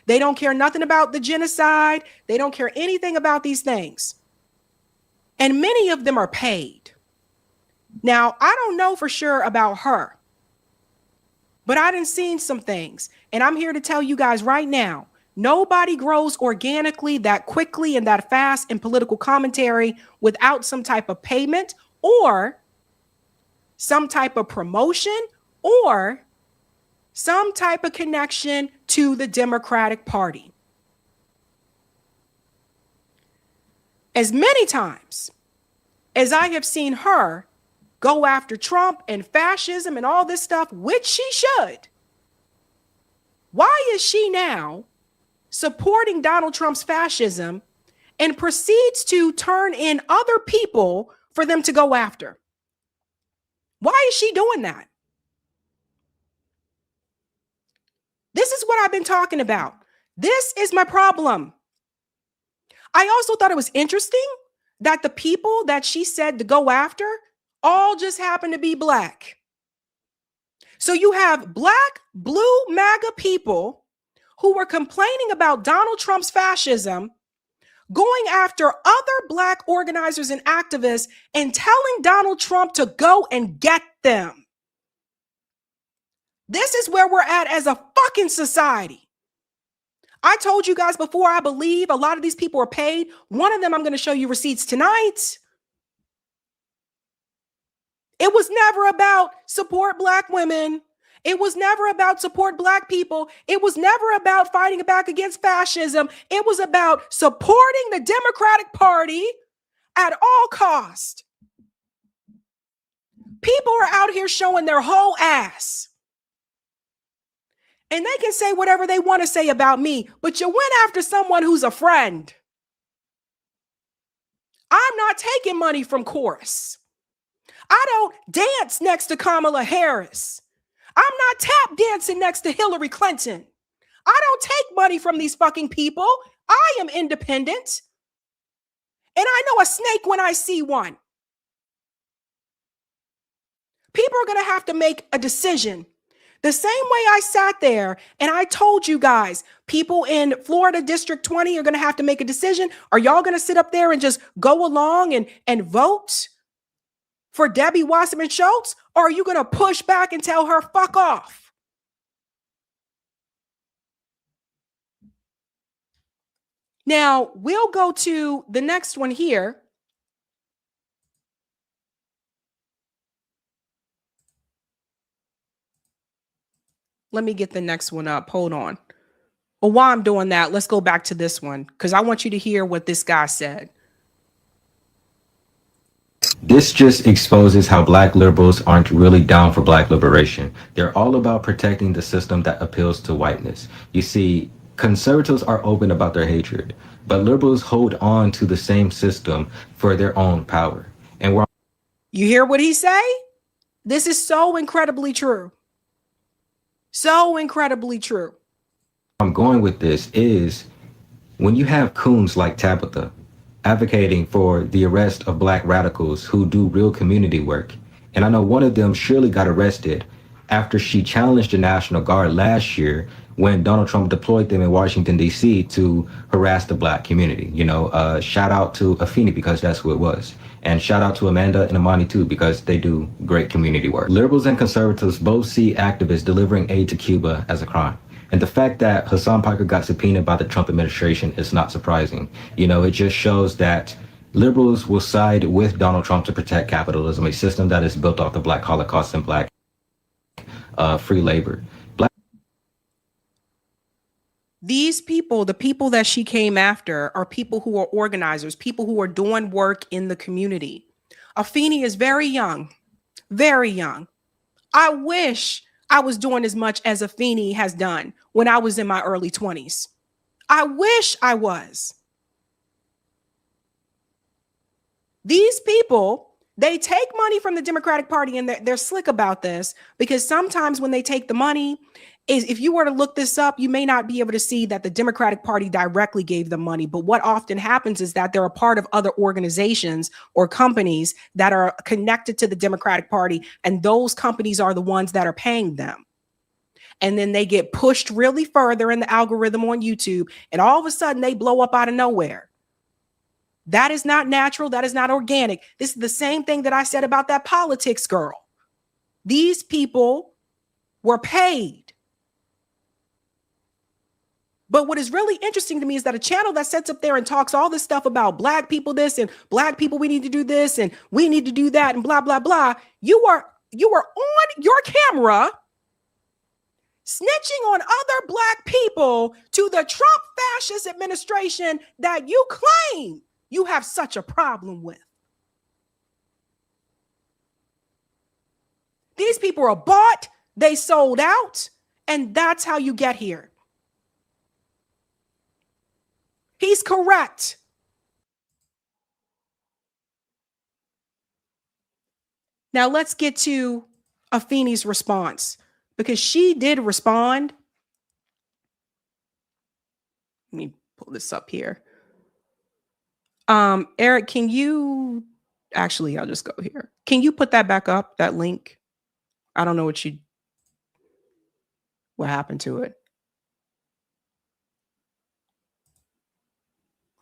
They don't care nothing about the genocide. They don't care anything about these things. And many of them are paid. Now, I don't know for sure about her, but I done seen some things. And I'm here to tell you guys right now, nobody grows organically that quickly and that fast in political commentary without some type of payment or some type of promotion or some type of connection to the Democratic Party. As many times as I have seen her go after Trump and fascism and all this stuff, which she should, why is she now supporting Donald Trump's fascism and proceeds to turn in other people for them to go after? Why is she doing that? This is what I've been talking about. This is my problem. I also thought it was interesting that the people that she said to go after all just happen to be black. So you have black, blue, MAGA people who were complaining about Donald Trump's fascism, going after other black organizers and activists and telling Donald Trump to go and get them. This is where we're at as a fucking society. I told you guys before, I believe a lot of these people are paid. One of them, I'm going to show you receipts tonight. It was never about support black women. It was never about support black people. It was never about fighting back against fascism. It was about supporting the Democratic Party at all cost. People are out here showing their whole ass. And they can say whatever they want to say about me, but you went after someone who's a friend. I'm not taking money from Chorus. I don't dance next to Kamala Harris. I'm not tap dancing next to Hillary Clinton. I don't take money from these fucking people. I am independent. And I know a snake when I see one. People are going to have to make a decision. The same way I sat there and I told you guys, people in Florida District 20 are going to have to make a decision. Are y'all going to sit up there and just go along and vote for Debbie Wasserman Schultz? Or are you going to push back and tell her, fuck off? Now, we'll go to the next one here. Let me get the next one up. Hold on. Well, while I'm doing that, let's go back to this one because I want you to hear what this guy said. This just exposes how black liberals aren't really down for black liberation. They're all about protecting the system that appeals to whiteness. You see, conservatives are open about their hatred, but liberals hold on to the same system for their own power. And we're You hear what he say? This is so incredibly true. So incredibly true. I'm going with this is when you have coons like Tabitha advocating for the arrest of black radicals who do real community work. And I know one of them surely got arrested after she challenged the National Guard last year when Donald Trump deployed them in Washington, D.C. to harass the black community. You know, shout out to Afeni because that's who it was. And shout out to Amanda and Amani too, because they do great community work. Liberals and conservatives both see activists delivering aid to Cuba as a crime. And the fact that Hassan Piker got subpoenaed by the Trump administration is not surprising. You know, it just shows that liberals will side with Donald Trump to protect capitalism, a system that is built off the Black Holocaust and black free labor. These people, the people that she came after, are people who are organizers, people who are doing work in the community. Afeni is very young, very young. I wish I was doing as much as Afeni has done when I was in my early 20s. I wish I was. These people, they take money from the Democratic Party, and they're slick about this, because sometimes when they take the money, if you were to look this up, you may not be able to see that the Democratic Party directly gave them money. But what often happens is that they're a part of other organizations or companies that are connected to the Democratic Party, and those companies are the ones that are paying them. And then they get pushed really further in the algorithm on YouTube, and all of a sudden they blow up out of nowhere. That is not natural. That is not organic. This is the same thing that I said about that politics girl. These people were paid. But what is really interesting to me is that a channel that sits up there and talks all this stuff about black people this and black people, we need to do this and we need to do that and blah, blah, blah. You are on your camera snitching on other black people to the Trump fascist administration that you claim you have such a problem with. These people are bought, they sold out, and that's how you get here. He's correct. Now let's get to Afeni's response, because she did respond. Let me pull this up here. Eric, can you actually, I'll just go here. Can you put that back up, that link? I don't know what happened to it.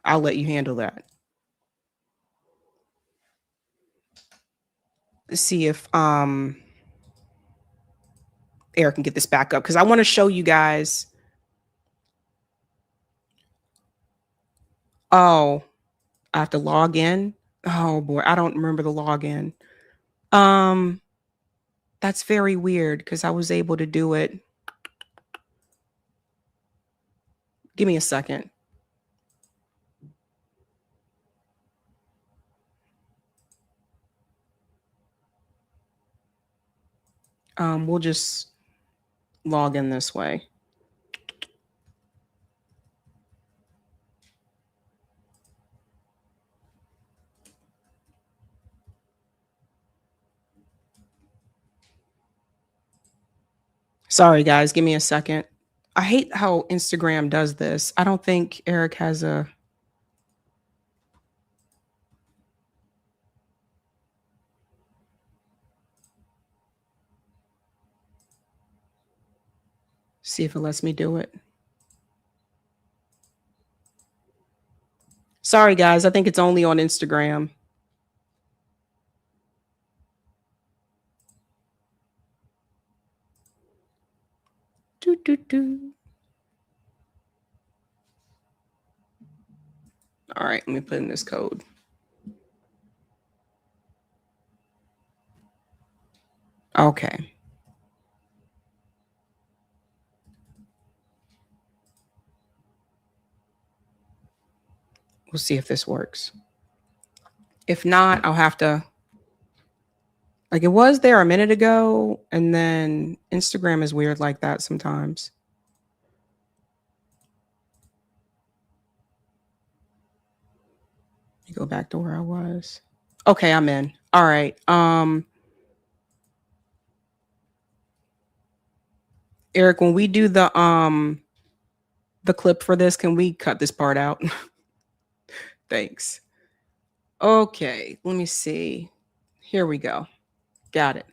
I'll let you handle that. Let's see if Eric can get this back up, because I want to show you guys. Oh, I have to log in. Oh boy, I don't remember the login. That's very weird, because I was able to do it. Give me a second. We'll just log in this way. Sorry, guys, give me a second. I hate how Instagram does this. I don't think Eric has a... See if it lets me do it. Sorry, guys. I think it's only on Instagram. All right, let me put in this code. Okay. We'll see if this works. If not, I'll have to, like, it was there a minute ago, and then Instagram is weird like that sometimes. Let me go back to where I was. Okay, I'm in. All right. Eric, when we do the clip for this, can we cut this part out? Thanks. Okay, let me see. Here we go. Got it.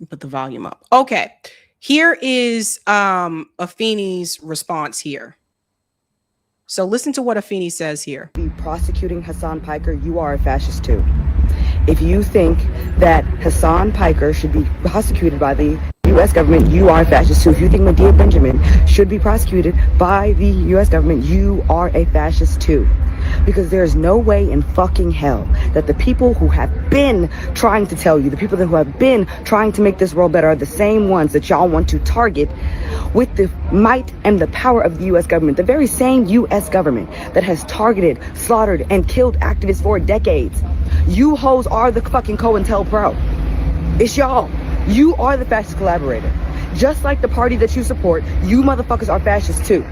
Put the volume up. Okay, here is Afeni's response here. So listen to what Afeni says here. Be prosecuting Hassan Piker, you are a fascist too. If you think that Hassan Piker should be prosecuted by the U.S. government, you are a fascist too. If you think Medea Benjamin should be prosecuted by the U.S. government, you are a fascist too. Because there is no way in fucking hell that the people who have been trying to tell you, the people who have been trying to make this world better, are the same ones that y'all want to target with the might and the power of the U.S. government, the very same U.S. government that has targeted, slaughtered, and killed activists for decades. You hoes are the fucking COINTELPRO. It's y'all. You are the fascist collaborator. Just like the party that you support, you motherfuckers are fascists too.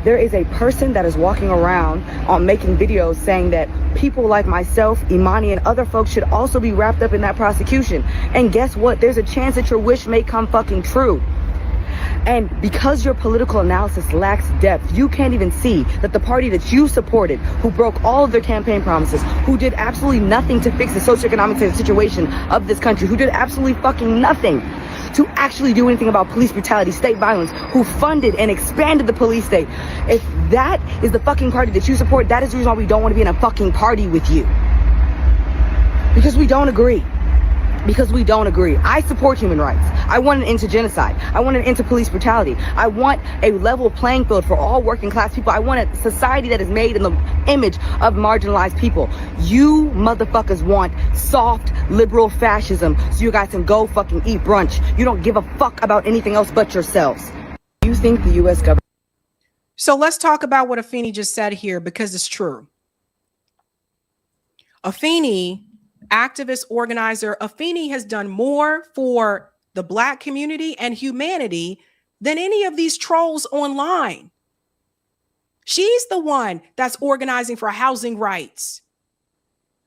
There is a person that is walking around making videos saying that people like myself, Imani, and other folks should also be wrapped up in that prosecution. And guess what? There's a chance that your wish may come fucking true. And because your political analysis lacks depth, you can't even see that the party that you supported, who broke all of their campaign promises, who did absolutely nothing to fix the socioeconomic situation of this country, who did absolutely fucking nothing to actually do anything about police brutality, state violence, who funded and expanded the police state. If that is the fucking party that you support, that is the reason why we don't want to be in a fucking party with you. Because we don't agree. Because we don't agree. I support human rights. I want an end to genocide. I want an end to police brutality. I want a level playing field for all working class people. I want a society that is made in the image of marginalized people. You motherfuckers want soft liberal fascism so you guys can go fucking eat brunch. You don't give a fuck about anything else but yourselves. You think the U.S. government... So let's talk about what Afeni just said here, because it's true. Afeni, activist, organizer, Afeni has done more for the Black community and humanity than any of these trolls online. She's the one that's organizing for housing rights.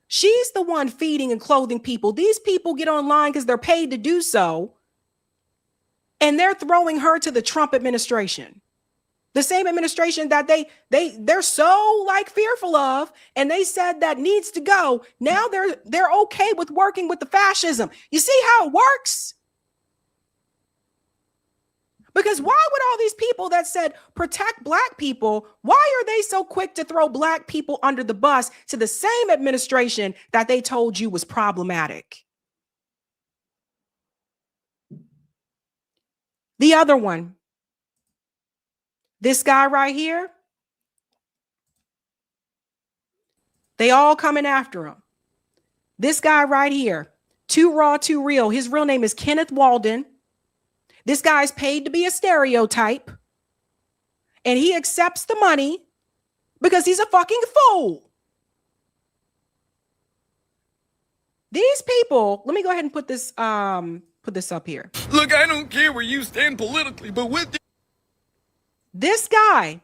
She's the one feeding and clothing people. These people get online because they're paid to do so. And they're throwing her to the Trump administration. The same administration that they're so like fearful of, and they said that needs to go. Now they're okay with working with the fascism. You see how it works? Because why would all these people that said protect Black people, why are they so quick to throw Black people under the bus to the same administration that they told you was problematic? The other one, this guy right here, they all coming after him. This guy right here, Too Raw, Too Real. His real name is Kenneth Walden. This guy's paid to be a stereotype. And he accepts the money because he's a fucking fool. These people, let me go ahead and put this up here. Look, I don't care where you stand politically, but with this guy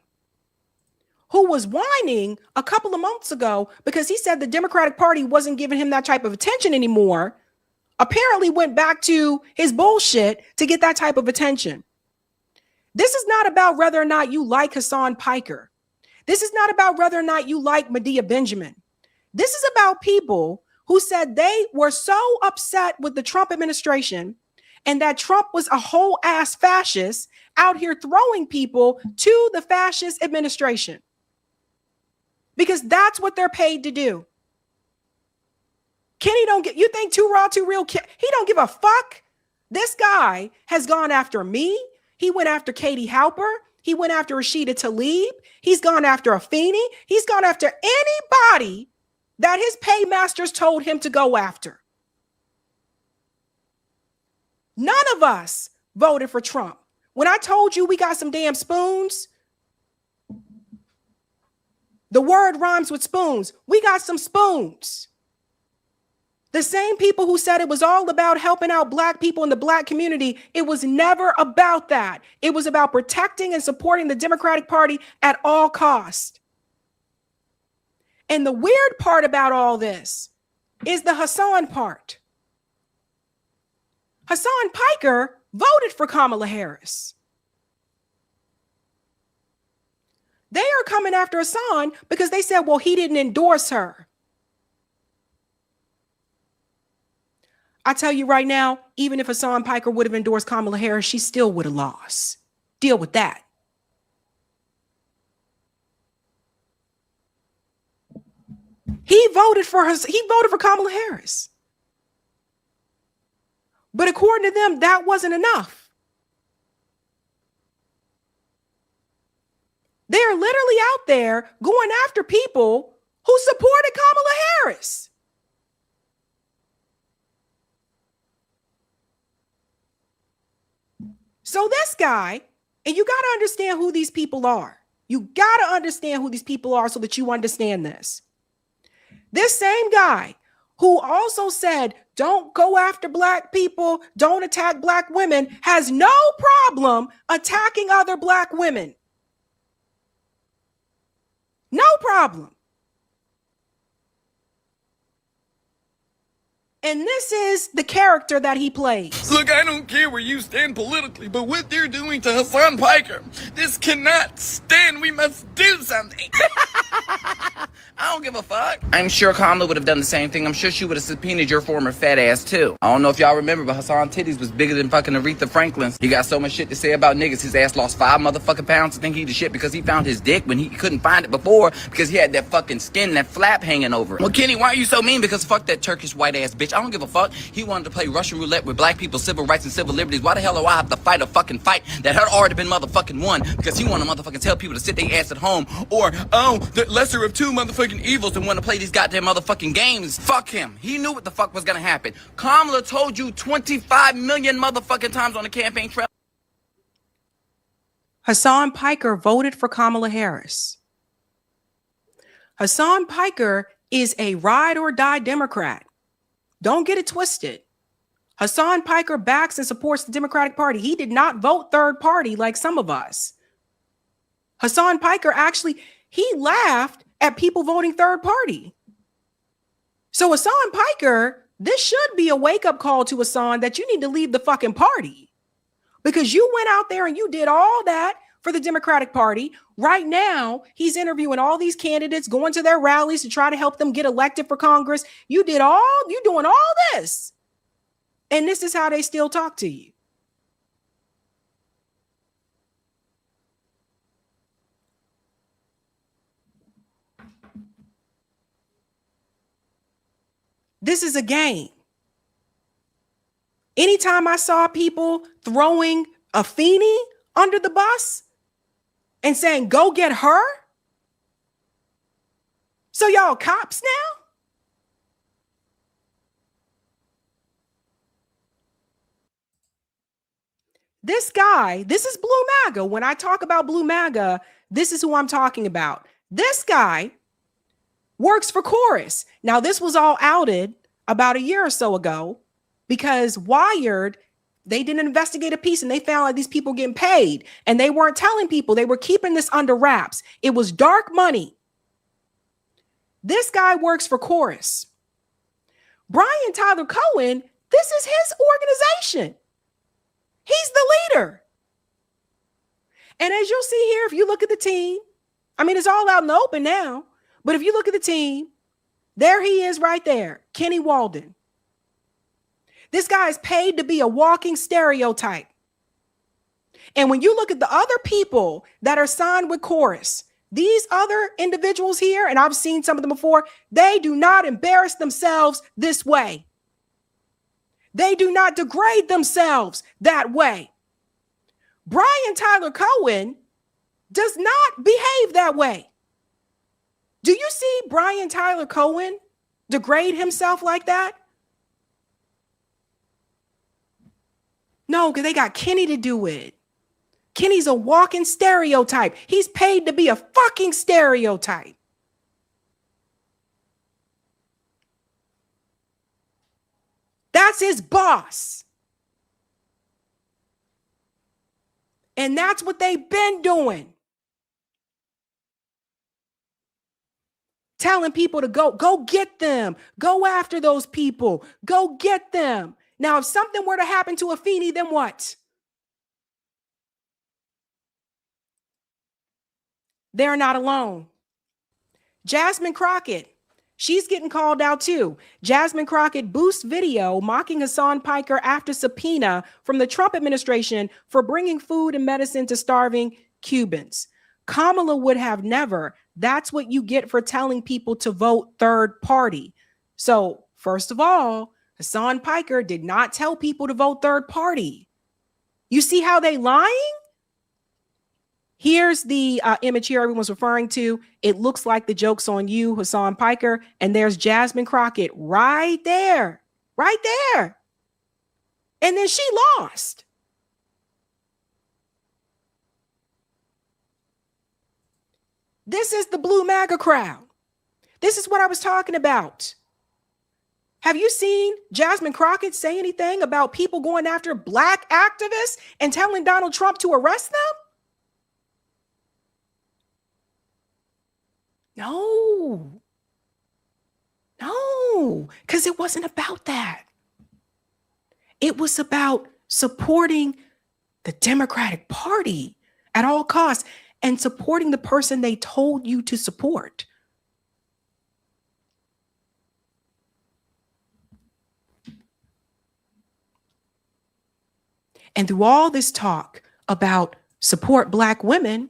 who was whining a couple of months ago because he said the Democratic Party wasn't giving him that type of attention anymore, apparently went back to his bullshit to get that type of attention. This is not about whether or not you like Hassan Piker. This is not about whether or not you like Medea Benjamin. This is about people who said they were so upset with the Trump administration and that Trump was a whole ass fascist out here throwing people to the fascist administration. Because that's what they're paid to do. Kenny don't get, you think Too Raw, Too Real, he don't give a fuck. This guy has gone after me. He went after Katie Halper. He went after Rashida Tlaib. He's gone after Afeni. He's gone after anybody that his paymasters told him to go after. None of us voted for Trump. When I told you we got some damn spoons, the word rhymes with spoons. We got some spoons. The same people who said it was all about helping out Black people in the Black community, it was never about that. It was about protecting and supporting the Democratic Party at all costs. And the weird part about all this is the Hassan part. Hassan Piker voted for Kamala Harris. They are coming after Hassan because they said, well, he didn't endorse her. I tell you right now, even if Hassan Piker would have endorsed Kamala Harris, she still would have lost. Deal with that. He voted for Kamala Harris. But according to them, that wasn't enough. They're literally out there going after people who supported Kamala Harris. So this guy And you got to understand who these people are. You got to understand who these people are so that you understand this. This same guy who also said, don't go after black people, don't attack black women, has no problem attacking other black women. No problem. And this is the character that he plays. Look, I don't care where you stand politically, but what they're doing to Hassan Piker, this cannot stand. We must do something. I don't give a fuck. I'm sure Kamala would have done the same thing. I'm sure she would have subpoenaed your former fat ass too. I don't know if y'all remember, but Hassan titties was bigger than fucking Aretha Franklin's. He got so much shit to say about niggas. His ass lost 5 motherfucking pounds to think he the shit because he found his dick when he couldn't find it before because he had that fucking skin, that flap hanging over it. Well, Kenny, why are you so mean? Because fuck that Turkish white ass bitch. I don't give a fuck. He wanted to play Russian roulette with black people's civil rights and civil liberties. Why the hell do I have to fight a fucking fight that had already been motherfucking won? Because he want to motherfucking tell people to sit their ass at home or, oh, the lesser of two motherfucking evils and want to play these goddamn motherfucking games. Fuck him. He knew what the fuck was gonna happen. Kamala told you 25 million motherfucking times on the campaign trail. Hassan Piker voted for Kamala Harris. Hassan Piker is a ride or die Democrat. Don't get it twisted. Hassan Piker backs and supports the Democratic Party. He did not vote third party like some of us. Hassan Piker actually, he laughed at people voting third party. So Hassan Piker, this should be a wake-up call to Hassan that you need to leave the fucking party because you went out there and you did all that for the Democratic Party. Right now, he's interviewing all these candidates, going to their rallies to try to help them get elected for Congress. You're doing all this. And this is how they still talk to you. This is a game. Anytime I saw people throwing a Feeny under the bus and saying, go get her. So y'all cops now? This guy, this is Blue Maga. When I talk about Blue Maga, this is who I'm talking about. This guy works for Chorus. Now, this was all outed about a year or so ago because Wired, they did an investigative piece and they found like these people getting paid and they weren't telling people. They were keeping this under wraps. It was dark money. This guy works for Chorus. Brian Tyler Cohen, this is his organization. He's the leader. And as you'll see here, if you look at the team, I mean, it's all out in the open now. But if you look at the team, there he is right there, Kenny Walden. This guy is paid to be a walking stereotype. And when you look at the other people that are signed with Chorus, these other individuals here, and I've seen some of them before, they do not embarrass themselves this way. They do not degrade themselves that way. Brian Tyler Cohen does not behave that way. Do you see Brian Tyler Cohen degrade himself like that? No, because they got Kenny to do it. Kenny's a walking stereotype. He's paid to be a fucking stereotype. That's his boss. And that's what they've been doing. Telling people to go get them. Go after those people. Go get them. Now, if something were to happen to Afeni, then what? They're not alone. Jasmine Crockett, she's getting called out too. Jasmine Crockett boosts video mocking Hassan Piker after subpoena from the Trump administration for bringing food and medicine to starving Cubans. Kamala would have never. That's what you get for telling people to vote third party. So, first of all, Hassan Piker did not tell people to vote third party. You see how they lying? Here's the image here everyone's referring to. It looks like the joke's on you, Hassan Piker. And there's Jasmine Crockett right there. Right there. And then she lost. This is the blue MAGA crowd. This is what I was talking about. Have you seen Jasmine Crockett say anything about people going after black activists and telling Donald Trump to arrest them? No, because it wasn't about that. It was about supporting the Democratic Party at all costs and supporting the person they told you to support. And through all this talk about support black women,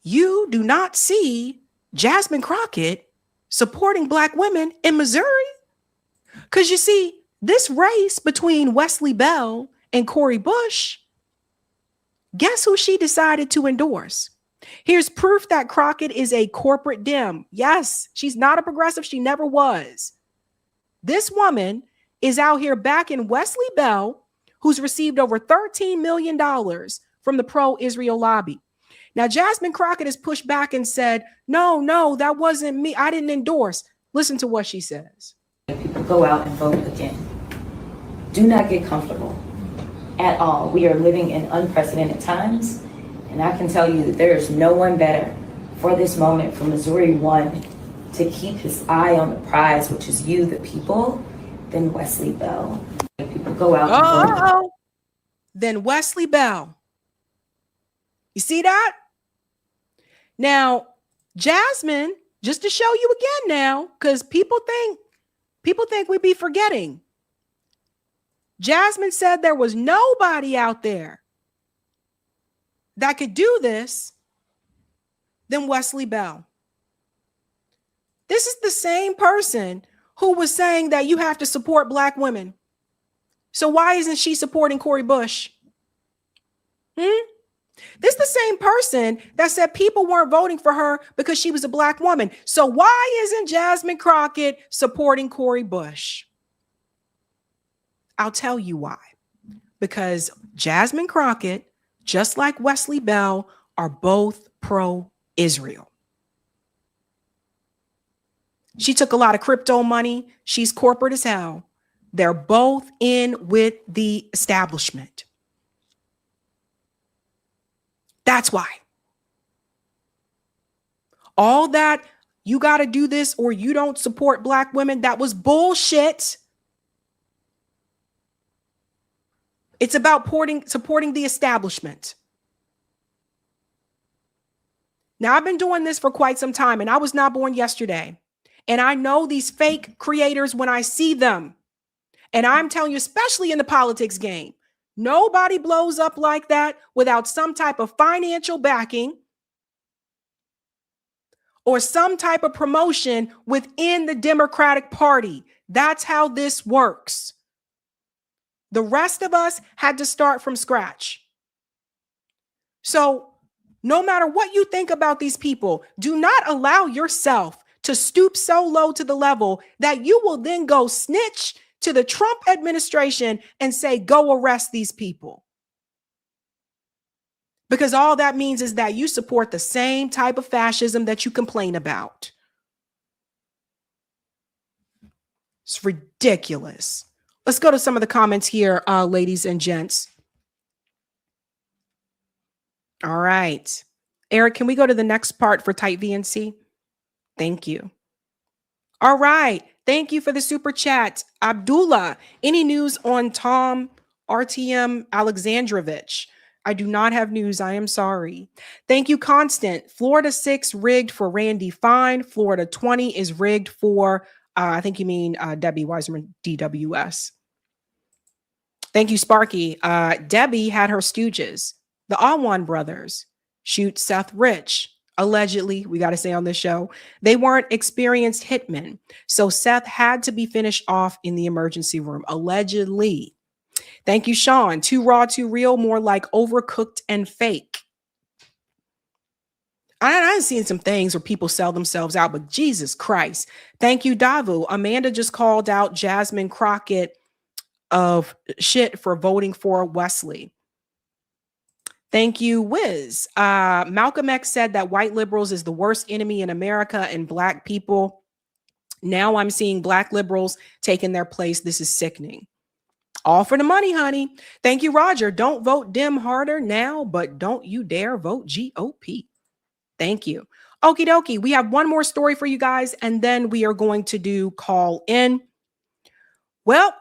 you do not see Jasmine Crockett supporting black women in Missouri. Because you see, this race between Wesley Bell and Cori Bush, guess who she decided to endorse? Here's proof that Crockett is a corporate Dem. Yes, she's not a progressive. She never was. This woman is out here backing Wesley Bell, who's received over $13 million from the pro-Israel lobby. Now, Jasmine Crockett has pushed back and said, no, that wasn't me. I didn't endorse. Listen to what she says. People go out and vote again. Do not get comfortable at all. We are living in unprecedented times, and I can tell you that there is no one better for this moment for Missouri 1 to keep his eye on the prize, which is you, the people, than Wesley Bell. People go out and vote. Then Wesley Bell. You see that? Now, Jasmine, just to show you again now, because people think we be forgetting. Jasmine said there was nobody out there that could do this than Wesley Bell. This is the same person who was saying that you have to support black women. So why isn't she supporting Cori Bush? This is the same person that said people weren't voting for her because she was a black woman. So why isn't Jasmine Crockett supporting Cori Bush? I'll tell you why. Because Jasmine Crockett, just like Wesley Bell, are both pro-Israel. She took a lot of crypto money. She's corporate as hell. They're both in with the establishment. That's why. All that you got to do this or you don't support black women, that was bullshit. It's about supporting the establishment. Now, I've been doing this for quite some time, and I was not born yesterday. And I know these fake creators when I see them. And I'm telling you, especially in the politics game, nobody blows up like that without some type of financial backing or some type of promotion within the Democratic Party. That's how this works. The rest of us had to start from scratch. So no matter what you think about these people, do not allow yourself to stoop so low to the level that you will then go snitch to the Trump administration and say, go arrest these people. Because all that means is that you support the same type of fascism that you complain about. It's ridiculous. Let's go to some of the comments here, ladies and gents. All right. Eric, can we go to the next part for Type VNC? Thank you. All right. Thank you for the super chat. Abdullah, any news on Tom RTM Alexandrovich? I do not have news. I am sorry. Thank you, Constant. Florida 6 rigged for Randy Fine. Florida 20 is rigged for, I think you mean Debbie Weiserman, DWS. Thank you, Sparky. Debbie had her stooges. The Alwan brothers shoot Seth Rich. Allegedly, we got to say on this show, they weren't experienced hitmen. So Seth had to be finished off in the emergency room. Allegedly. Thank you, Sean. Too raw, too real, more like overcooked and fake. I've seen some things where people sell themselves out, but Jesus Christ. Thank you, Davu. Amanda just called out Jasmine Crockett of shit for voting for Wesley. Thank you, Wiz. Malcolm X said that white liberals is the worst enemy in America and black people. Now I'm seeing black liberals taking their place. This is sickening. All for the money, honey. Thank you, Roger. Don't vote Dem harder now, but don't you dare vote GOP. Thank you. Okie dokie. We have one more story for you guys, and then we are going to do call in. Well,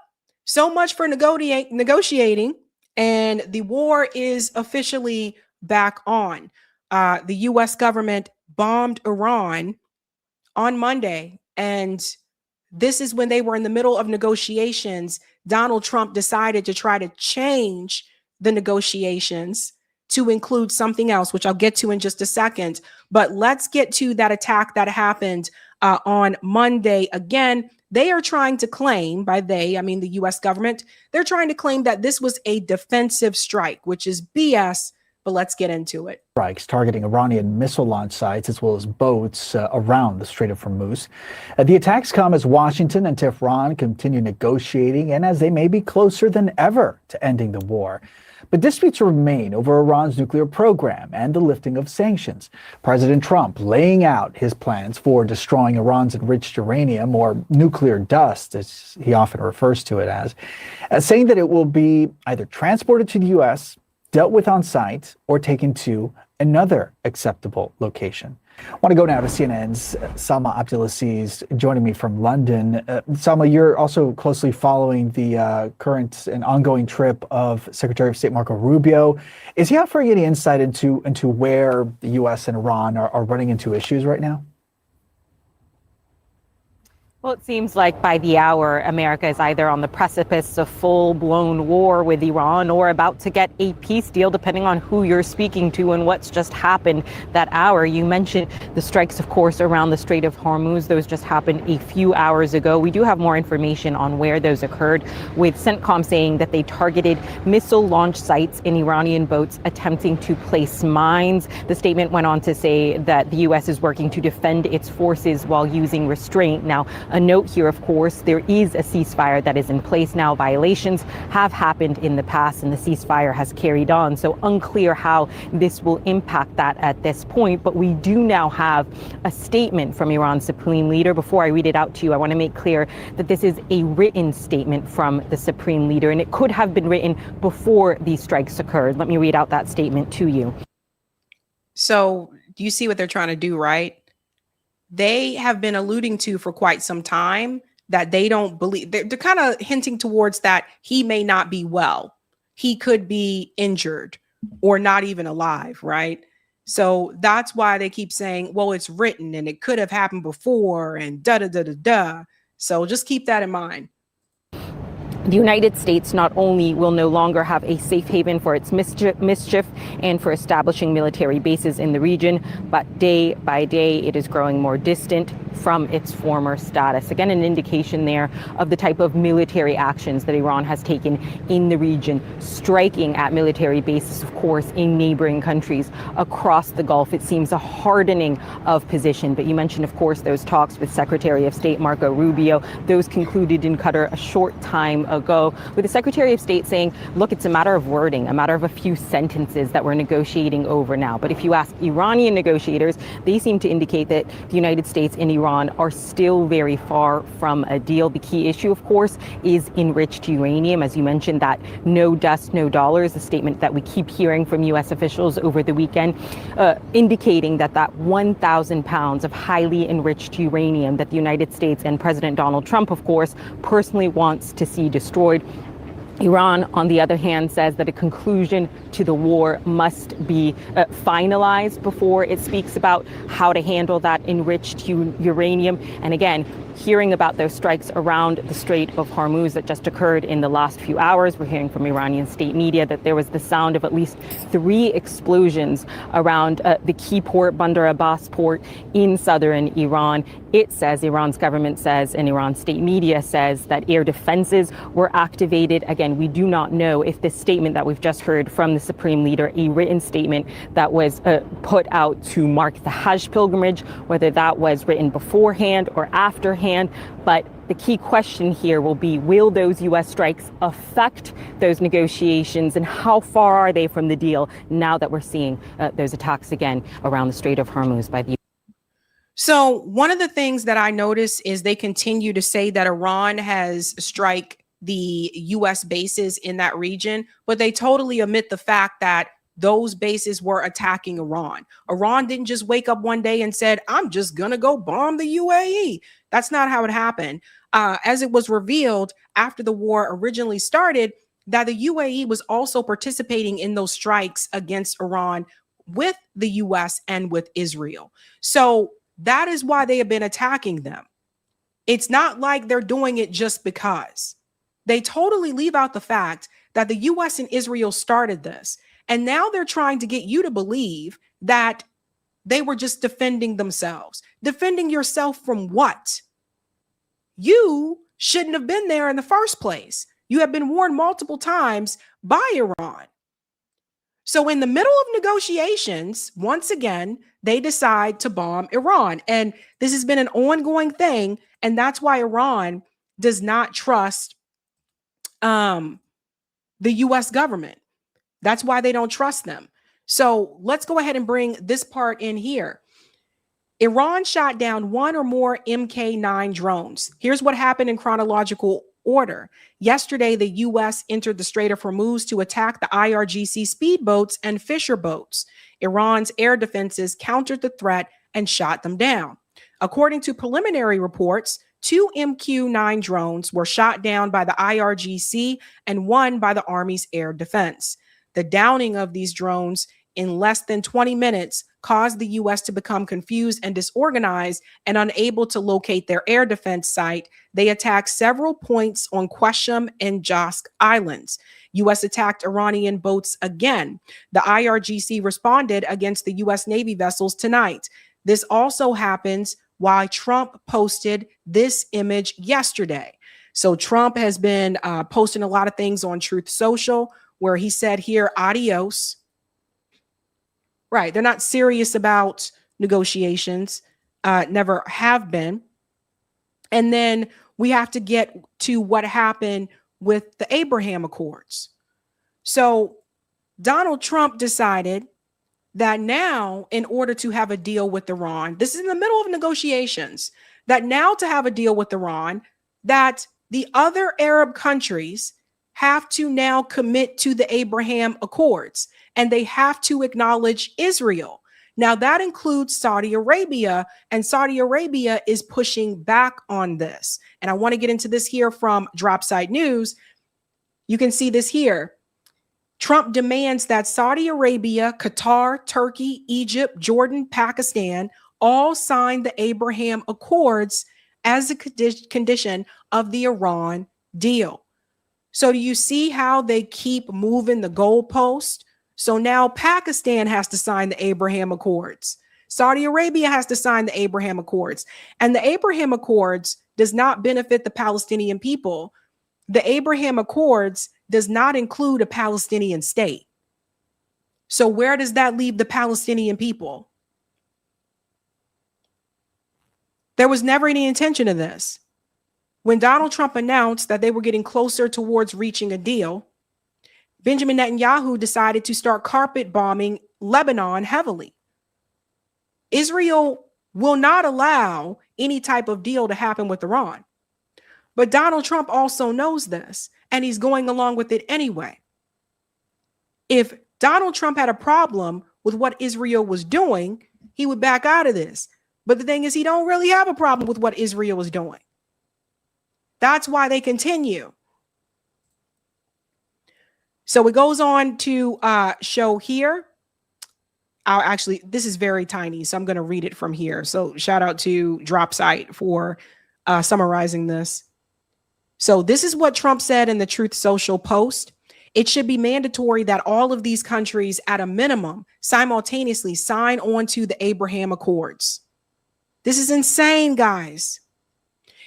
so much for negotiating, and the war is officially back on. The U.S. government bombed Iran on Monday, and this is when they were in the middle of negotiations. Donald Trump decided to try to change the negotiations to include something else, which I'll get to in just a second. But let's get to that attack that happened on Monday. Again, they are trying to claim, by they, I mean the U.S. government, they're trying to claim that this was a defensive strike, which is BS, but let's get into it. Strikes targeting Iranian missile launch sites as well as boats around the Strait of Hormuz. The attacks come as Washington and Tehran continue negotiating and as they may be closer than ever to ending the war. But disputes remain over Iran's nuclear program and the lifting of sanctions. President Trump laying out his plans for destroying Iran's enriched uranium, or nuclear dust, as he often refers to it as saying that it will be either transported to the U.S., dealt with on site, or taken to another acceptable location. I want to go now to CNN's Salma Abdelaziz joining me from London. Salma, you're also closely following the current and ongoing trip of Secretary of State Marco Rubio. Is he offering any insight into where the U.S. and Iran are running into issues right now? Well, it seems like by the hour, America is either on the precipice of full-blown war with Iran or about to get a peace deal, depending on who you're speaking to and what's just happened that hour. You mentioned the strikes, of course, around the Strait of Hormuz. Those just happened a few hours ago. We do have more information on where those occurred, with CENTCOM saying that they targeted missile launch sites in Iranian boats attempting to place mines. The statement went on to say that the U.S. is working to defend its forces while using restraint. Now, a note here, of course, there is a ceasefire that is in place now. Violations have happened in the past and the ceasefire has carried on. So unclear how this will impact that at this point. But we do now have a statement from Iran's supreme leader. Before I read it out to you, I want to make clear that this is a written statement from the supreme leader, and it could have been written before these strikes occurred. Let me read out that statement to you. So you see what they're trying to do, right? They have been alluding to for quite some time that they don't believe, they're kind of hinting towards that he may not be well. He could be injured or not even alive, right? So that's why they keep saying, well, it's written and it could have happened before and da-da-da-da-da. So just keep that in mind. The United States not only will no longer have a safe haven for its mischief and for establishing military bases in the region, but day by day it is growing more distant from its former status. Again, an indication there of the type of military actions that Iran has taken in the region, striking at military bases, of course, in neighboring countries across the Gulf. It seems a hardening of position. But you mentioned, of course, those talks with Secretary of State Marco Rubio. Those concluded in Qatar a short time ago, with the Secretary of State saying, look, it's a matter of wording, a matter of a few sentences that we're negotiating over now. But if you ask Iranian negotiators, they seem to indicate that the United States and Iran are still very far from a deal. The key issue, of course, is enriched uranium. As you mentioned, that no dust, no dollars, a statement that we keep hearing from U.S. officials over the weekend, indicating that 1,000 pounds of highly enriched uranium that the United States and President Donald Trump, of course, personally wants to see destroyed. Iran, on the other hand, says that a conclusion to the war must be finalized before it speaks about how to handle that enriched uranium. And again, hearing about those strikes around the Strait of Hormuz that just occurred in the last few hours. We're hearing from Iranian state media that there was the sound of at least 3 explosions around the key port, Bandar Abbas port in southern Iran. It says, Iran's government says, and Iran's state media says that air defenses were activated. Again, we do not know if this statement that we've just heard from the Supreme Leader, a written statement that was put out to mark the Hajj pilgrimage, whether that was written beforehand or afterhand. But the key question here will be, will those U.S. strikes affect those negotiations, and how far are they from the deal now that we're seeing those attacks again around the Strait of Hormuz by the So one of the things that I notice is they continue to say that Iran has strike the U.S. bases in that region, but they totally omit the fact that those bases were attacking Iran. Iran didn't just wake up one day and said, I'm just going to go bomb the UAE. That's not how it happened. As it was revealed after the war originally started, that the UAE was also participating in those strikes against Iran with the U.S. and with Israel. So that is why they have been attacking them. It's not like they're doing it just because. They totally leave out the fact that the U.S. and Israel started this. And now they're trying to get you to believe that they were just defending themselves. Defending yourself from what? You shouldn't have been there in the first place. You have been warned multiple times by Iran. So in the middle of negotiations, once again, they decide to bomb Iran. And this has been an ongoing thing. And that's why Iran does not trust the U.S. government. That's why they don't trust them. So let's go ahead and bring this part in here. Iran shot down one or more Mk9 drones. Here's what happened in chronological order. Yesterday, the U.S. entered the Strait of Hormuz to attack the IRGC speedboats and fisher boats. Iran's air defenses countered the threat and shot them down. According to preliminary reports, 2 MQ-9 drones were shot down by the IRGC and one by the Army's air defense. The downing of these drones in less than 20 minutes caused the U.S. to become confused and disorganized and unable to locate their air defense site. They attacked several points on Qeshm and Jask Islands. U.S. attacked Iranian boats again. The IRGC responded against the U.S. Navy vessels tonight. This also happens while Trump posted this image yesterday. So Trump has been posting a lot of things on Truth Social where he said here, adios. Right. They're not serious about negotiations, never have been. And then we have to get to what happened with the Abraham Accords. So Donald Trump decided that now, in order to have a deal with Iran, this is in the middle of negotiations, that now to have a deal with Iran, that the other Arab countries have to now commit to the Abraham Accords, and they have to acknowledge Israel. Now, that includes Saudi Arabia, and Saudi Arabia is pushing back on this. And I want to get into this here from Dropside News. You can see this here. Trump demands that Saudi Arabia, Qatar, Turkey, Egypt, Jordan, Pakistan all sign the Abraham Accords as a condition of the Iran deal. So do you see how they keep moving the goalpost? So now Pakistan has to sign the Abraham Accords. Saudi Arabia has to sign the Abraham Accords. And the Abraham Accords does not benefit the Palestinian people. The Abraham Accords does not include a Palestinian state. So where does that leave the Palestinian people? There was never any intention of this. When Donald Trump announced that they were getting closer towards reaching a deal, Benjamin Netanyahu decided to start carpet bombing Lebanon heavily. Israel will not allow any type of deal to happen with Iran. But Donald Trump also knows this, and he's going along with it anyway. If Donald Trump had a problem with what Israel was doing, he would back out of this. But the thing is, he don't really have a problem with what Israel is doing. That's why they continue. So it goes on to show here. Actually, this is very tiny, so I'm going to read it from here. So shout out to Dropsite for summarizing this. So this is what Trump said in the Truth Social post. It should be mandatory that all of these countries, at a minimum, simultaneously sign on to the Abraham Accords. This is insane, guys.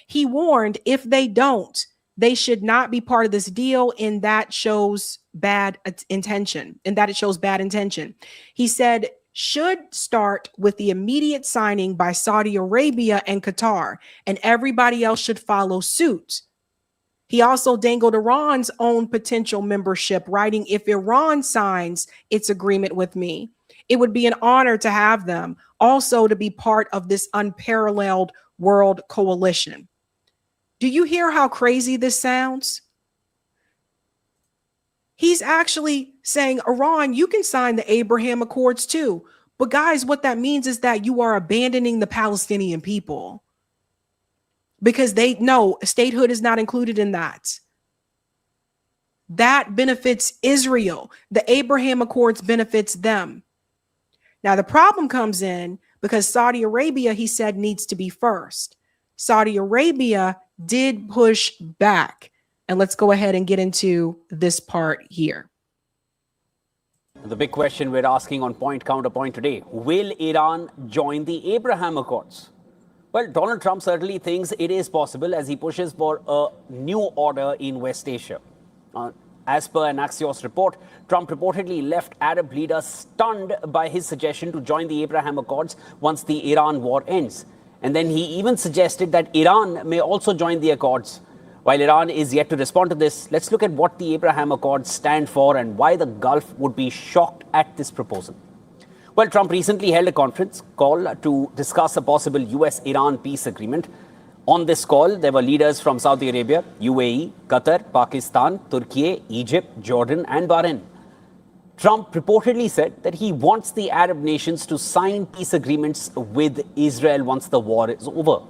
He warned if they don't, they should not be part of this deal, and that shows bad intention. He said, should start with the immediate signing by Saudi Arabia and Qatar, and everybody else should follow suit. He also dangled Iran's own potential membership, writing, if Iran signs its agreement with me, it would be an honor to have them also to be part of this unparalleled world coalition. Do you hear how crazy this sounds? He's actually saying, Iran, you can sign the Abraham Accords too. But guys, what that means is that you are abandoning the Palestinian people. Because they know statehood is not included in that. That benefits Israel. The Abraham Accords benefits them. Now, the problem comes in because Saudi Arabia, he said, needs to be first. Saudi Arabia did push back. And let's go ahead and get into this part here. The big question we're asking on Point Counterpoint today, will Iran join the Abraham Accords? Well, Donald Trump certainly thinks it is possible as he pushes for a new order in West Asia. As per an Axios report, Trump reportedly left Arab leaders stunned by his suggestion to join the Abraham Accords once the Iran war ends. And then he even suggested that Iran may also join the Accords. While Iran is yet to respond to this, let's look at what the Abraham Accords stand for and why the Gulf would be shocked at this proposal. Well, Trump recently held a conference call to discuss a possible US-Iran peace agreement. On this call, there were leaders from Saudi Arabia, UAE, Qatar, Pakistan, Turkey, Egypt, Jordan, and Bahrain. Trump reportedly said that he wants the Arab nations to sign peace agreements with Israel once the war is over.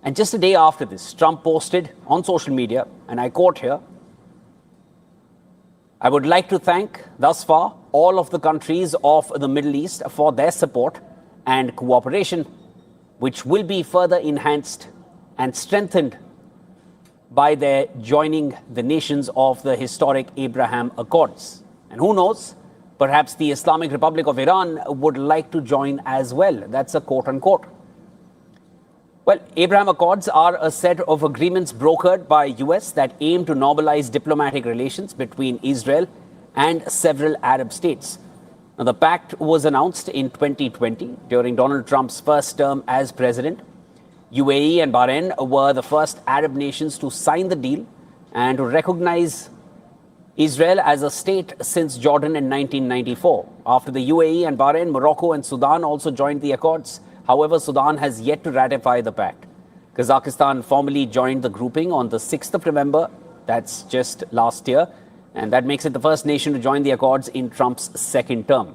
And just a day after this, Trump posted on social media, and I quote here, I would like to thank, thus far, all of the countries of the Middle East for their support and cooperation, which will be further enhanced and strengthened by their joining the nations of the historic Abraham Accords. And who knows, perhaps the Islamic Republic of Iran would like to join as well. That's a quote unquote. Well, Abraham Accords are a set of agreements brokered by US that aim to normalize diplomatic relations between Israel and several Arab states. Now, the pact was announced in 2020 during Donald Trump's first term as president. UAE and Bahrain were the first Arab nations to sign the deal and to recognize Israel as a state since Jordan in 1994. After the UAE and Bahrain, Morocco and Sudan also joined the accords. However, Sudan has yet to ratify the pact. Kazakhstan formally joined the grouping on the 6th of November. That's just last year. And that makes it the first nation to join the accords in Trump's second term.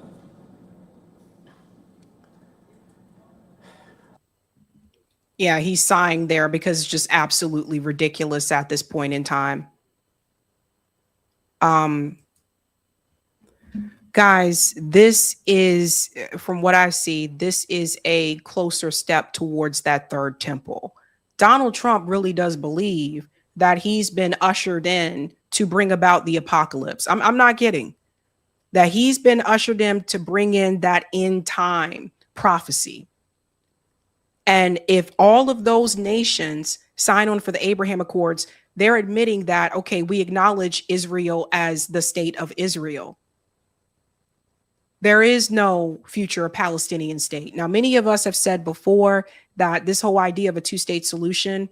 Yeah, he's sighing there because it's just absolutely ridiculous at this point in time. Guys, this is, from what I see, this is a closer step towards that third temple. Donald Trump really does believe that he's been ushered in to bring about the apocalypse. I'm not kidding. That he's been ushered in to bring in that end time prophecy. And if all of those nations sign on for the Abraham Accords, they're admitting that, okay, we acknowledge Israel as the state of Israel. There is no future Palestinian state. Now, many of us have said before that this whole idea of a two-state solution,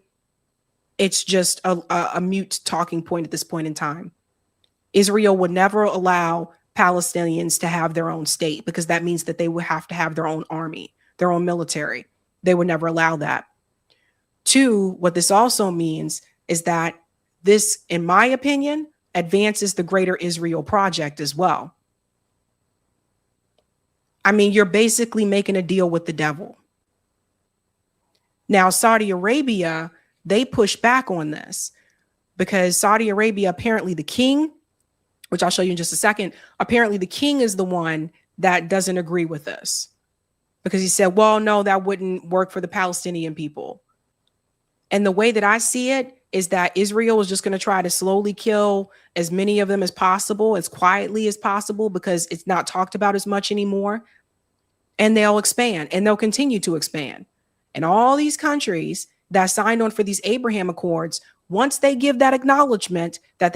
it's just a mute talking point at this point in time. Israel would never allow Palestinians to have their own state because that means that they would have to have their own army, their own military. They would never allow that. Two, what this also means is that this, in my opinion, advances the greater Israel project as well. I mean, you're basically making a deal with the devil. Now, Saudi Arabia, they push back on this because Saudi Arabia, apparently the king, which I'll show you in just a second, apparently the king is the one that doesn't agree with this because he said, well, no, that wouldn't work for the Palestinian people. And the way that I see it is that Israel is just going to try to slowly kill as many of them as possible, as quietly as possible, because it's not talked about as much anymore. And they'll expand and they'll continue to expand. And all these countries that signed on for these Abraham Accords, once they give that acknowledgement that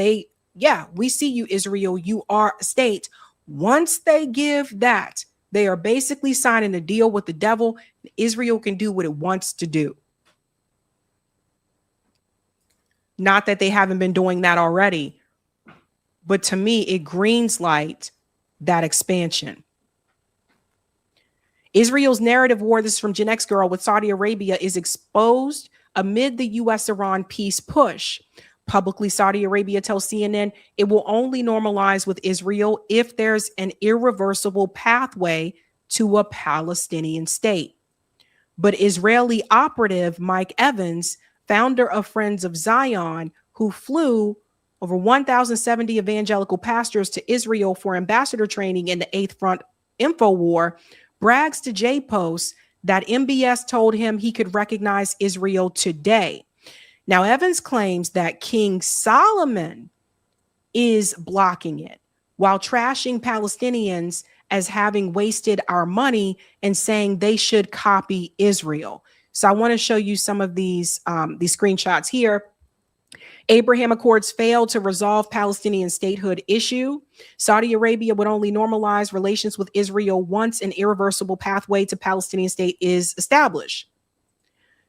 we see you, Israel, you are a state. Once they give that, They are basically signing a deal with the devil. Israel can do what it wants to do. Not that they haven't been doing that already, but to me, it greens light that expansion. Israel's narrative war, this is from Gen X Girl, with Saudi Arabia is exposed amid the U.S.-Iran peace push. Publicly, Saudi Arabia tells CNN it will only normalize with Israel if there's an irreversible pathway to a Palestinian state. But Israeli operative Mike Evans, founder of Friends of Zion, who flew over 1,070 evangelical pastors to Israel for ambassador training in the Eighth Front info war, brags to J-Post that MBS told him he could recognize Israel today. Now, Evans claims that King Solomon is blocking it while trashing Palestinians as having wasted our money and saying they should copy Israel. So I want to show you some of these screenshots here. Abraham Accords failed to resolve Palestinian statehood issue. Saudi Arabia would only normalize relations with Israel once an irreversible pathway to Palestinian state is established.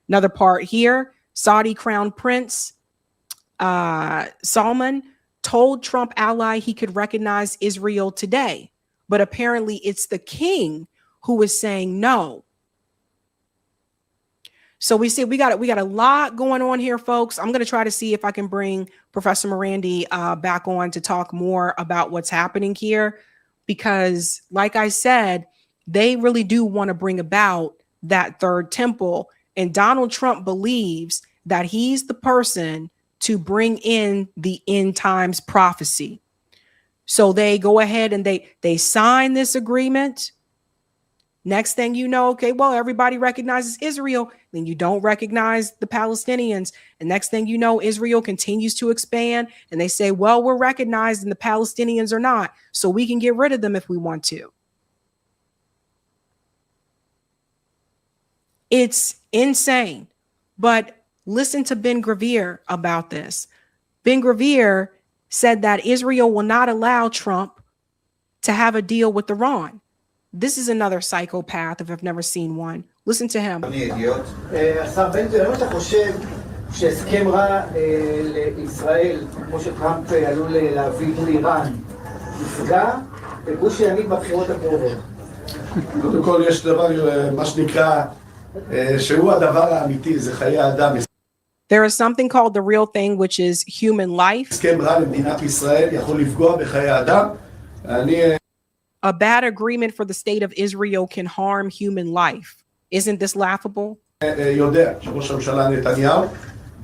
Another part here, Saudi Crown Prince Salman told Trump ally he could recognize Israel today, but apparently it's the king who is saying no. So we see we got a lot going on here, folks. I'm going to try to see if I can bring Professor Morandi back on to talk more about what's happening here, because like I said, they really do want to bring about that third temple. And Donald Trump believes that he's the person to bring in the end times prophecy. So they go ahead and they sign this agreement. Next thing you know, okay, well, everybody recognizes Israel. Then you don't recognize the Palestinians. And next thing you know, Israel continues to expand. And they say, well, we're recognized and the Palestinians are not. So we can get rid of them if we want to. It's insane. But listen to Ben-Gvir about this. Ben-Gvir said that Israel will not allow Trump to have a deal with Iran. This is another psychopath if I've never seen one. Listen to him. השר בן גביר, האם אתה חושב שהסכם רע לישראל, כמו שטראמפ עלול להביא מול איראן, יפגע בגוש הימין בבחירות הקרובות? קודם כל יש דבר, מה שנקרא, שהוא הדבר האמיתי, זה חיי אדם. There is something called the real thing, which is human life. הסכם רע למדינת ישראל יכול לפגוע בחיי אדם. A bad agreement for the state of Israel can harm human life. Isn't this laughable? יודע שראש הממשלה נתניהו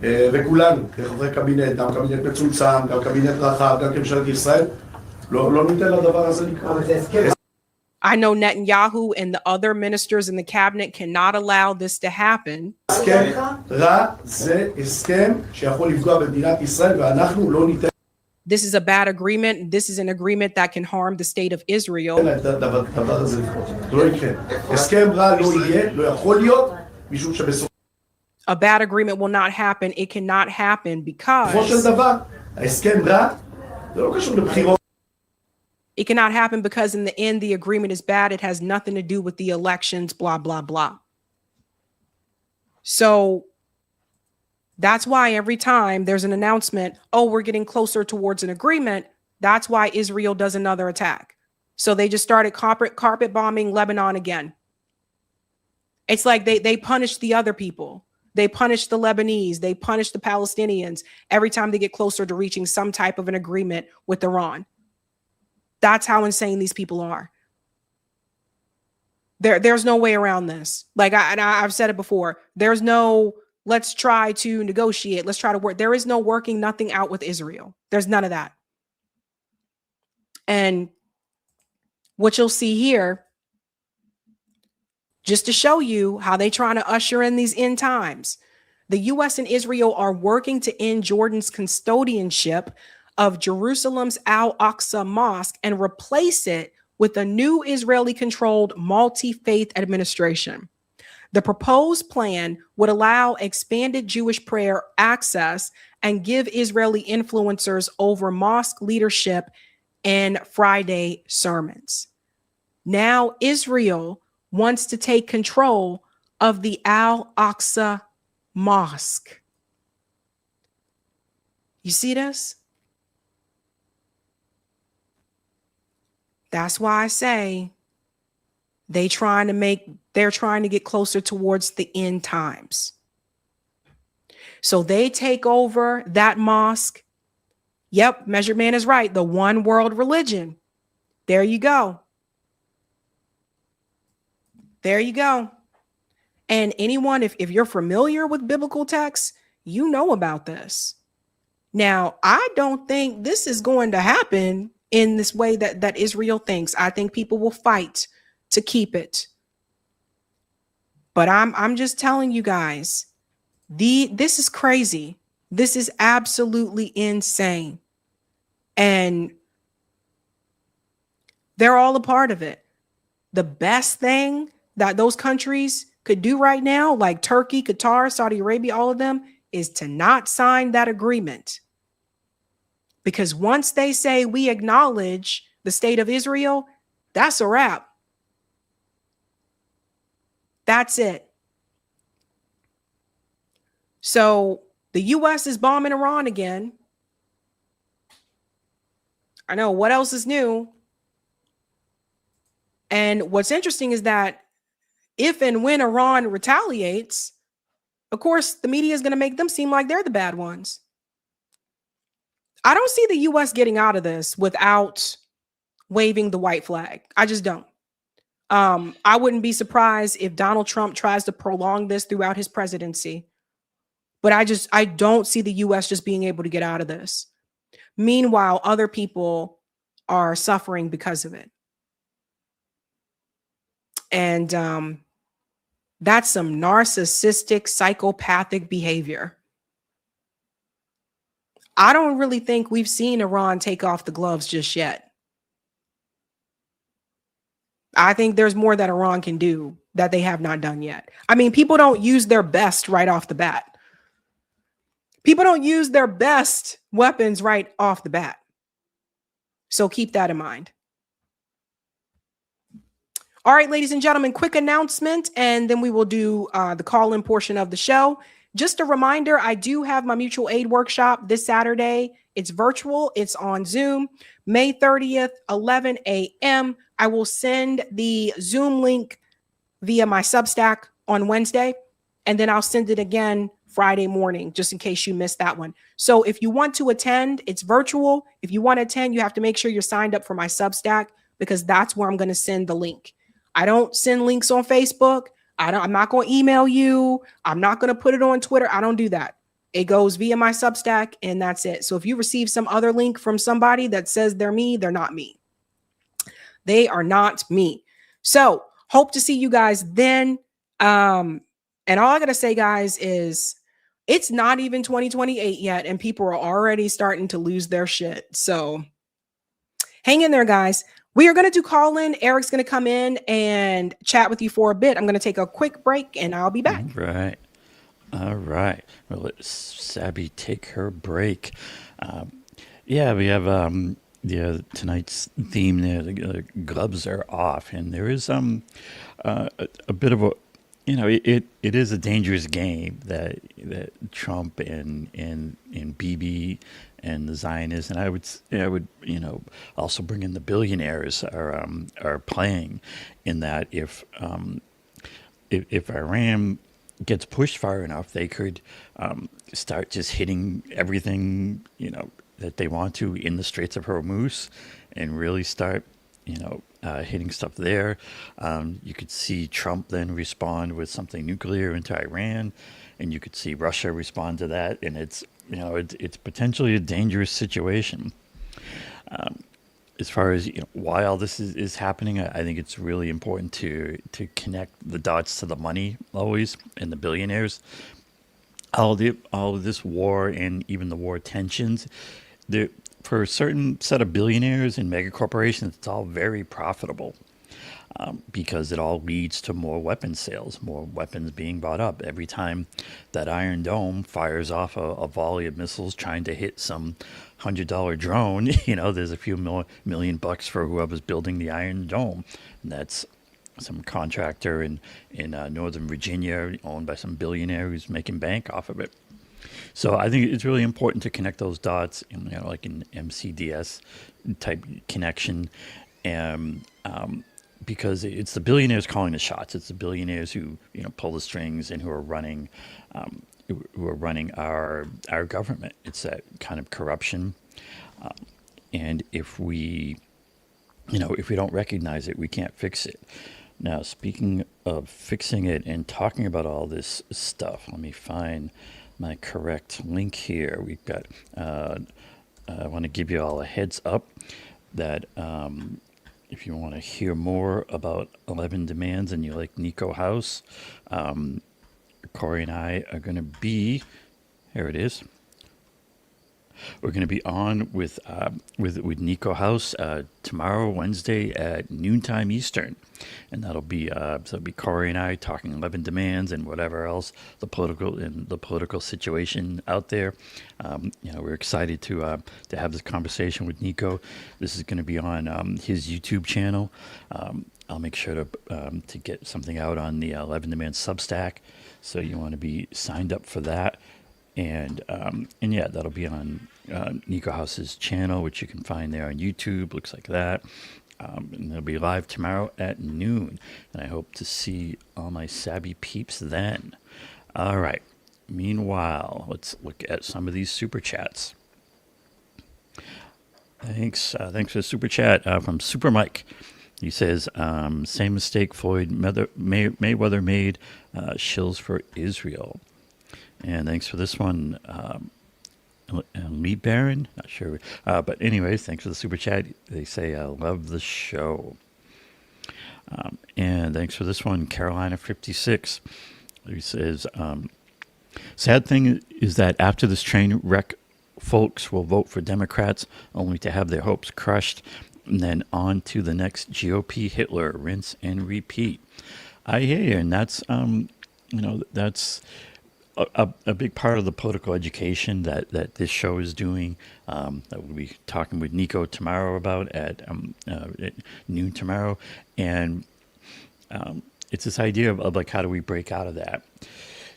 וכולנו כחברי קבינט, גם קבינט מצומצם, גם קבינט רחב, גם כממשלת ישראל, לא ניתן לדבר הזה לקרות. I know Netanyahu and the other ministers in the cabinet cannot allow this to happen. הסכם רע זה הסכם שיכול לפגוע במדינת ישראל ואנחנו לא ניתן. This is a bad agreement. This is an agreement that can harm the state of Israel. A bad agreement will not happen. It cannot happen because it cannot happen because in the end, the agreement is bad. It has nothing to do with the elections, blah, blah, blah. So that's why every time there's an announcement, oh, we're getting closer towards an agreement, that's why Israel does another attack. So they just started carpet bombing Lebanon again. It's like they punish the other people. They punish the Lebanese. They punish the Palestinians every time they get closer to reaching some type of an agreement with Iran. That's how insane these people are. There's no way around this. Like I've said it before, there's no let's try to negotiate. Let's try to work. There is no working nothing out with Israel. There's none of that. And what you'll see here, just to show you how they trying to usher in these end times, the U.S. and Israel are working to end Jordan's custodianship of Jerusalem's Al-Aqsa Mosque and replace it with a new Israeli-controlled multi-faith administration. The proposed plan would allow expanded Jewish prayer access and give Israeli influencers over mosque leadership and Friday sermons. Now Israel wants to take control of the Al-Aqsa Mosque. You see this? That's why I say they're trying to get closer towards the end times. So they take over that mosque. Yep, Measured Man is right. The one world religion. There you go. There you go. And anyone, if you're familiar with biblical texts, you know about this. Now, I don't think this is going to happen in this way that Israel thinks. I think people will fight to keep it. But I'm just telling you guys, this is crazy. This is absolutely insane. And they're all a part of it. The best thing that those countries could do right now, like Turkey, Qatar, Saudi Arabia, all of them, is to not sign that agreement. Because once they say we acknowledge the state of Israel, that's a wrap. That's it. So the U.S. is bombing Iran again. I know, what else is new? And what's interesting is that if and when Iran retaliates, of course, the media is going to make them seem like they're the bad ones. I don't see the U.S. getting out of this without waving the white flag. I just don't. I wouldn't be surprised if Donald Trump tries to prolong this throughout his presidency. But I don't see the U.S. just being able to get out of this. Meanwhile, other people are suffering because of it. And that's some narcissistic, psychopathic behavior. I don't really think we've seen Iran take off the gloves just yet. I think there's more that Iran can do that they have not done yet. I mean, people don't use their best right off the bat. People don't use their best weapons right off the bat. So keep that in mind. All right, ladies and gentlemen, quick announcement, and then we will do the call-in portion of the show. Just a reminder, I do have my mutual aid workshop this Saturday. It's virtual. It's on Zoom, May 30th, 11 a.m. I will send the Zoom link via my Substack on Wednesday, and then I'll send it again Friday morning, just in case you missed that one. So if you want to attend, it's virtual. If you want to attend, you have to make sure you're signed up for my Substack, because that's where I'm going to send the link. I don't send links on Facebook. I'm not going to email you. I'm not going to put it on Twitter. I don't do that. It goes via my Substack, and that's it. So if you receive some other link from somebody that says they're me, they're not me. They are not me. So hope to see you guys then. And all I got to say, guys, is it's not even 2028 yet, and people are already starting to lose their shit. So hang in there, guys. We are going to do call in. Eric's going to come in and chat with you for a bit. I'm going to take a quick break and I'll be back. Right. All right. Well, let Sabby take her break. Yeah, we have tonight's theme there. The gloves are off, and there is a bit of a, it is a dangerous game that Trump and Bibi and the Zionists, and I would also bring in the billionaires are playing, in that if Iran gets pushed far enough, they could start just hitting everything that they want to in the Straits of Hormuz, and really start hitting stuff there. You could see Trump then respond with something nuclear into Iran, and you could see Russia respond to that, and it's potentially a dangerous situation. As far as why all this is happening, I think it's really important to connect the dots to the money always, and the billionaires. All of this war, and even the war tensions, for a certain set of billionaires and mega corporations, it's all very profitable. because it all leads to more weapons sales, more weapons being bought up. Every time that Iron Dome fires off a volley of missiles trying to hit some $100 drone, there's a few million bucks for whoever's building the Iron Dome. And that's some contractor in Northern Virginia owned by some billionaire who's making bank off of it. So I think it's really important to connect those dots, like an MCDS type connection, and because it's the billionaires calling the shots. It's the billionaires who pull the strings and who are running our government. It's that kind of corruption, and if we don't recognize it, we can't fix it. Now, speaking of fixing it and talking about all this stuff, let me find my correct link here. We've got, I want to give you all a heads up that if you want to hear more about 11 Demands and you like Nico House, Corey and I are going to be, here it is. We're going to be on with Nico House tomorrow, Wednesday at noontime Eastern, and that'll be Corey and I talking 11 Demands and whatever else the political situation out there. We're excited to have this conversation with Nico. This is going to be on his YouTube channel. I'll make sure to get something out on the 11 Demands Substack, so you want to be signed up for that. And yeah, that'll be on Nico House's channel, which you can find there on YouTube. Looks like that. And they'll be live tomorrow at noon. And I hope to see all my Sabby peeps then. All right. Meanwhile, let's look at some of these super chats. Thanks for the super chat from Super Mike. He says, same mistake Floyd Mayweather made, shills for Israel. And thanks for this one, Lee Barron. Not sure. But anyways, thanks for the super chat. They say, I love the show. And thanks for this one, Carolina 56. He says, sad thing is that after this train wreck, folks will vote for Democrats only to have their hopes crushed, and then on to the next GOP Hitler, rinse and repeat. I hear you, and that's, that's a big part of the political education that this show is doing, that we'll be talking with Nico tomorrow about at noon tomorrow. And it's this idea of like, how do we break out of that?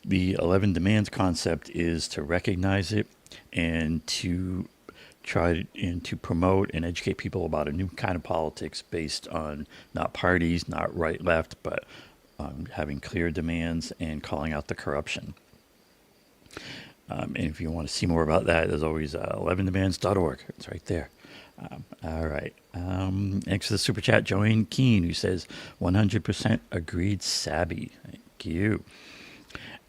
The 11 Demands concept is to recognize it and to try to promote and educate people about a new kind of politics based on not parties, not right, left, but having clear demands and calling out the corruption. And if you want to see more about that, there's always 11demands.org. It's right there. All right. Thanks for the super chat, Joanne Keene, who says 100% agreed, Sabby. Thank you.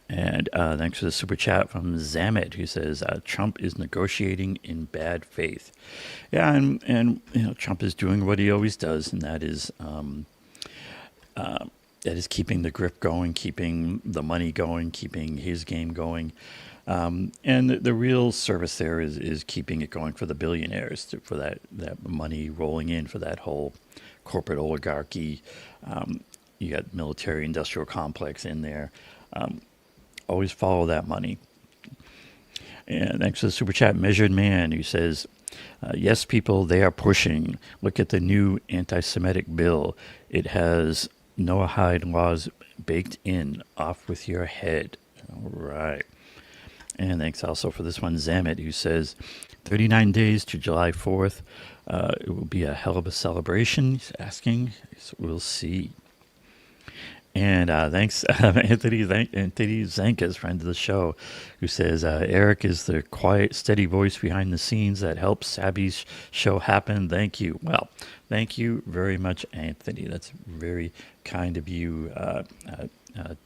And thanks for the super chat from Zamet, who says Trump is negotiating in bad faith. Yeah, and Trump is doing what he always does, and that is keeping the grip going, keeping the money going, keeping his game going. And the real service there is keeping it going for the billionaires, for that money rolling in, for that whole corporate oligarchy. You got military industrial complex in there. Always follow that money. And thanks to the super chat, Measured Man, who says, yes, people, they are pushing. Look at the new anti-Semitic bill. It has Noahide laws baked in. Off with your head. All right. And thanks also for this one, Zamet, who says 39 days to July 4th. It will be a hell of a celebration, he's asking. So we'll see. And thanks, Anthony Zankas, friend of the show, who says, Eric is the quiet, steady voice behind the scenes that helps Sabby's show happen. Thank you. Well, thank you very much, Anthony. That's very kind of you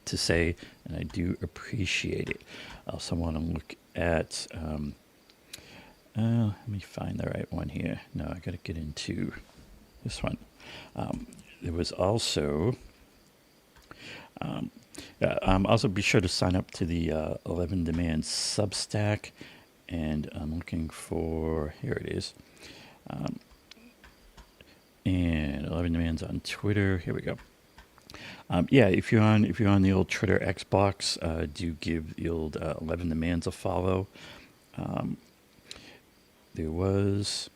to say, and I do appreciate it. I also want to look at, let me find the right one here. No, I got to get into this one. There was also... also be sure to sign up to the 11 Demands Substack, and I'm looking for, here it is. And 11 demands on Twitter. Here we go. Yeah, if you're on the old Twitter Xbox, do give the old 11 demands a follow. There was,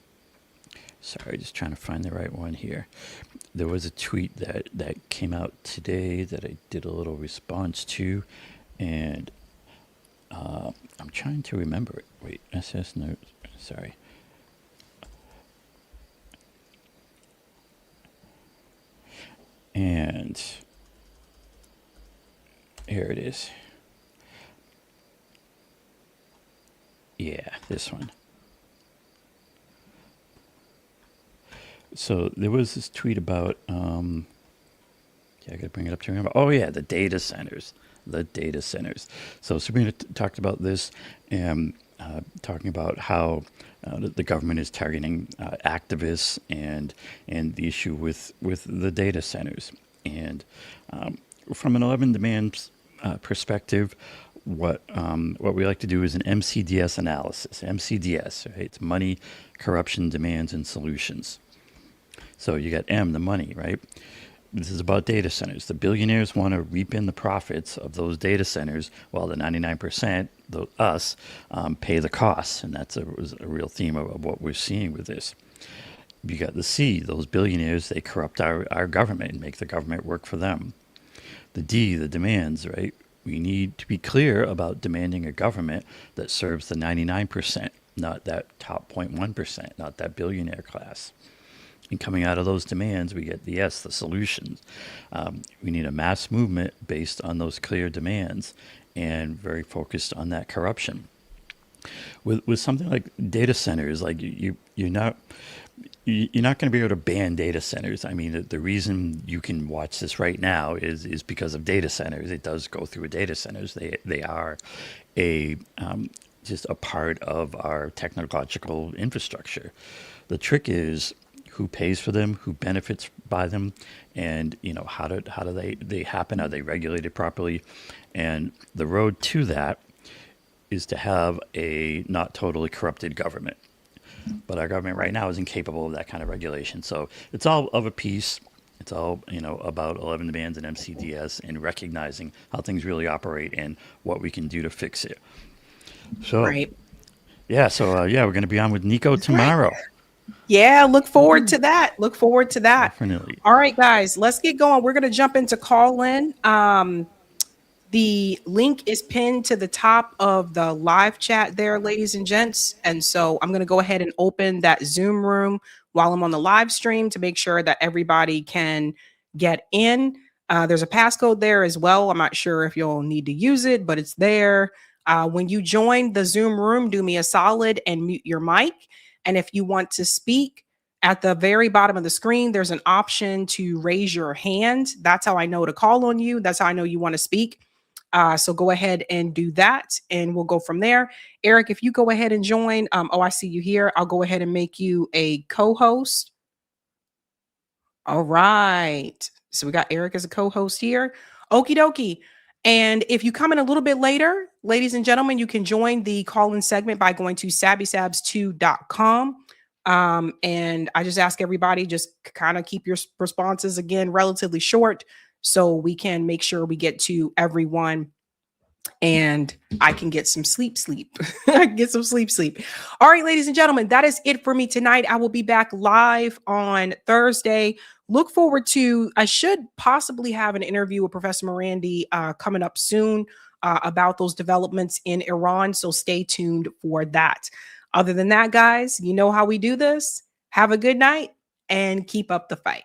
sorry, just trying to find the right one here. There was a tweet that came out today that I did a little response to, and I'm trying to remember it. Wait, SS notes. Sorry. And here it is. Yeah, this one. So there was this tweet about, yeah, I gotta bring it up to remember. Oh yeah, the data centers. So Sabrina talked about this and talking about how the government is targeting activists and the issue with the data centers. And from an 11 demands perspective, what we like to do is an MCDS analysis. MCDS, right? It's money, corruption, demands, and solutions. So you got M, the money, right? This is about data centers. The billionaires want to reap in the profits of those data centers, while the 99%, us, pay the costs. And that's was a real theme of what we're seeing with this. You got the C, those billionaires, they corrupt our government and make the government work for them. The D, the demands, right? We need to be clear about demanding a government that serves the 99%, not that top 0.1%, not that billionaire class. And coming out of those demands, we get the S, the solutions. We need a mass movement based on those clear demands and very focused on that corruption. With something like data centers, like you're not going to be able to ban data centers. I mean, the reason you can watch this right now is because of data centers. It does go through data centers. They are just a part of our technological infrastructure. The trick is who pays for them, who benefits by them, and how do they happen? Are they regulated properly? And the road to that is to have a not totally corrupted government. But our government right now is incapable of that kind of regulation. So it's all of a piece. It's all about 11 demands and MCDS and recognizing how things really operate and what we can do to fix it. So Right. yeah, we're going to be on with Nico tomorrow. Yeah, look forward to that. Definitely. All right, guys, let's get going. We're going to jump into call in. The link is pinned to the top of the live chat there, ladies and gents. And so I'm going to go ahead and open that Zoom room while I'm on the live stream to make sure that everybody can get in. There's a passcode there as well. I'm not sure if you'll need to use it, but it's there. When you join the Zoom room, do me a solid and mute your mic. And if you want to speak, at the very bottom of the screen, there's an option to raise your hand. That's how I know to call on you. That's how I know you want to speak. So go ahead and do that, and we'll go from there. Eric, if you go ahead and join, I see you here. I'll go ahead and make you a co-host. All right. So we got Eric as a co-host here. Okie dokie. And if you come in a little bit later, ladies and gentlemen, you can join the call-in segment by going to sabrinasalvati.com. And I just ask everybody just kind of keep your responses again relatively short so we can make sure we get to everyone and I can get some sleep. I can get some sleep. All right, ladies and gentlemen, that is it for me tonight. I will be back live on Thursday. Look forward to, I should possibly have an interview with Professor Morandi coming up soon about those developments in Iran. So stay tuned for that. Other than that, guys, you know how we do this. Have a good night and keep up the fight.